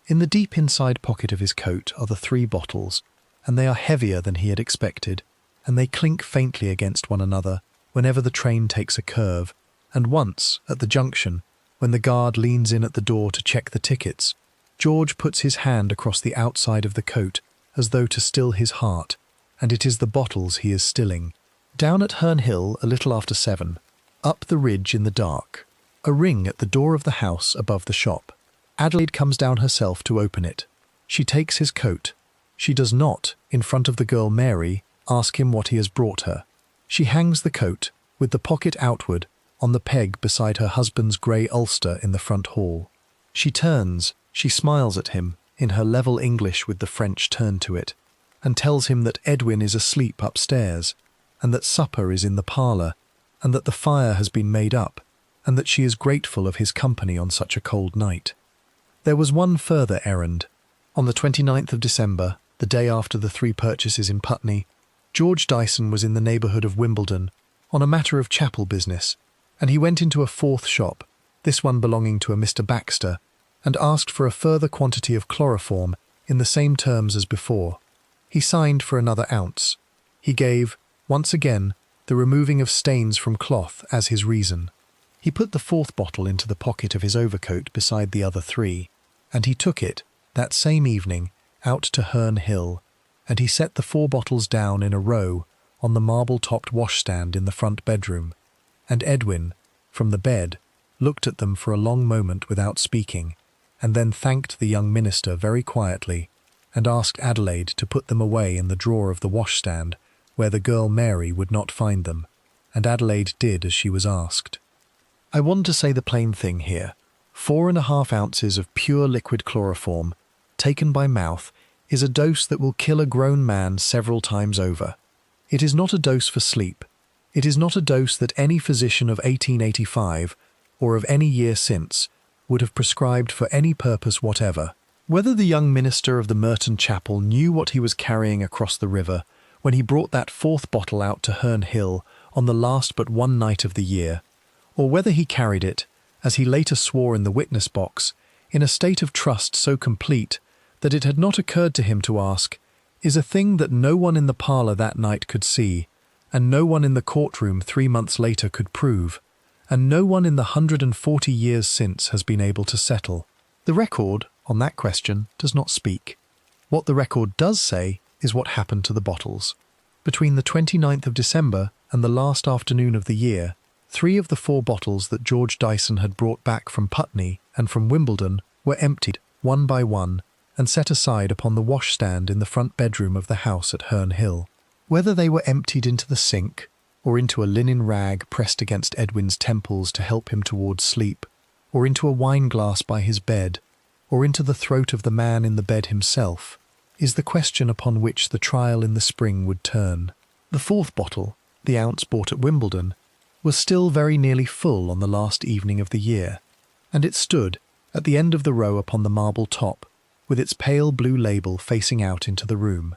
In the deep inside pocket of his coat are the 3 bottles, and they are heavier than he had expected, and they clink faintly against one another whenever the train takes a curve, and once, at the junction, when the guard leans in at the door to check the tickets, George puts his hand across the outside of the coat as though to still his heart, and it is the bottles he is stilling. Down at Herne Hill, a little after 7, up the ridge in the dark, a ring at the door of the house above the shop. Adelaide comes down herself to open it. She takes his coat. She does not, in front of the girl Mary, ask him what he has brought her. She hangs the coat, with the pocket outward, on the peg beside her husband's grey ulster in the front hall. She turns, she smiles at him, in her level English with the French turn to it, and tells him that Edwin is asleep upstairs, and that supper is in the parlour, and that the fire has been made up, and that she is grateful of his company on such a cold night. There was one further errand. On the 29th of December, the day after the 3 purchases in Putney, George Dyson was in the neighbourhood of Wimbledon, on a matter of chapel business, and he went into a 4th shop, this one belonging to a Mr. Baxter, and asked for a further quantity of chloroform in the same terms as before. He signed for another ounce. He gave, once again, the removing of stains from cloth as his reason. He put the 4th bottle into the pocket of his overcoat beside the other 3, and he took it, that same evening, out to Herne Hill, and he set the 4 bottles down in a row on the marble-topped washstand in the front bedroom, and Edwin, from the bed, looked at them for a long moment without speaking, and then thanked the young minister very quietly, and asked Adelaide to put them away in the drawer of the washstand, where the girl Mary would not find them, and Adelaide did as she was asked. I want to say the plain thing here. 4½ ounces of pure liquid chloroform, taken by mouth, is a dose that will kill a grown man several times over. It is not a dose for sleep. It is not a dose that any physician of 1885, or of any year since, would have prescribed for any purpose whatever. Whether the young minister of the Merton Chapel knew what he was carrying across the river when he brought that 4th bottle out to Herne Hill on the last but one night of the year, or whether he carried it, as he later swore in the witness box, in a state of trust so complete that it had not occurred to him to ask, is a thing that no one in the parlour that night could see, and no one in the courtroom 3 months later could prove, and no one in the 140 years since has been able to settle. The record, on that question, does not speak. What the record does say is what happened to the bottles. Between the 29th of December and the last afternoon of the year, 3 of the 4 bottles that George Dyson had brought back from Putney and from Wimbledon were emptied, one by one, and set aside upon the washstand in the front bedroom of the house at Herne Hill. Whether they were emptied into the sink, or into a linen rag pressed against Edwin's temples to help him towards sleep, or into a wine-glass by his bed, or into the throat of the man in the bed himself, is the question upon which the trial in the spring would turn. The 4th bottle, the ounce bought at Wimbledon, was still very nearly full on the last evening of the year, and it stood at the end of the row upon the marble top, with its pale blue label facing out into the room.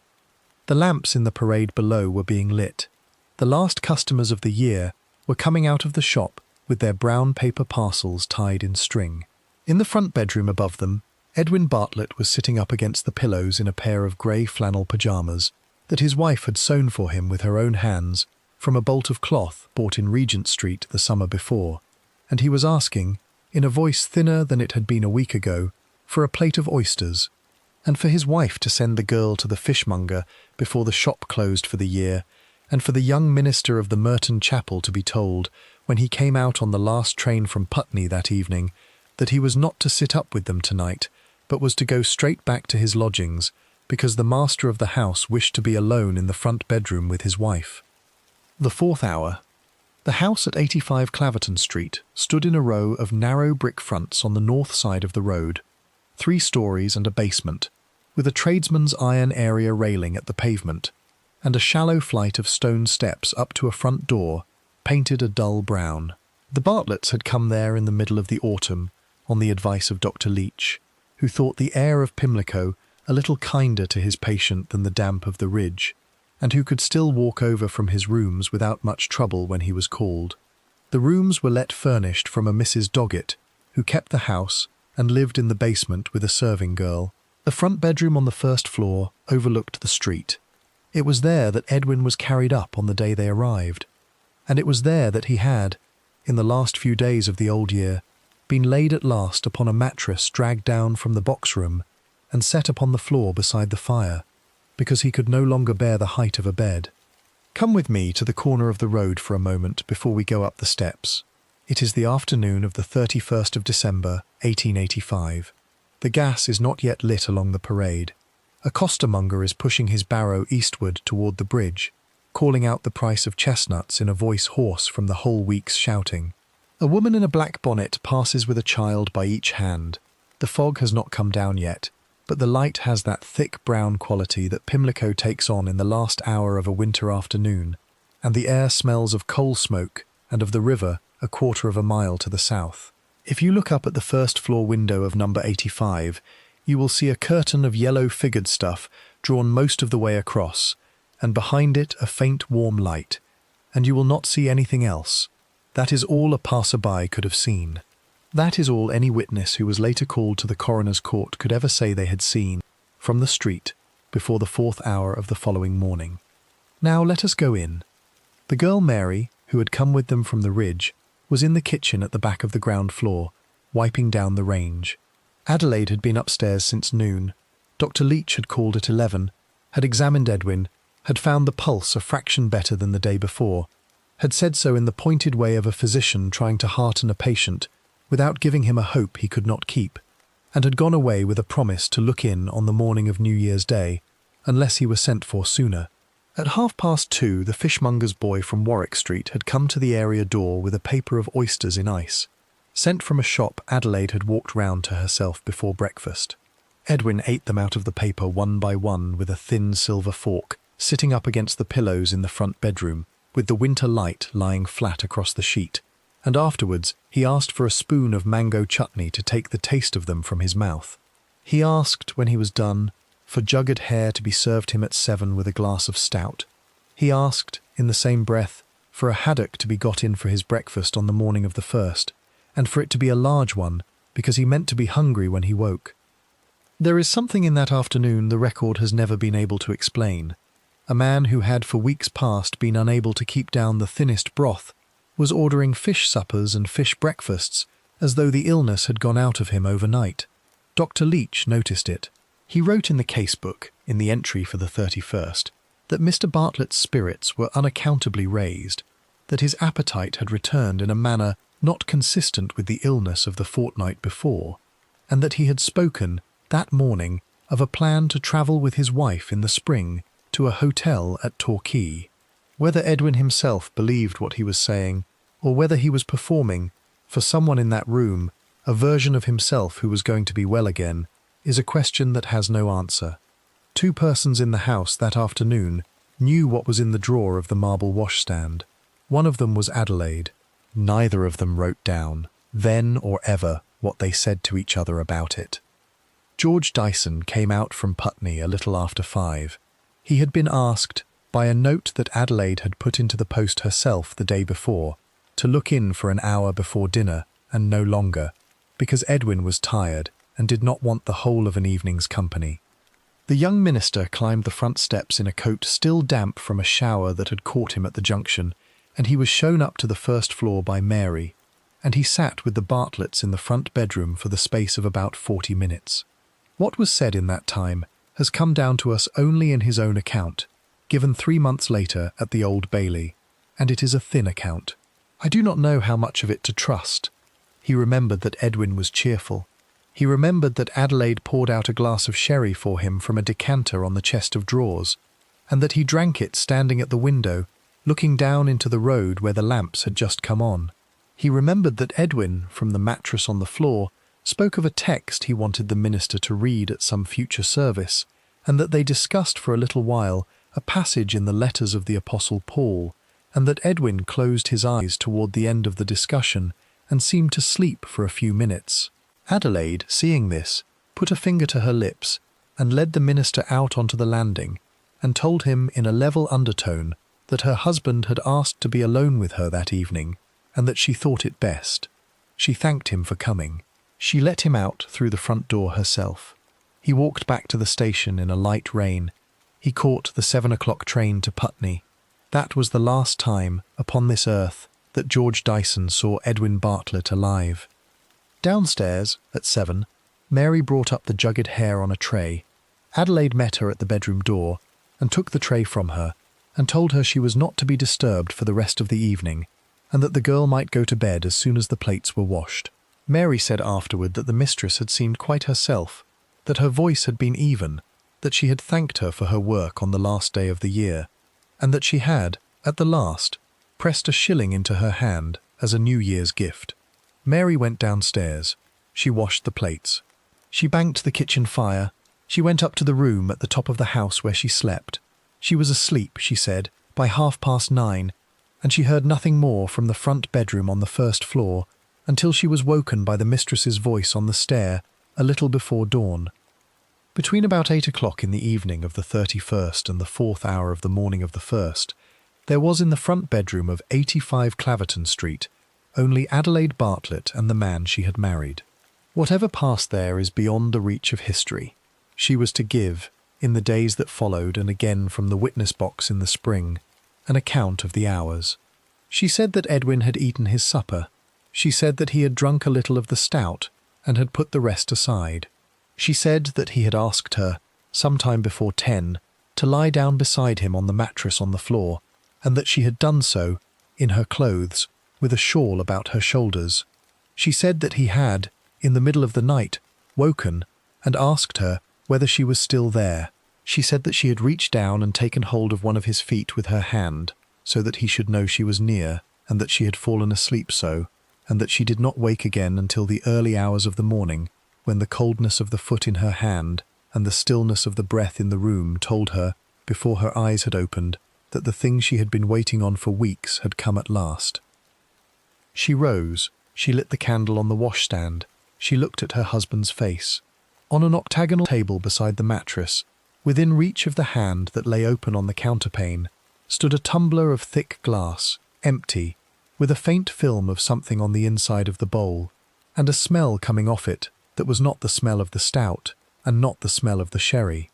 The lamps in the parade below were being lit. The last customers of the year were coming out of the shop with their brown paper parcels tied in string. In the front bedroom above them, Edwin Bartlett was sitting up against the pillows in a pair of grey flannel pyjamas that his wife had sewn for him with her own hands from a bolt of cloth bought in Regent Street the summer before, and he was asking, in a voice thinner than it had been a week ago, for a plate of oysters, and for his wife to send the girl to the fishmonger before the shop closed for the year, and for the young minister of the Merton Chapel to be told, when he came out on the last train from Putney that evening, that he was not to sit up with them tonight, but was to go straight back to his lodgings, because the master of the house wished to be alone in the front bedroom with his wife. The 4th hour. The house at 85 Claverton Street stood in a row of narrow brick fronts on the north side of the road, 3 stories and a basement, with a tradesman's iron area railing at the pavement, and a shallow flight of stone steps up to a front door, painted a dull brown. The Bartletts had come there in the middle of the autumn, on the advice of Dr. Leach, who thought the air of Pimlico a little kinder to his patient than the damp of the ridge, and who could still walk over from his rooms without much trouble when he was called. The rooms were let furnished from a Mrs. Doggett, who kept the house and lived in the basement with a serving girl. The front bedroom on the first floor overlooked the street. It was there that Edwin was carried up on the day they arrived, and it was there that he had, in the last few days of the old year, been laid at last upon a mattress dragged down from the box room and set upon the floor beside the fire, because he could no longer bear the height of a bed. Come with me to the corner of the road for a moment before we go up the steps. It is the afternoon of the 31st of December, 1885. The gas is not yet lit along the parade. A costermonger is pushing his barrow eastward toward the bridge, calling out the price of chestnuts in a voice hoarse from the whole week's shouting. A woman in a black bonnet passes with a child by each hand. The fog has not come down yet, but the light has that thick brown quality that Pimlico takes on in the last hour of a winter afternoon, and the air smells of coal smoke and of the river a quarter of a mile to the south. If you look up at the first floor window of number 85, you will see a curtain of yellow figured stuff drawn most of the way across, and behind it a faint warm light, and you will not see anything else. That is all a passer-by could have seen. That is all any witness who was later called to the coroner's court could ever say they had seen, from the street, before the 4th hour of the following morning. Now let us go in. The girl Mary, who had come with them from the ridge, was in the kitchen at the back of the ground floor, wiping down the range. Adelaide had been upstairs since noon. Dr. Leach had called at 11, had examined Edwin, had found the pulse a fraction better than the day before, had said so in the pointed way of a physician trying to hearten a patient, without giving him a hope he could not keep, and had gone away with a promise to look in on the morning of New Year's Day, unless he were sent for sooner. At 2:30, the fishmonger's boy from Warwick Street had come to the area door with a paper of oysters in ice. Sent from a shop Adelaide had walked round to herself before breakfast. Edwin ate them out of the paper one by one with a thin silver fork, sitting up against the pillows in the front bedroom, with the winter light lying flat across the sheet, and afterwards he asked for a spoon of mango chutney to take the taste of them from his mouth. He asked, when he was done, for jugged hare to be served him at 7 with a glass of stout. He asked, in the same breath, for a haddock to be got in for his breakfast on the morning of the 1st, and for it to be a large one, because he meant to be hungry when he woke. There is something in that afternoon the record has never been able to explain. A man who had for weeks past been unable to keep down the thinnest broth was ordering fish suppers and fish breakfasts as though the illness had gone out of him overnight. Dr. Leach noticed it. He wrote in the case-book, in the entry for the 31st, that Mr. Bartlett's spirits were unaccountably raised, that his appetite had returned in a manner not consistent with the illness of the fortnight before, and that he had spoken, that morning, of a plan to travel with his wife in the spring to a hotel at Torquay. Whether Edwin himself believed what he was saying, or whether he was performing, for someone in that room, a version of himself who was going to be well again, is a question that has no answer. 2 persons in the house that afternoon knew what was in the drawer of the marble washstand. One of them was Adelaide. Neither of them wrote down, then or ever, what they said to each other about it. George Dyson came out from Putney a little after 5. He had been asked, by a note that Adelaide had put into the post herself the day before, to look in for an hour before dinner, and no longer, because Edwin was tired and did not want the whole of an evening's company. The young minister climbed the front steps in a coat still damp from a shower that had caught him at the junction, and he was shown up to the first floor by Mary, and he sat with the Bartletts in the front bedroom for the space of about 40 minutes. What was said in that time has come down to us only in his own account, given 3 months later at the Old Bailey, and it is a thin account. I do not know how much of it to trust. He remembered that Edwin was cheerful. He remembered that Adelaide poured out a glass of sherry for him from a decanter on the chest of drawers, and that he drank it standing at the window, looking down into the road where the lamps had just come on. He remembered that Edwin, from the mattress on the floor, spoke of a text he wanted the minister to read at some future service, and that they discussed for a little while a passage in the letters of the Apostle Paul, and that Edwin closed his eyes toward the end of the discussion and seemed to sleep for a few minutes. Adelaide, seeing this, put a finger to her lips and led the minister out onto the landing and told him in a level undertone that her husband had asked to be alone with her that evening and that she thought it best. She thanked him for coming. She let him out through the front door herself. He walked back to the station in a light rain. He caught the 7 o'clock train to Putney. That was the last time, upon this earth, that George Dyson saw Edwin Bartlett alive. Downstairs, at 7, Mary brought up the jugged hare on a tray. Adelaide met her at the bedroom door and took the tray from her and told her she was not to be disturbed for the rest of the evening and that the girl might go to bed as soon as the plates were washed. Mary said afterward that the mistress had seemed quite herself, that her voice had been even, that she had thanked her for her work on the last day of the year, and that she had, at the last, pressed a shilling into her hand as a New Year's gift. Mary went downstairs. She washed the plates. She banked the kitchen fire. She went up to the room at the top of the house where she slept. She was asleep, she said, by 9:30, and she heard nothing more from the front bedroom on the first floor until she was woken by the mistress's voice on the stair a little before dawn. Between about 8 o'clock in the evening of the 31st and the 4th hour of the morning of the 1st, there was in the front bedroom of 85 Claverton Street only Adelaide Bartlett and the man she had married. Whatever passed there is beyond the reach of history. She was to give, in the days that followed and again from the witness box in the spring, an account of the hours. She said that Edwin had eaten his supper. She said that he had drunk a little of the stout and had put the rest aside. She said that he had asked her, some time before 10, to lie down beside him on the mattress on the floor, and that she had done so, in her clothes, with a shawl about her shoulders. She said that he had, in the middle of the night, woken and asked her whether she was still there. She said that she had reached down and taken hold of one of his feet with her hand, so that he should know she was near, and that she had fallen asleep so, and that she did not wake again until the early hours of the morning, when the coldness of the foot in her hand and the stillness of the breath in the room told her, before her eyes had opened, that the thing she had been waiting on for weeks had come at last. She rose. She lit the candle on the washstand. She looked at her husband's face. On an octagonal table beside the mattress, within reach of the hand that lay open on the counterpane, stood a tumbler of thick glass, empty, with a faint film of something on the inside of the bowl, and a smell coming off it that was not the smell of the stout, and not the smell of the sherry.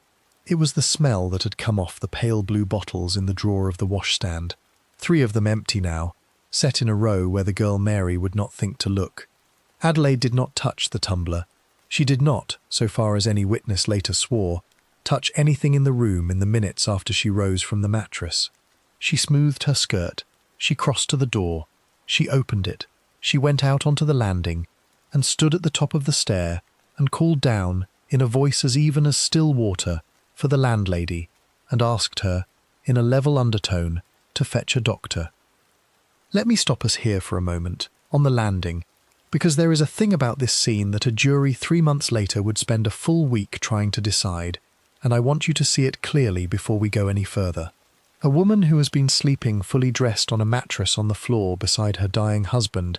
It was the smell that had come off the pale blue bottles in the drawer of the washstand, 3 of them empty now, set in a row where the girl Mary would not think to look. Adelaide did not touch the tumbler. She did not, so far as any witness later swore, touch anything in the room in the minutes after she rose from the mattress. She smoothed her skirt. She crossed to the door. She opened it. She went out onto the landing and stood at the top of the stair and called down, in a voice as even as still water, for the landlady, and asked her, in a level undertone, to fetch a doctor. Let me stop us here for a moment, on the landing, because there is a thing about this scene that a jury 3 months later would spend a full week trying to decide, and I want you to see it clearly before we go any further. A woman who has been sleeping fully dressed on a mattress on the floor beside her dying husband,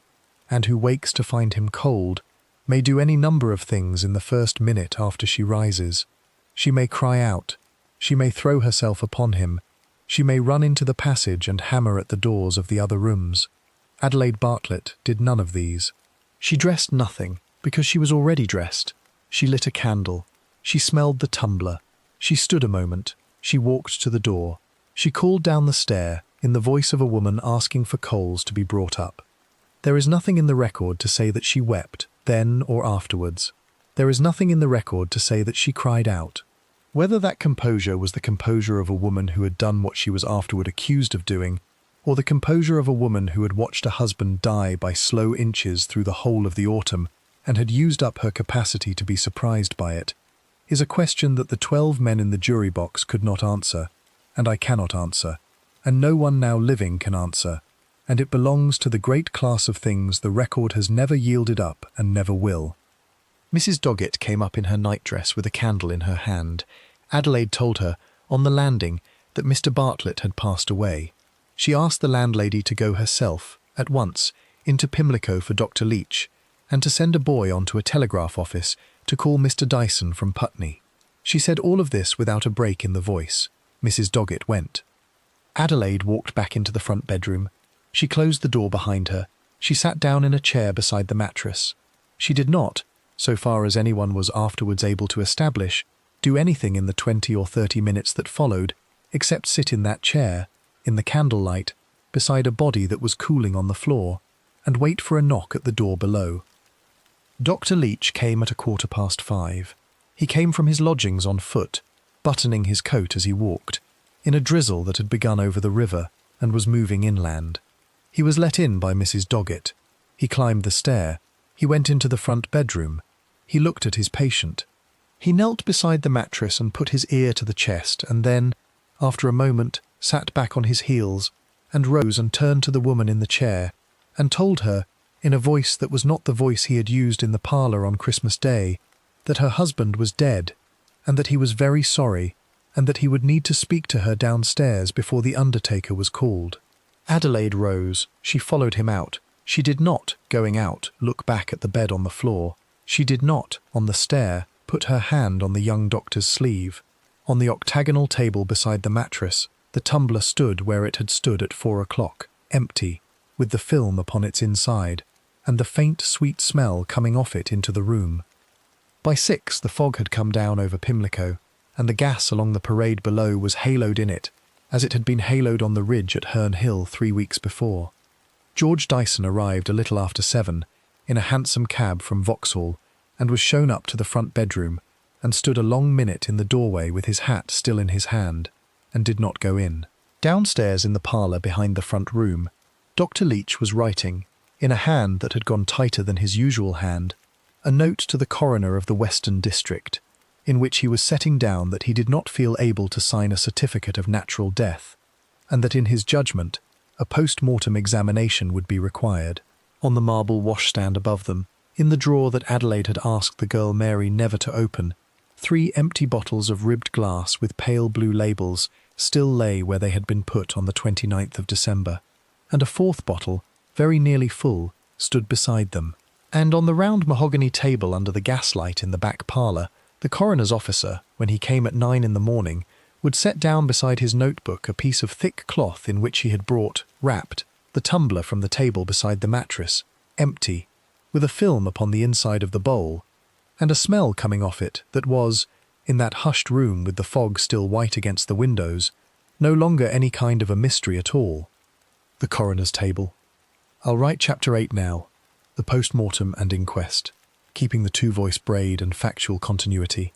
and who wakes to find him cold, may do any number of things in the first minute after she rises. She may cry out. She may throw herself upon him. She may run into the passage and hammer at the doors of the other rooms. Adelaide Bartlett did none of these. She dressed nothing, because she was already dressed. She lit a candle. She smelled the tumbler. She stood a moment. She walked to the door. She called down the stair, in the voice of a woman asking for coals to be brought up. There is nothing in the record to say that she wept, then or afterwards. There is nothing in the record to say that she cried out. Whether that composure was the composure of a woman who had done what she was afterward accused of doing, or the composure of a woman who had watched a husband die by slow inches through the whole of the autumn and had used up her capacity to be surprised by it, is a question that the 12 men in the jury box could not answer, and I cannot answer, and no one now living can answer, and it belongs to the great class of things the record has never yielded up and never will. Mrs. Doggett came up in her nightdress with a candle in her hand. Adelaide told her, on the landing, that Mr. Bartlett had passed away. She asked the landlady to go herself, at once, into Pimlico for Dr. Leach, and to send a boy on to a telegraph office to call Mr. Dyson from Putney. She said all of this without a break in the voice. Mrs. Doggett went. Adelaide walked back into the front bedroom. She closed the door behind her. She sat down in a chair beside the mattress. She did not, so far as anyone was afterwards able to establish, do anything in the 20 or 30 minutes that followed, except sit in that chair, in the candlelight, beside a body that was cooling on the floor, and wait for a knock at the door below. Dr. Leach came at 5:15. He came from his lodgings on foot, buttoning his coat as he walked, in a drizzle that had begun over the river and was moving inland. He was let in by Mrs. Doggett. He climbed the stair. He went into the front bedroom. He looked at his patient. He knelt beside the mattress and put his ear to the chest, and then, after a moment, sat back on his heels and rose and turned to the woman in the chair and told her, in a voice that was not the voice he had used in the parlour on Christmas Day, that her husband was dead, and that he was very sorry, and that he would need to speak to her downstairs before the undertaker was called. Adelaide rose. She followed him out. She did not, going out, look back at the bed on the floor. She did not, on the stair, put her hand on the young doctor's sleeve. On the octagonal table beside the mattress, the tumbler stood where it had stood at 4 o'clock, empty, with the film upon its inside, and the faint, sweet smell coming off it into the room. By 6 the fog had come down over Pimlico, and the gas along the parade below was haloed in it, as it had been haloed on the ridge at Herne Hill 3 weeks before. George Dyson arrived a little after 7, in a hansom cab from Vauxhall, and was shown up to the front bedroom, and stood a long minute in the doorway with his hat still in his hand, and did not go in. Downstairs in the parlour behind the front room, Dr. Leach was writing, in a hand that had gone tighter than his usual hand, a note to the coroner of the Western District, in which he was setting down that he did not feel able to sign a certificate of natural death, and that in his judgment a post-mortem examination would be required. On the marble washstand above them, in the drawer that Adelaide had asked the girl Mary never to open, 3 empty bottles of ribbed glass with pale blue labels still lay where they had been put on the 29th of December, and a 4th bottle, very nearly full, stood beside them. And on the round mahogany table under the gaslight in the back parlour, the coroner's officer, when he came at 9 in the morning, would set down beside his notebook a piece of thick cloth in which he had brought, wrapped, the tumbler from the table beside the mattress, empty, with a film upon the inside of the bowl, and a smell coming off it that was, in that hushed room with the fog still white against the windows, no longer any kind of a mystery at all. The coroner's table. I'll write Chapter 8 now, the post-mortem and inquest, keeping the two-voice braid and factual continuity.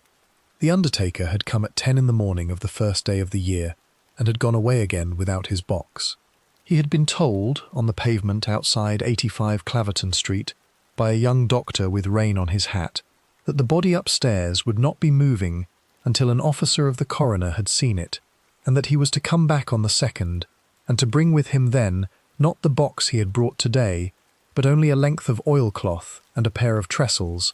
The undertaker had come at 10 in the morning of the first day of the year, and had gone away again without his box. He had been told, on the pavement outside 85 Claverton Street, by a young doctor with rain on his hat, that the body upstairs would not be moving until an officer of the coroner had seen it, and that he was to come back on the 2nd, and to bring with him then not the box he had brought today, but only a length of oilcloth and a pair of trestles,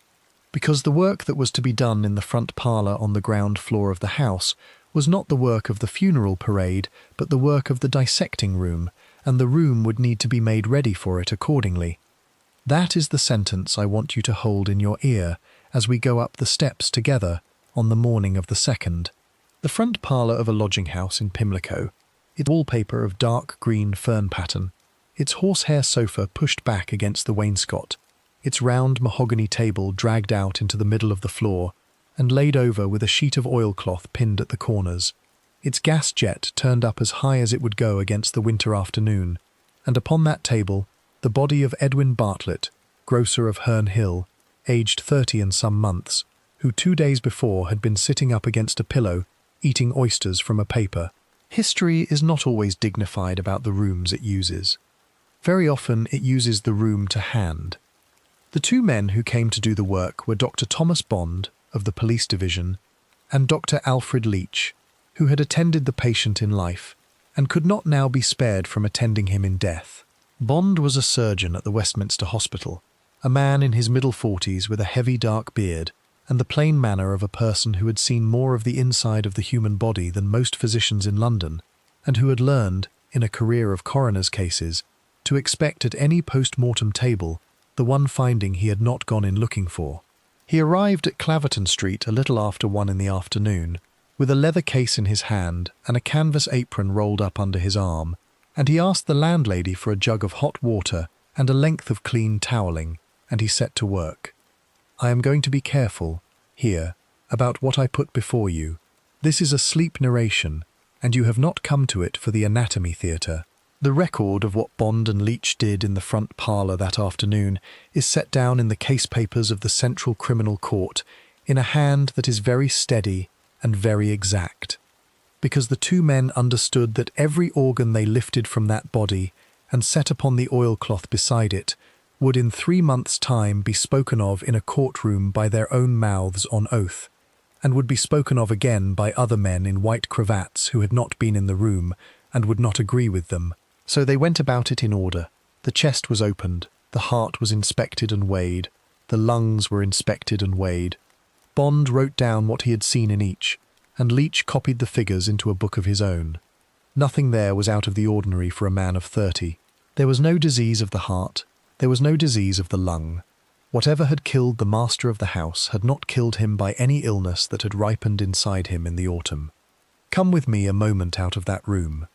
because the work that was to be done in the front parlour on the ground floor of the house was not the work of the funeral parade, but the work of the dissecting room, and the room would need to be made ready for it accordingly. That is the sentence I want you to hold in your ear as we go up the steps together on the morning of the 2nd. The front parlour of a lodging-house in Pimlico, its wallpaper of dark green fern pattern, its horsehair sofa pushed back against the wainscot, its round mahogany table dragged out into the middle of the floor and laid over with a sheet of oilcloth pinned at the corners, its gas jet turned up as high as it would go against the winter afternoon, and upon that table the body of Edwin Bartlett, grocer of Herne Hill, aged 30 and some months, who 2 days before had been sitting up against a pillow, eating oysters from a paper. History is not always dignified about the rooms it uses. Very often it uses the room to hand. The 2 men who came to do the work were Dr. Thomas Bond, of the police division, and Dr. Alfred Leach, who had attended the patient in life, and could not now be spared from attending him in death. Bond was a surgeon at the Westminster Hospital, a man in his middle 40s with a heavy dark beard and the plain manner of a person who had seen more of the inside of the human body than most physicians in London, and who had learned, in a career of coroner's cases, to expect at any post-mortem table the one finding he had not gone in looking for. He arrived at Claverton Street a little after 1 in the afternoon, with a leather case in his hand and a canvas apron rolled up under his arm, and he asked the landlady for a jug of hot water and a length of clean toweling, and he set to work. "I am going to be careful, here, about what I put before you. This is a sleep narration, and you have not come to it for the anatomy theatre." The record of what Bond and Leach did in the front parlour that afternoon is set down in the case papers of the Central Criminal Court in a hand that is very steady and very exact, because the two men understood that every organ they lifted from that body and set upon the oilcloth beside it would in 3 months' time be spoken of in a courtroom by their own mouths on oath, and would be spoken of again by other men in white cravats who had not been in the room and would not agree with them. So they went about it in order. The chest was opened, the heart was inspected and weighed, the lungs were inspected and weighed. Bond wrote down what he had seen in each, and Leach copied the figures into a book of his own. Nothing there was out of the ordinary for a man of 30. There was no disease of the heart, there was no disease of the lung. Whatever had killed the master of the house had not killed him by any illness that had ripened inside him in the autumn. Come with me a moment out of that room.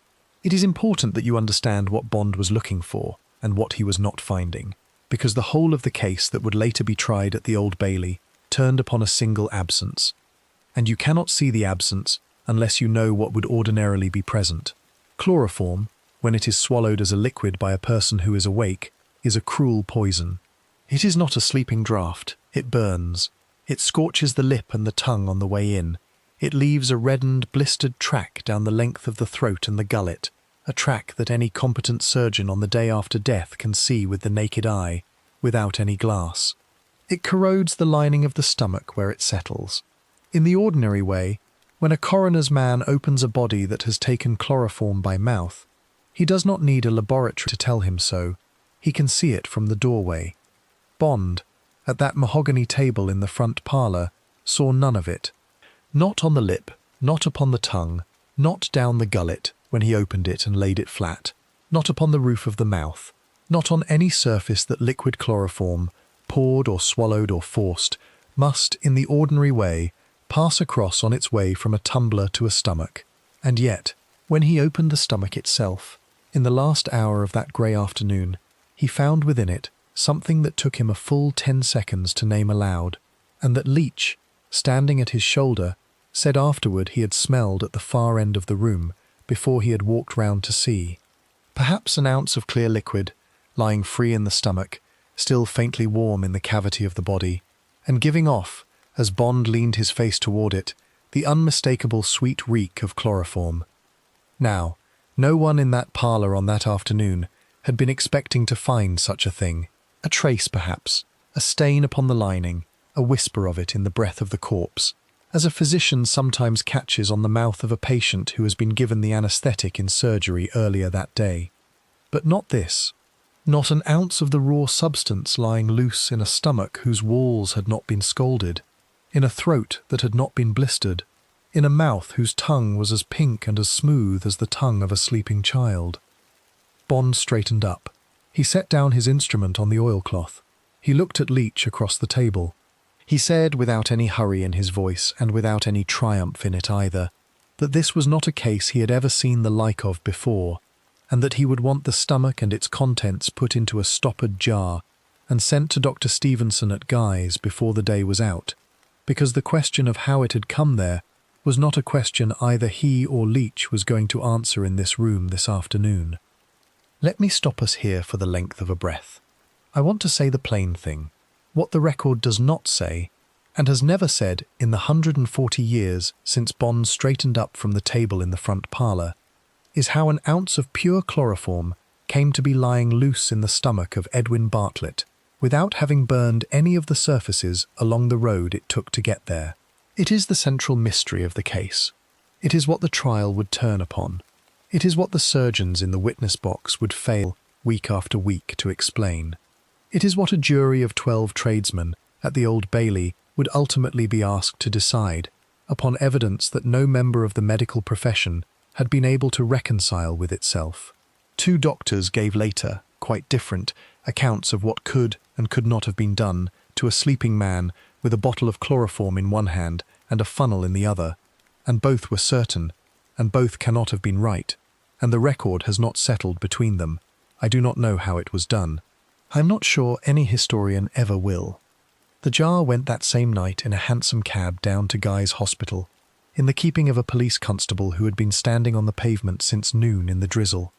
It is important that you understand what Bond was looking for and what he was not finding, because the whole of the case that would later be tried at the Old Bailey turned upon a single absence, and you cannot see the absence unless you know what would ordinarily be present. Chloroform, when it is swallowed as a liquid by a person who is awake, is a cruel poison. It is not a sleeping draught. It burns. It scorches the lip and the tongue on the way in. It leaves a reddened, blistered track down the length of the throat and the gullet, a track that any competent surgeon on the day after death can see with the naked eye, without any glass. It corrodes the lining of the stomach where it settles. In the ordinary way, when a coroner's man opens a body that has taken chloroform by mouth, he does not need a laboratory to tell him so. He can see it from the doorway. Bond, at that mahogany table in the front parlour, saw none of it. Not on the lip, not upon the tongue, not down the gullet when he opened it and laid it flat, not upon the roof of the mouth, not on any surface that liquid chloroform, poured or swallowed or forced, must, in the ordinary way, pass across on its way from a tumbler to a stomach. And yet, when he opened the stomach itself, in the last hour of that grey afternoon, he found within it something that took him a full 10 seconds to name aloud, and that Leach, standing at his shoulder, said afterward he had smelled at the far end of the room before he had walked round to see. Perhaps an ounce of clear liquid, lying free in the stomach, still faintly warm in the cavity of the body, and giving off, as Bond leaned his face toward it, the unmistakable sweet reek of chloroform. Now, no one in that parlour on that afternoon had been expecting to find such a thing. A trace, perhaps, a stain upon the lining, a whisper of it in the breath of the corpse, as a physician sometimes catches on the mouth of a patient who has been given the anaesthetic in surgery earlier that day. But not this. Not an ounce of the raw substance lying loose in a stomach whose walls had not been scalded, in a throat that had not been blistered, in a mouth whose tongue was as pink and as smooth as the tongue of a sleeping child. Bond straightened up. He set down his instrument on the oilcloth. He looked at Leach across the table. He said, without any hurry in his voice and without any triumph in it either, that this was not a case he had ever seen the like of before, and that he would want the stomach and its contents put into a stoppered jar and sent to Dr. Stevenson at Guy's before the day was out, because the question of how it had come there was not a question either he or Leach was going to answer in this room this afternoon. Let me stop us here for the length of a breath. I want to say the plain thing, what the record does not say, and has never said in the 140 years since Bond straightened up from the table in the front parlour, is how an ounce of pure chloroform came to be lying loose in the stomach of Edwin Bartlett, without having burned any of the surfaces along the road it took to get there. It is the central mystery of the case. It is what the trial would turn upon. It is what the surgeons in the witness box would fail week after week to explain. It is what a jury of 12 tradesmen at the Old Bailey would ultimately be asked to decide, upon evidence that no member of the medical profession had been able to reconcile with itself. Two doctors gave later, quite different, accounts of what could and could not have been done to a sleeping man with a bottle of chloroform in one hand and a funnel in the other, and both were certain, and both cannot have been right, and the record has not settled between them. I do not know how it was done. I am not sure any historian ever will. The jar went that same night in a hansom cab down to Guy's Hospital, in the keeping of a police constable who had been standing on the pavement since noon in the drizzle.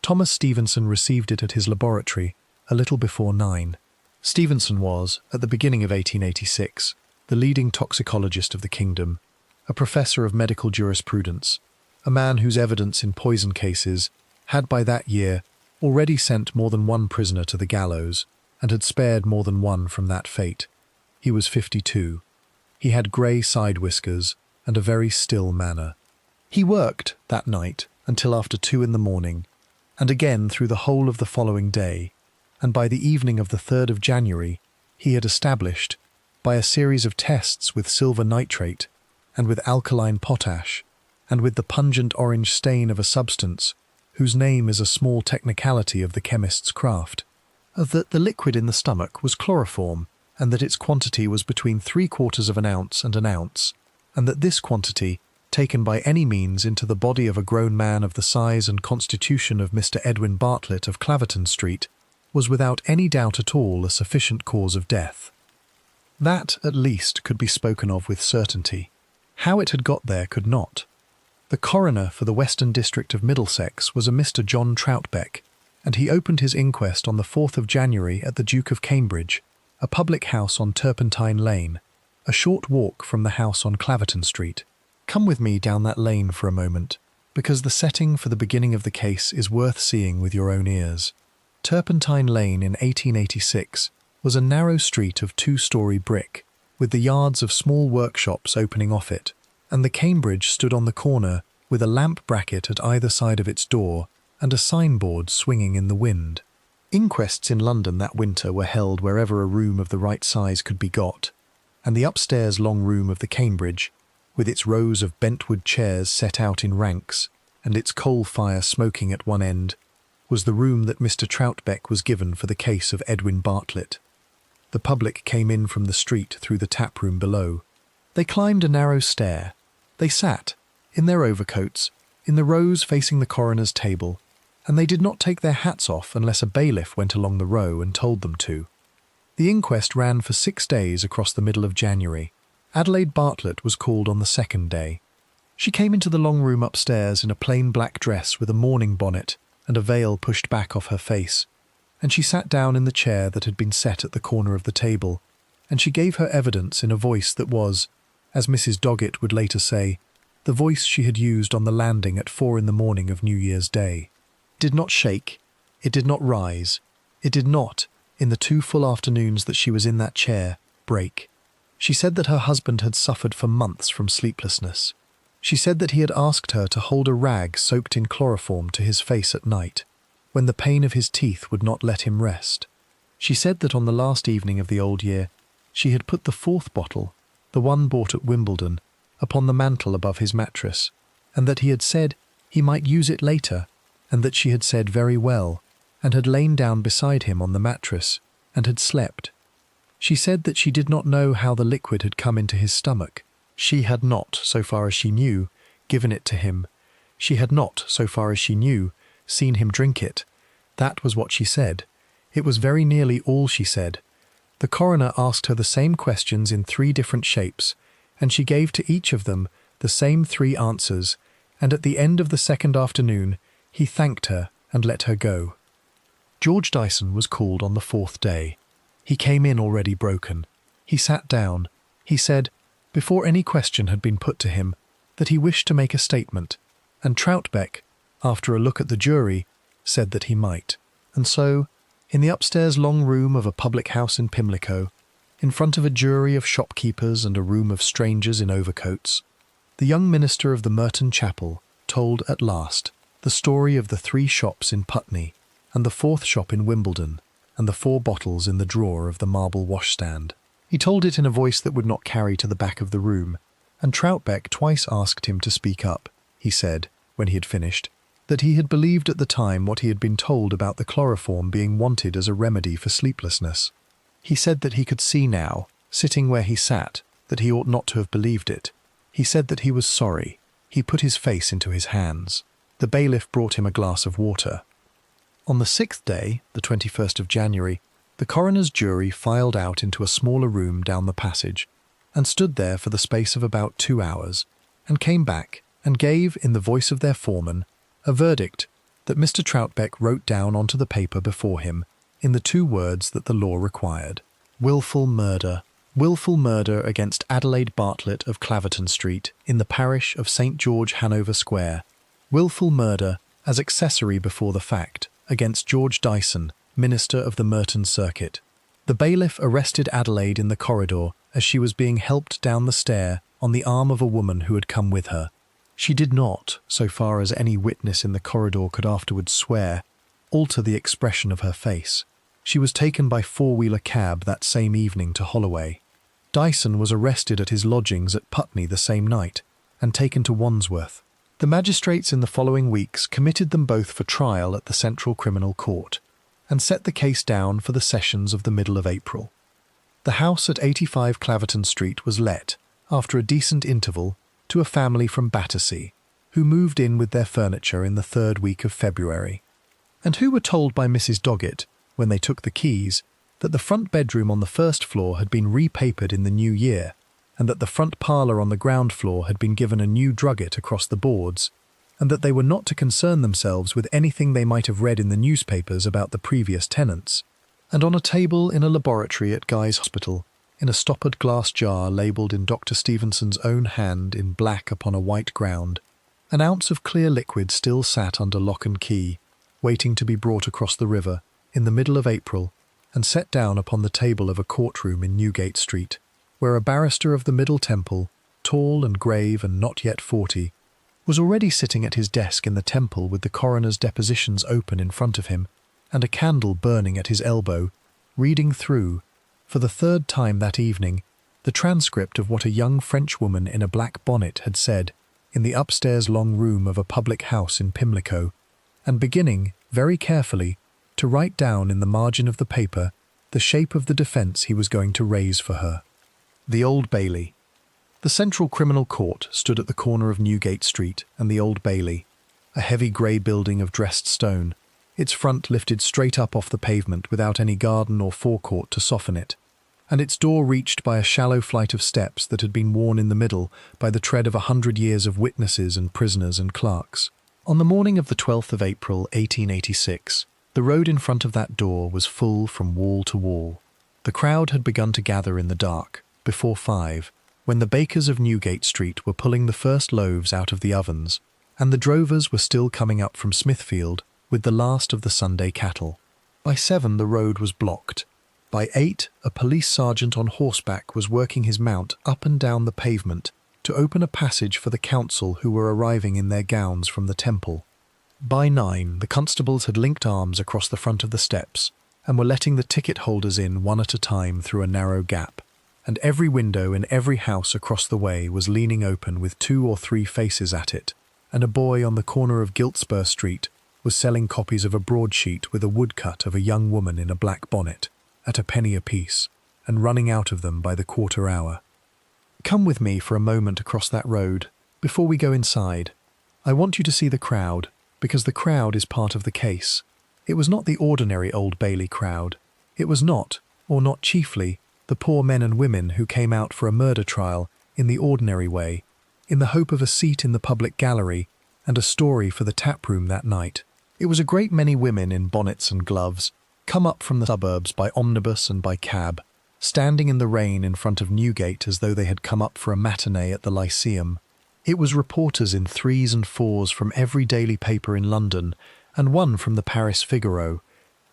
Thomas Stevenson received it at his laboratory a little before 9. Stevenson was, at the beginning of 1886, the leading toxicologist of the kingdom, a professor of medical jurisprudence, a man whose evidence in poison cases had by that year already sent more than one prisoner to the gallows and had spared more than one from that fate. He was 52. He had grey side whiskers and a very still manner. He worked that night until after 2 in the morning, and again through the whole of the following day, and by the evening of the 3rd of January he had established, by a series of tests with silver nitrate and with alkaline potash and with the pungent orange stain of a substance whose name is a small technicality of the chemist's craft, that the liquid in the stomach was chloroform, and that its quantity was between 3/4 of an ounce and an ounce, and that this quantity, taken by any means into the body of a grown man of the size and constitution of Mr. Edwin Bartlett of Claverton Street, was without any doubt at all a sufficient cause of death. That, at least, could be spoken of with certainty. How it had got there could not. The coroner for the Western District of Middlesex was a Mr. John Troutbeck, and he opened his inquest on the 4th of January at the Duke of Cambridge, a public house on Turpentine Lane, a short walk from the house on Claverton Street. Come with me down that lane for a moment, because the setting for the beginning of the case is worth seeing with your own ears. Turpentine Lane in 1886 was a narrow street of 2-storey brick, with the yards of small workshops opening off it, and the Cambridge stood on the corner with a lamp bracket at either side of its door and a signboard swinging in the wind. Inquests in London that winter were held wherever a room of the right size could be got, and the upstairs long room of the Cambridge, with its rows of bentwood chairs set out in ranks and its coal fire smoking at one end, was the room that Mr. Troutbeck was given for the case of Edwin Bartlett. The public came in from the street through the tap-room below. They climbed a narrow stair. They sat, in their overcoats, in the rows facing the coroner's table, and they did not take their hats off unless a bailiff went along the row and told them to. The inquest ran for 6 days across the middle of January. Adelaide Bartlett was called on the 2nd day. She came into the long room upstairs in a plain black dress with a mourning bonnet and a veil pushed back off her face, and she sat down in the chair that had been set at the corner of the table, and she gave her evidence in a voice that was, as Mrs. Doggett would later say, the voice she had used on the landing at 4 in the morning of New Year's Day. It did not shake, it did not rise, it did not, in the 2 full afternoons that she was in that chair, break. She said that her husband had suffered for months from sleeplessness. She said that he had asked her to hold a rag soaked in chloroform to his face at night, when the pain of his teeth would not let him rest. She said that on the last evening of the old year, she had put the 4th bottle, the one bought at Wimbledon, upon the mantel above his mattress, and that he had said he might use it later, and that she had said very well, and had lain down beside him on the mattress, and had slept. She said that she did not know how the liquid had come into his stomach. She had not, so far as she knew, given it to him. She had not, so far as she knew, seen him drink it. That was what she said. It was very nearly all she said. The coroner asked her the same questions in 3 different shapes, and she gave to each of them the same 3 answers, and at the end of the 2nd afternoon he thanked her and let her go. George Dyson was called on the 4th day. He came in already broken. He sat down. He said, before any question had been put to him, that he wished to make a statement, and Troutbeck, after a look at the jury, said that he might. And so, in the upstairs long room of a public house in Pimlico, in front of a jury of shopkeepers and a room of strangers in overcoats, the young minister of the Merton Chapel told at last the story of the 3 shops in Putney, and the 4th shop in Wimbledon, and the 4 bottles in the drawer of the marble washstand. He told it in a voice that would not carry to the back of the room, and Troutbeck twice asked him to speak up. He said, when he had finished, that he had believed at the time what he had been told about the chloroform being wanted as a remedy for sleeplessness. He said that he could see now, sitting where he sat, that he ought not to have believed it. He said that he was sorry. He put his face into his hands. The bailiff brought him a glass of water. On the 6th day, the 21st of January, the coroner's jury filed out into a smaller room down the passage, and stood there for the space of about 2 hours, and came back and gave, in the voice of their foreman, a verdict that Mr. Troutbeck wrote down onto the paper before him in the 2 words that the law required. Wilful murder. Wilful murder against Adelaide Bartlett of Claverton Street in the parish of St. George, Hanover Square. Wilful murder as accessory before the fact against George Dyson, minister of the Merton Circuit. The bailiff arrested Adelaide in the corridor as she was being helped down the stair on the arm of a woman who had come with her. She did not, so far as any witness in the corridor could afterwards swear, alter the expression of her face. She was taken by 4-wheeler cab that same evening to Holloway. Dyson was arrested at his lodgings at Putney the same night and taken to Wandsworth. The magistrates in the following weeks committed them both for trial at the Central Criminal Court and set the case down for the sessions of the middle of April. The house at 85 Claverton Street was let, after a decent interval, to a family from Battersea, who moved in with their furniture in the 3rd week of February, and who were told by Mrs. Doggett, when they took the keys, that the front bedroom on the 1st floor had been repapered in the new year, and that the front parlour on the ground floor had been given a new drugget across the boards, and that they were not to concern themselves with anything they might have read in the newspapers about the previous tenants. And on a table in a laboratory at Guy's Hospital, in a stoppered glass jar labelled in Dr. Stevenson's own hand in black upon a white ground, an ounce of clear liquid still sat under lock and key, waiting to be brought across the river, in the middle of April, and set down upon the table of a courtroom in Newgate Street, where a barrister of the Middle Temple, tall and grave and not yet 40, was already sitting at his desk in the Temple with the coroner's depositions open in front of him, and a candle burning at his elbow, reading through, for the 3rd time that evening, the transcript of what a young French woman in a black bonnet had said in the upstairs long room of a public house in Pimlico, and beginning, very carefully, to write down in the margin of the paper the shape of the defence he was going to raise for her. The Old Bailey. The Central Criminal Court stood at the corner of Newgate Street and the Old Bailey, a heavy grey building of dressed stone, its front lifted straight up off the pavement without any garden or forecourt to soften it, and its door reached by a shallow flight of steps that had been worn in the middle by the tread of 100 years of witnesses and prisoners and clerks. On the morning of the 12th of April, 1886, the road in front of that door was full from wall to wall. The crowd had begun to gather in the dark, before 5, when the bakers of Newgate Street were pulling the first loaves out of the ovens, and the drovers were still coming up from Smithfield with the last of the Sunday cattle. By 7 the road was blocked. By 8 a police sergeant on horseback was working his mount up and down the pavement to open a passage for the council who were arriving in their gowns from the Temple. By 9 the constables had linked arms across the front of the steps and were letting the ticket holders in one at a time through a narrow gap, and every window in every house across the way was leaning open with 2 or 3 faces at it, and a boy on the corner of Giltspur Street was selling copies of a broadsheet with a woodcut of a young woman in a black bonnet, at a penny apiece, and running out of them by the quarter hour. Come with me for a moment across that road, before we go inside. I want you to see the crowd, because the crowd is part of the case. It was not the ordinary Old Bailey crowd. It was not, or not chiefly, the poor men and women who came out for a murder trial in the ordinary way, in the hope of a seat in the public gallery and a story for the tap room that night. It was a great many women in bonnets and gloves, come up from the suburbs by omnibus and by cab, standing in the rain in front of Newgate as though they had come up for a matinee at the Lyceum. It was reporters in 3s and 4s from every daily paper in London, and one from the Paris Figaro.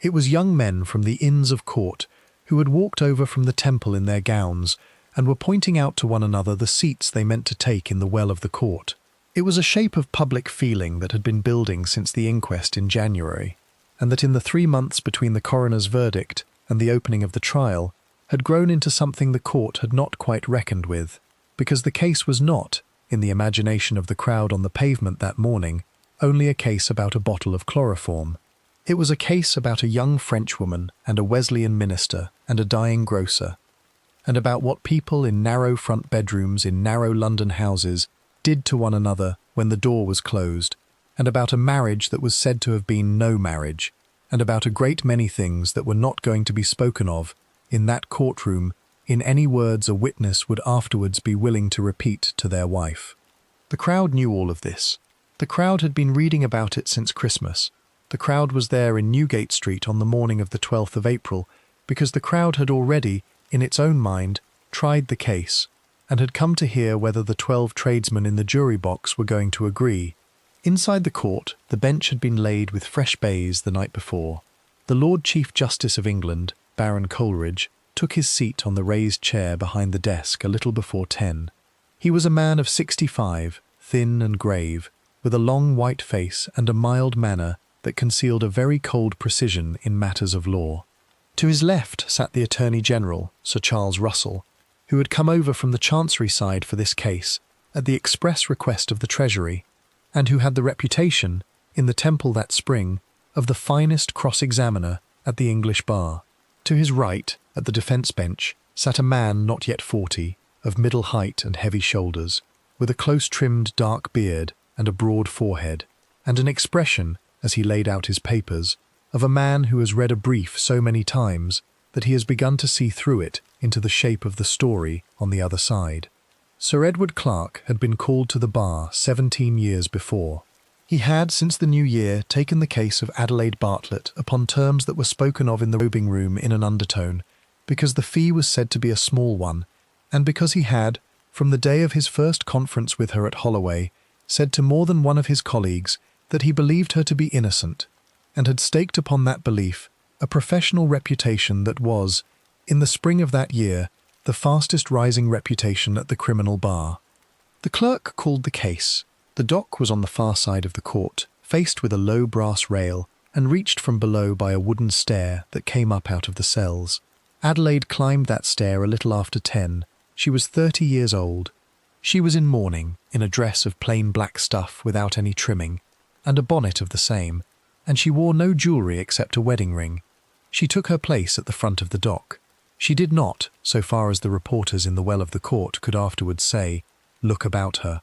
It was young men from the Inns of Court, who had walked over from the Temple in their gowns, and were pointing out to one another the seats they meant to take in the well of the court. It was a shape of public feeling that had been building since the inquest in January, and that in the 3 months between the coroner's verdict and the opening of the trial had grown into something the court had not quite reckoned with, because the case was not, in the imagination of the crowd on the pavement that morning, only a case about a bottle of chloroform. It was a case about a young Frenchwoman and a Wesleyan minister and a dying grocer, and about what people in narrow front bedrooms in narrow London houses did to one another when the door was closed, and about a marriage that was said to have been no marriage, and about a great many things that were not going to be spoken of in that courtroom in any words a witness would afterwards be willing to repeat to their wife. The crowd knew all of this. The crowd had been reading about it since Christmas. The crowd was there in Newgate Street on the morning of the 12th of April, because the crowd had already, in its own mind, tried the case, and had come to hear whether the 12 tradesmen in the jury box were going to agree. Inside the court, the bench had been laid with fresh baize the night before. The Lord Chief Justice of England, Baron Coleridge, took his seat on the raised chair behind the desk a little before 10. He was a man of 65, thin and grave, with a long white face and a mild manner that concealed a very cold precision in matters of law. To his left sat the Attorney General, Sir Charles Russell, who had come over from the Chancery side for this case at the express request of the Treasury, and who had the reputation, in the Temple that spring, of the finest cross-examiner at the English bar. To his right, at the defence bench, sat a man not yet 40, of middle height and heavy shoulders, with a close-trimmed dark beard and a broad forehead, and an expression, as he laid out his papers, of a man who has read a brief so many times that he has begun to see through it into the shape of the story on the other side. Sir Edward Clarke had been called to the bar 17 years before. He had, since the new year, taken the case of Adelaide Bartlett upon terms that were spoken of in the robing room in an undertone, because the fee was said to be a small one, and because he had, from the day of his first conference with her at Holloway, said to more than one of his colleagues that he believed her to be innocent, and had staked upon that belief a professional reputation that was, in the spring of that year, the fastest rising reputation at the criminal bar. The clerk called the case. The dock was on the far side of the court, faced with a low brass rail, and reached from below by a wooden stair that came up out of the cells. Adelaide climbed that stair a little after 10. She was 30 years old. She was in mourning, in a dress of plain black stuff without any trimming, and a bonnet of the same, and she wore no jewellery except a wedding ring. She took her place at the front of the dock. She did not, so far as the reporters in the well of the court could afterwards say, look about her.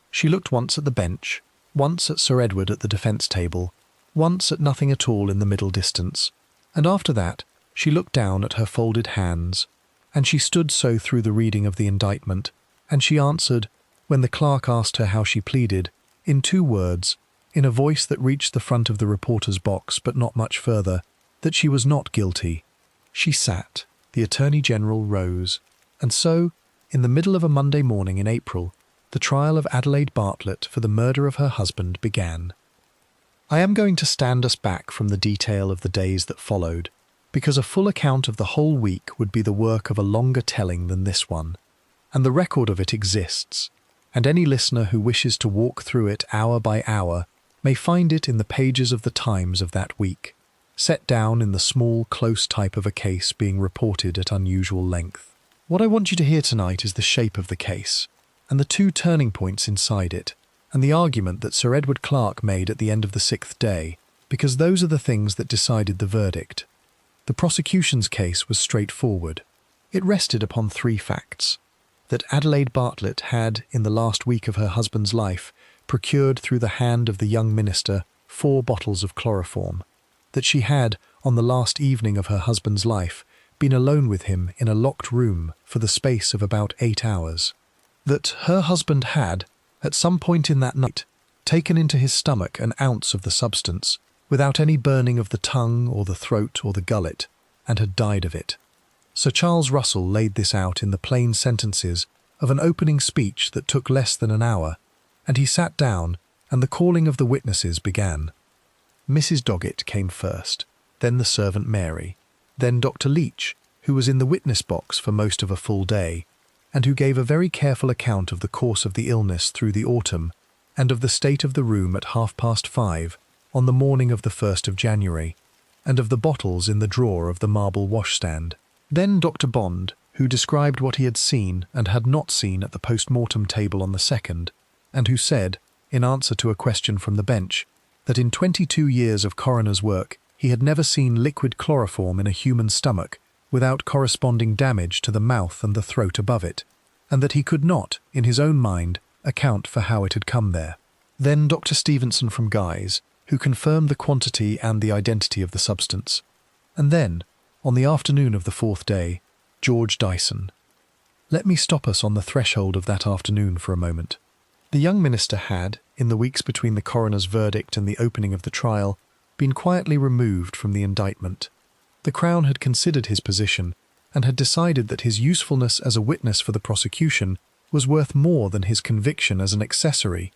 She looked once at the bench, once at Sir Edward at the defence table, once at nothing at all in the middle distance, and after that she looked down at her folded hands, and she stood so through the reading of the indictment, and she answered, when the clerk asked her how she pleaded, in 2 words, in a voice that reached the front of the reporter's box but not much further, that she was not guilty. She sat. The Attorney General rose, and so, in the middle of a Monday morning in April, the trial of Adelaide Bartlett for the murder of her husband began. I am going to stand us back from the detail of the days that followed, because a full account of the whole week would be the work of a longer telling than this one, and the record of it exists, and any listener who wishes to walk through it hour by hour may find it in the pages of the Times of that week, set down in the small, close type of a case being reported at unusual length. What I want you to hear tonight is the shape of the case, and the 2 turning points inside it, and the argument that Sir Edward Clarke made at the end of the 6th day, because those are the things that decided the verdict. The prosecution's case was straightforward. It rested upon 3 facts: that Adelaide Bartlett had, in the last week of her husband's life, procured through the hand of the young minister 4 bottles of chloroform, that she had, on the last evening of her husband's life, been alone with him in a locked room for the space of about 8 hours, that her husband had, at some point in that night, taken into his stomach an ounce of the substance, without any burning of the tongue or the throat or the gullet, and had died of it. Sir Charles Russell laid this out in the plain sentences of an opening speech that took less than an hour, and he sat down, and the calling of the witnesses began. Mrs. Doggett came first, then the servant Mary, then Dr. Leach, who was in the witness box for most of a full day, and who gave a very careful account of the course of the illness through the autumn, and of the state of the room at 5:30 on the morning of the 1st of January, and of the bottles in the drawer of the marble washstand. Then Dr. Bond, who described what he had seen and had not seen at the post-mortem table on the 2nd, and who said, in answer to a question from the bench, that in 22 years of coroner's work he had never seen liquid chloroform in a human stomach without corresponding damage to the mouth and the throat above it, and that he could not, in his own mind, account for how it had come there. Then Dr. Stevenson from Guy's, who confirmed the quantity and the identity of the substance. And then, on the afternoon of the 4th day, George Dyson. Let me stop us on the threshold of that afternoon for a moment. The young minister had, in the weeks between the coroner's verdict and the opening of the trial, been quietly removed from the indictment. The Crown had considered his position and had decided that his usefulness as a witness for the prosecution was worth more than his conviction as an accessory,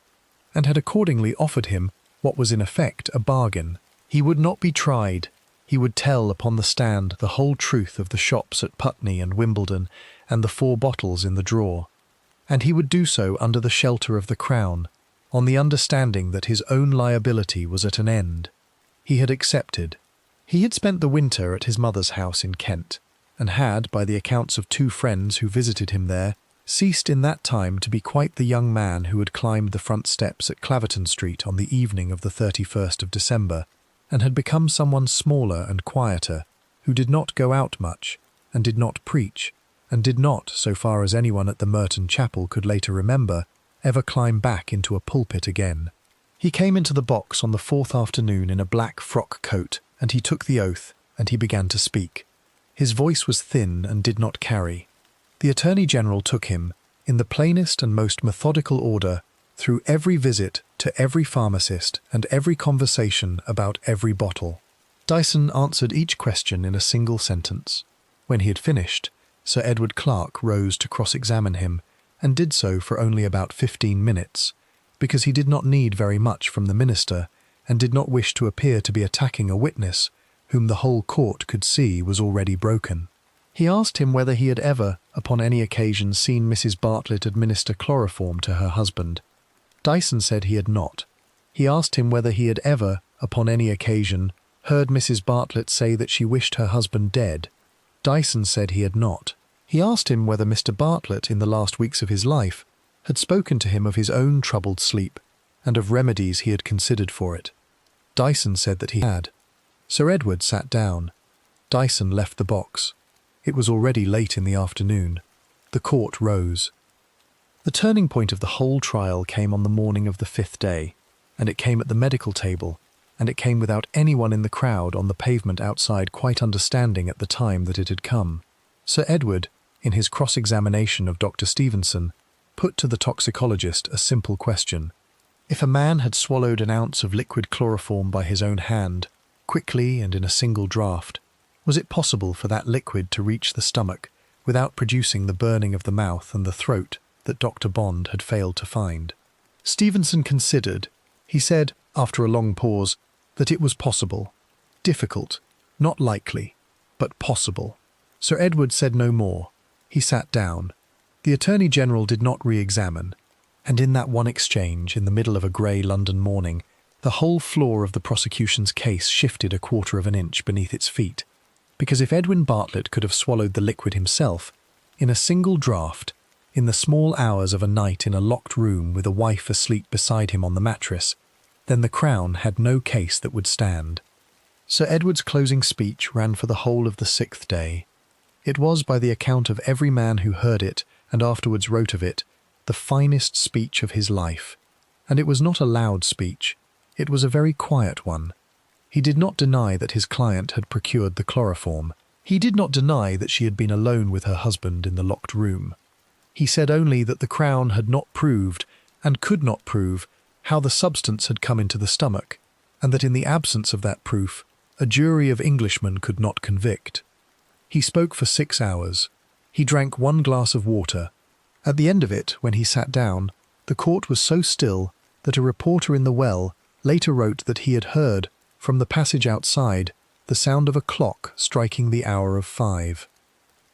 and had accordingly offered him what was in effect a bargain. He would not be tried. He would tell upon the stand the whole truth of the shops at Putney and Wimbledon and the 4 bottles in the drawer, and he would do so under the shelter of the Crown, on the understanding that his own liability was at an end. He had accepted. He had spent the winter at his mother's house in Kent, and had, by the accounts of 2 friends who visited him there, ceased in that time to be quite the young man who had climbed the front steps at Claverton Street on the evening of the 31st of December, and had become someone smaller and quieter, who did not go out much, and did not preach, and did not, so far as anyone at the Merton Chapel could later remember, ever climb back into a pulpit again. He came into the box on the 4th afternoon in a black frock coat, and he took the oath, and he began to speak. His voice was thin and did not carry. The Attorney-General took him, in the plainest and most methodical order, through every visit to every pharmacist and every conversation about every bottle. Dyson answered each question in a single sentence. When he had finished, Sir Edward Clarke rose to cross-examine him, and did so for only about 15 minutes, because he did not need very much from the minister, and did not wish to appear to be attacking a witness whom the whole court could see was already broken. He asked him whether he had ever, upon any occasion, seen Mrs. Bartlett administer chloroform to her husband. Dyson said he had not. He asked him whether he had ever, upon any occasion, heard Mrs. Bartlett say that she wished her husband dead. Dyson said he had not. He asked him whether Mr. Bartlett, in the last weeks of his life, had spoken to him of his own troubled sleep, and of remedies he had considered for it. Dyson said that he had. Sir Edward sat down. Dyson left the box. It was already late in the afternoon. The court rose. The turning point of the whole trial came on the morning of the 5th day, and it came at the medical table, and it came without anyone in the crowd on the pavement outside quite understanding at the time that it had come. Sir Edward, in his cross-examination of Dr. Stevenson, put to the toxicologist a simple question. If a man had swallowed an ounce of liquid chloroform by his own hand, quickly and in a single draught, was it possible for that liquid to reach the stomach without producing the burning of the mouth and the throat that Dr. Bond had failed to find? Stevenson considered. He said, after a long pause, that it was possible. Difficult, not likely, but possible. Sir Edward said no more. He sat down. The Attorney-General did not re-examine, and in that one exchange, in the middle of a grey London morning, the whole floor of the prosecution's case shifted a quarter of an inch beneath its feet, because if Edwin Bartlett could have swallowed the liquid himself, in a single draught, in the small hours of a night in a locked room with a wife asleep beside him on the mattress, then the Crown had no case that would stand. Sir Edward's closing speech ran for the whole of the 6th day. It was, by the account of every man who heard it and afterwards wrote of it, the finest speech of his life. And it was not a loud speech. It was a very quiet one. He did not deny that his client had procured the chloroform. He did not deny that she had been alone with her husband in the locked room. He said only that the Crown had not proved, and could not prove, how the substance had come into the stomach, and that in the absence of that proof, a jury of Englishmen could not convict. He spoke for 6 hours. He drank 1 glass of water. At the end of it, when he sat down, the court was so still that a reporter in the Well later wrote that he had heard, from the passage outside, the sound of a clock striking the hour of 5.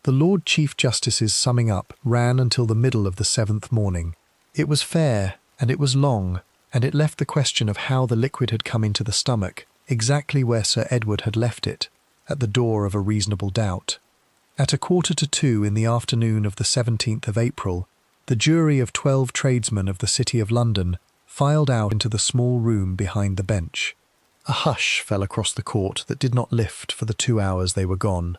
The Lord Chief Justice's summing up ran until the middle of the 7th morning. It was fair, and it was long, and it left the question of how the liquid had come into the stomach, exactly where Sir Edward had left it, at the door of a reasonable doubt. At 1:45 in the afternoon of the 17th of April, the jury of 12 tradesmen of the City of London filed out into the small room behind the bench. A hush fell across the court that did not lift for the 2 hours they were gone.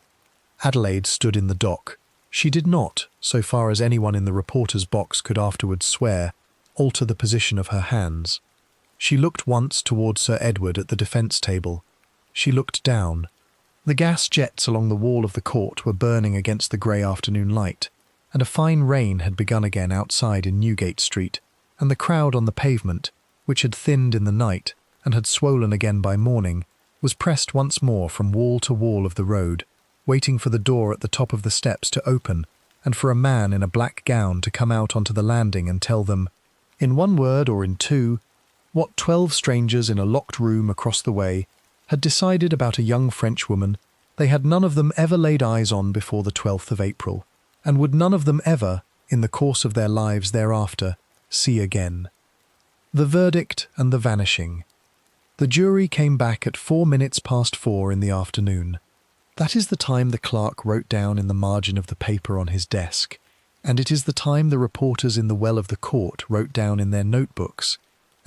Adelaide stood in the dock. She did not, so far as anyone in the reporter's box could afterwards swear, alter the position of her hands. She looked once towards Sir Edward at the defence table. She looked down. The gas jets along the wall of the court were burning against the grey afternoon light, and a fine rain had begun again outside in Newgate Street, and the crowd on the pavement, which had thinned in the night and had swollen again by morning, was pressed once more from wall to wall of the road, waiting for the door at the top of the steps to open and for a man in a black gown to come out onto the landing and tell them, in one word or in two, what 12 strangers in a locked room across the way had decided about a young Frenchwoman they had none of them ever laid eyes on before the 12th of April, and would none of them ever, in the course of their lives thereafter, see again. The verdict and the vanishing. The jury came back at 4 minutes past 4 in the afternoon. That is the time the clerk wrote down in the margin of the paper on his desk, and it is the time the reporters in the well of the court wrote down in their notebooks,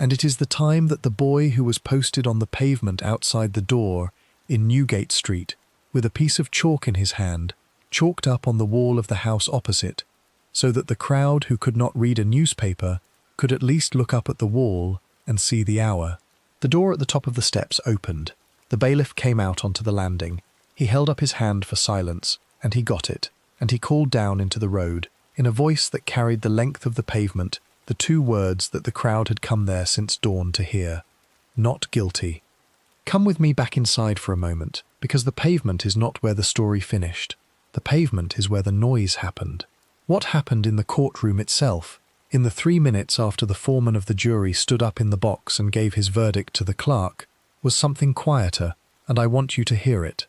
and it is the time that the boy who was posted on the pavement outside the door in Newgate Street, with a piece of chalk in his hand, chalked up on the wall of the house opposite, so that the crowd who could not read a newspaper could at least look up at the wall and see the hour. The door at the top of the steps opened. The bailiff came out onto the landing. He held up his hand for silence, and he got it, and he called down into the road, in a voice that carried the length of the pavement, the 2 words that the crowd had come there since dawn to hear. Not guilty. Come with me back inside for a moment, because the pavement is not where the story finished. The pavement is where the noise happened. What happened in the courtroom itself, in the 3 minutes after the foreman of the jury stood up in the box and gave his verdict to the clerk, was something quieter, and I want you to hear it.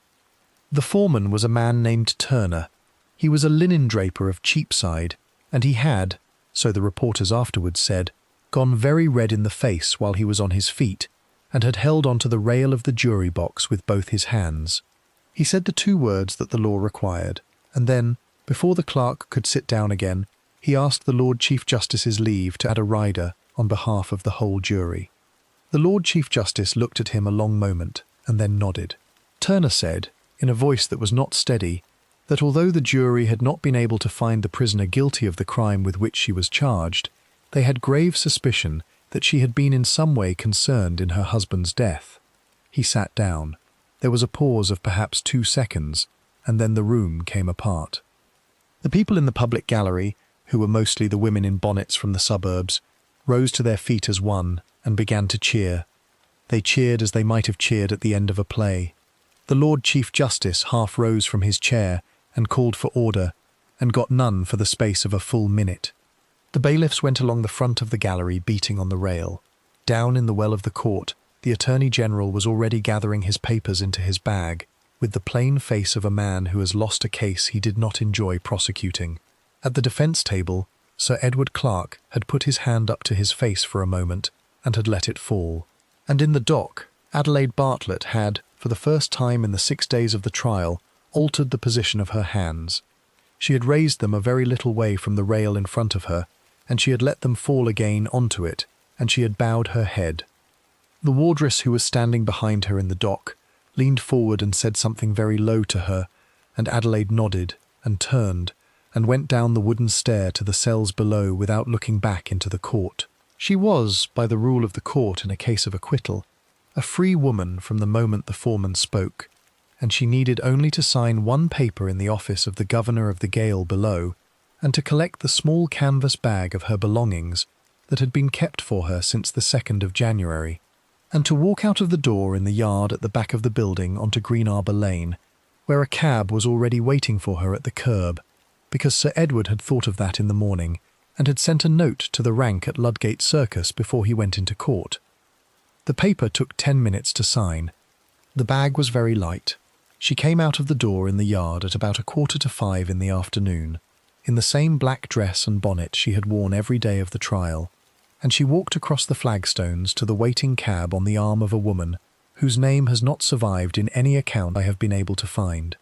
The foreman was a man named Turner. He was a linen draper of Cheapside, and he had, so the reporters afterwards said, gone very red in the face while he was on his feet, and had held on to the rail of the jury box with both his hands. He said the 2 words that the law required, and then, before the clerk could sit down again, he asked the Lord Chief Justice's leave to add a rider on behalf of the whole jury. The Lord Chief Justice looked at him a long moment, and then nodded. Turner said, in a voice that was not steady, that although the jury had not been able to find the prisoner guilty of the crime with which she was charged, they had grave suspicion that she had been in some way concerned in her husband's death. He sat down. There was a pause of perhaps 2 seconds, and then the room came apart. The people in the public gallery, who were mostly the women in bonnets from the suburbs, rose to their feet as one and began to cheer. They cheered as they might have cheered at the end of a play. The Lord Chief Justice half rose from his chair and called for order, and got none for the space of a full minute. The bailiffs went along the front of the gallery beating on the rail. Down in the well of the court, the Attorney-General was already gathering his papers into his bag, with the plain face of a man who has lost a case he did not enjoy prosecuting. At the defence table, Sir Edward Clarke had put his hand up to his face for a moment and had let it fall. And in the dock, Adelaide Bartlett had, for the first time in the 6 days of the trial, altered the position of her hands. She had raised them a very little way from the rail in front of her, and she had let them fall again onto it, and she had bowed her head. The wardress who was standing behind her in the dock leaned forward and said something very low to her, and Adelaide nodded and turned and went down the wooden stair to the cells below without looking back into the court. She was, by the rule of the court in a case of acquittal, a free woman from the moment the foreman spoke, and she needed only to sign one paper in the office of the governor of the gaol below, and to collect the small canvas bag of her belongings that had been kept for her since the 2nd of January, and to walk out of the door in the yard at the back of the building onto Green Arbour Lane, where a cab was already waiting for her at the curb, because Sir Edward had thought of that in the morning, and had sent a note to the rank at Ludgate Circus before he went into court. The paper took 10 minutes to sign. The bag was very light. She came out of the door in the yard at about 4:45 in the afternoon, in the same black dress and bonnet she had worn every day of the trial, and she walked across the flagstones to the waiting cab on the arm of a woman whose name has not survived in any account I have been able to find,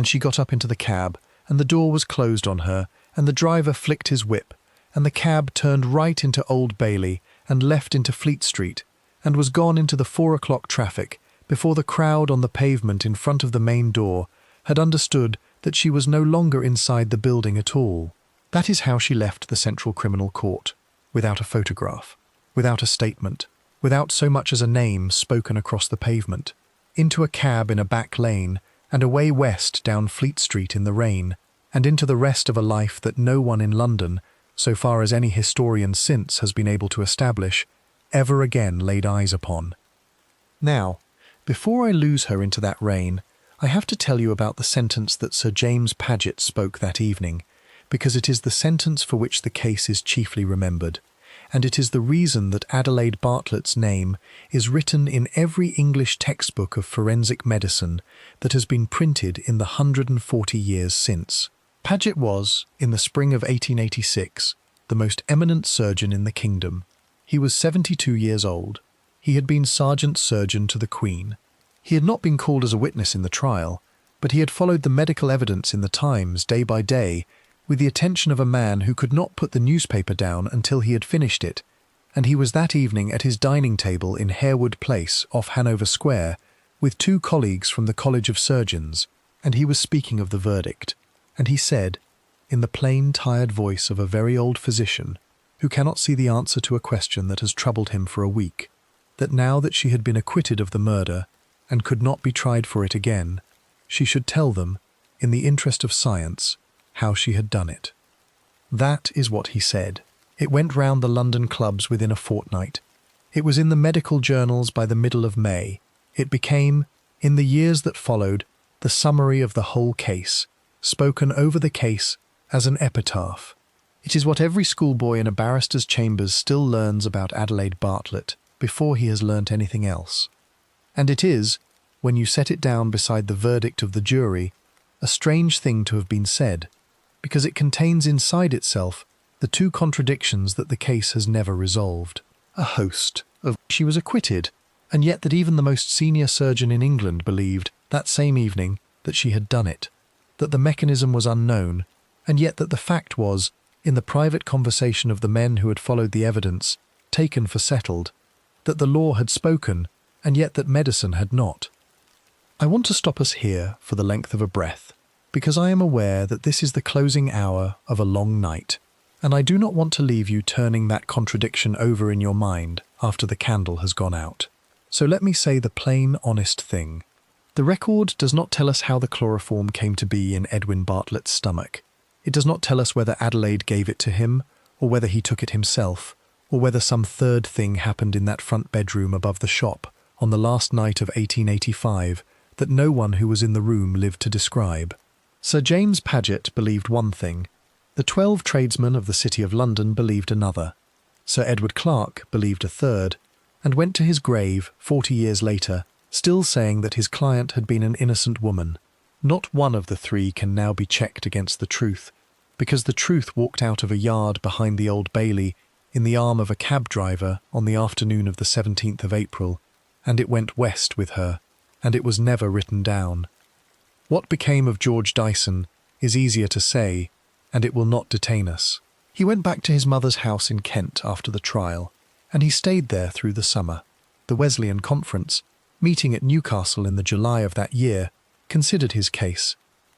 and she got up into the cab, and the door was closed on her, and the driver flicked his whip, and the cab turned right into Old Bailey and left into Fleet Street, and was gone into the 4 o'clock traffic before the crowd on the pavement in front of the main door had understood that she was no longer inside the building at all. That is how she left the Central Criminal Court, without a photograph, without a statement, without so much as a name spoken across the pavement, into a cab in a back lane, and away west down Fleet Street in the rain, and into the rest of a life that no one in London, so far as any historian since has been able to establish, ever again laid eyes upon. Now, before I lose her into that rain, I have to tell you about the sentence that Sir James Paget spoke that evening, because it is the sentence for which the case is chiefly remembered, and it is the reason that Adelaide Bartlett's name is written in every English textbook of forensic medicine that has been printed in the 140 years since. Paget was, in the spring of 1886, the most eminent surgeon in the kingdom. He was 72 years old. He had been sergeant surgeon to the Queen. He had not been called as a witness in the trial, but he had followed the medical evidence in the Times day by day with the attention of a man who could not put the newspaper down until he had finished it, and he was that evening at his dining table in Harewood Place off Hanover Square with 2 colleagues from the College of Surgeons, and he was speaking of the verdict, and he said, in the plain, tired voice of a very old physician who cannot see the answer to a question that has troubled him for a week, that now that she had been acquitted of the murder and could not be tried for it again, she should tell them, in the interest of science, how she had done it. That is what he said. It went round the London clubs within a fortnight. It was in the medical journals by the middle of May. It became, in the years that followed, the summary of the whole case, spoken over the case as an epitaph. It is what every schoolboy in a barrister's chambers still learns about Adelaide Bartlett before he has learnt anything else. And it is, when you set it down beside the verdict of the jury, a strange thing to have been said, because it contains inside itself the 2 contradictions that the case has never resolved. A host of she was acquitted, and yet that even the most senior surgeon in England believed, that same evening, that she had done it, that the mechanism was unknown, and yet that the fact was, in the private conversation of the men who had followed the evidence, taken for settled, that the law had spoken, and yet that medicine had not. I want to stop us here for the length of a breath, because I am aware that this is the closing hour of a long night, and I do not want to leave you turning that contradiction over in your mind after the candle has gone out. So let me say the plain, honest thing. The record does not tell us how the chloroform came to be in Edwin Bartlett's stomach. It does not tell us whether Adelaide gave it to him, or whether he took it himself, or whether some third thing happened in that front bedroom above the shop on the last night of 1885 that no one who was in the room lived to describe. Sir James Paget believed one thing. The 12 tradesmen of the City of London believed another. Sir Edward Clarke believed a third, and went to his grave 40 years later, still saying that his client had been an innocent woman. Not one of the 3 can now be checked against the truth, because the truth walked out of a yard behind the Old Bailey in the arm of a cab driver on the afternoon of the 17th of April, and it went west with her, and it was never written down. What became of George Dyson is easier to say, and it will not detain us. He went back to his mother's house in Kent after the trial, and he stayed there through the summer. The Wesleyan Conference, meeting at Newcastle in the July of that year, considered his case,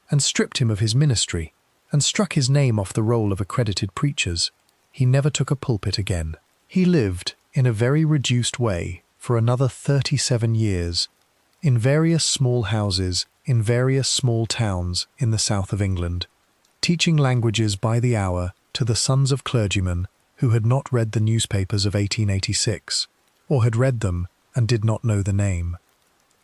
and stripped him of his ministry, and struck his name off the roll of accredited preachers. He never took a pulpit again. He lived, in a very reduced way, for another 37 years, in various small houses, in various small towns in the south of England, teaching languages by the hour to the sons of clergymen who had not read the newspapers of 1886, or had read them and did not know the name.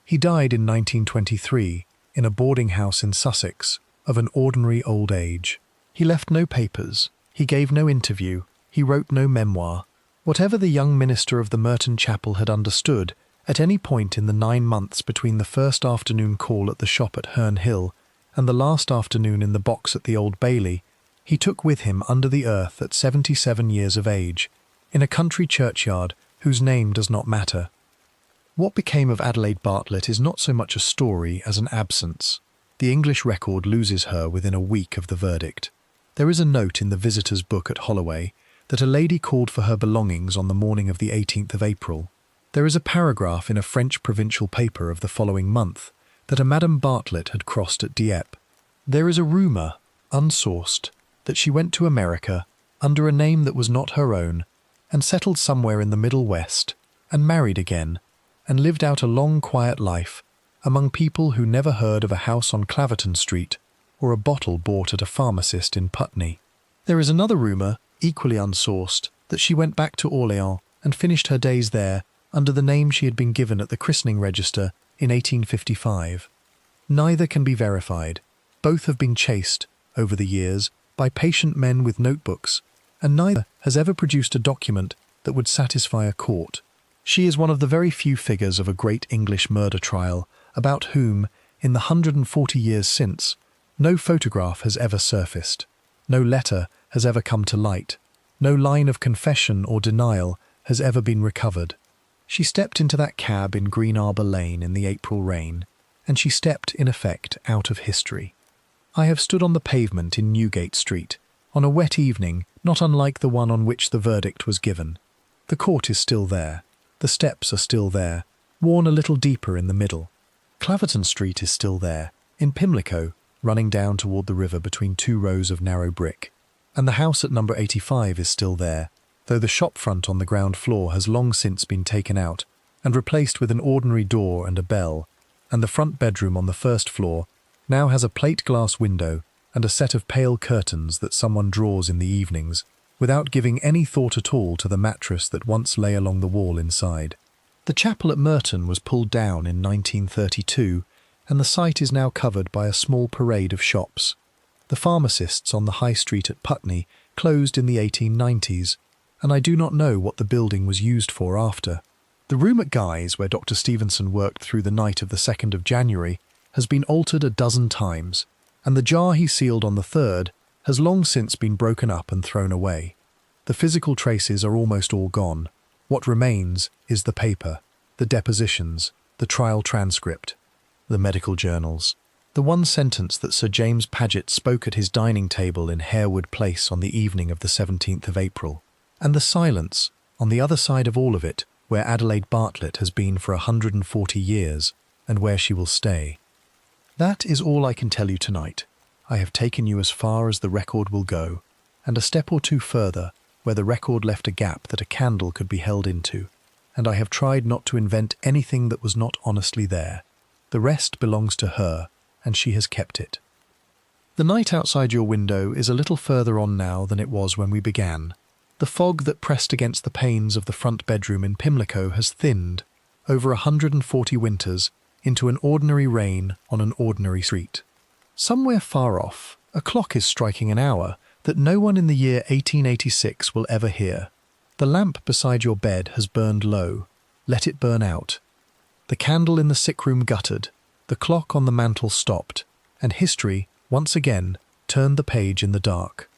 He died in 1923 in a boarding house in Sussex of an ordinary old age. He left no papers, he gave no interview, he wrote no memoir. Whatever the young minister of the Merton Chapel had understood, at any point in the 9 months between the first afternoon call at the shop at Herne Hill and the last afternoon in the box at the Old Bailey, he took with him under the earth at 77 years of age, in a country churchyard whose name does not matter. What became of Adelaide Bartlett is not so much a story as an absence. The English record loses her within a week of the verdict. There is a note in the visitor's book at Holloway that a lady called for her belongings on the morning of the 18th of April. There is a paragraph in a French provincial paper of the following month that a Madame Bartlett had crossed at Dieppe. There is a rumour, unsourced, that she went to America under a name that was not her own and settled somewhere in the Middle West and married again and lived out a long quiet life among people who never heard of a house on Claverton Street or a bottle bought at a pharmacist in Putney. There is another rumour, equally unsourced, that she went back to Orléans and finished her days there under the name she had been given at the christening register in 1855. Neither can be verified. Both have been chased, over the years, by patient men with notebooks, and neither has ever produced a document that would satisfy a court. She is one of the very few figures of a great English murder trial about whom, in the 140 years since, no photograph has ever surfaced, no letter has ever come to light, no line of confession or denial has ever been recovered. She stepped into that cab in Green Arbour Lane in the April rain, and she stepped, in effect, out of history. I have stood on the pavement in Newgate Street, on a wet evening not unlike the one on which the verdict was given. The court is still there. The steps are still there, worn a little deeper in the middle. Claverton Street is still there, in Pimlico, running down toward the river between two rows of narrow brick. And the house at number 85 is still there, though the shop front on the ground floor has long since been taken out and replaced with an ordinary door and a bell, and the front bedroom on the first floor now has a plate glass window and a set of pale curtains that someone draws in the evenings, without giving any thought at all to the mattress that once lay along the wall inside. The chapel at Merton was pulled down in 1932, and the site is now covered by a small parade of shops. The pharmacists on the High Street at Putney closed in the 1890s, and I do not know what the building was used for after. The room at Guy's, where Dr. Stevenson worked through the night of the 2nd of January, has been altered a dozen times, and the jar he sealed on the 3rd has long since been broken up and thrown away. The physical traces are almost all gone. What remains is the paper, the depositions, the trial transcript, the medical journals, the one sentence that Sir James Paget spoke at his dining table in Harewood Place on the evening of the 17th of April, and the silence, on the other side of all of it, where Adelaide Bartlett has been for 140 years, and where she will stay. That is all I can tell you tonight. I have taken you as far as the record will go, and a step or two further, where the record left a gap that a candle could be held into, and I have tried not to invent anything that was not honestly there. The rest belongs to her, and she has kept it. The night outside your window is a little further on now than it was when we began. The fog that pressed against the panes of the front bedroom in Pimlico has thinned, over 140 winters, into an ordinary rain on an ordinary street. Somewhere far off, a clock is striking an hour that no one in the year 1886 will ever hear. The lamp beside your bed has burned low. Let it burn out. The candle in the sick room guttered, the clock on the mantel stopped, and history, once again, turned the page in the dark.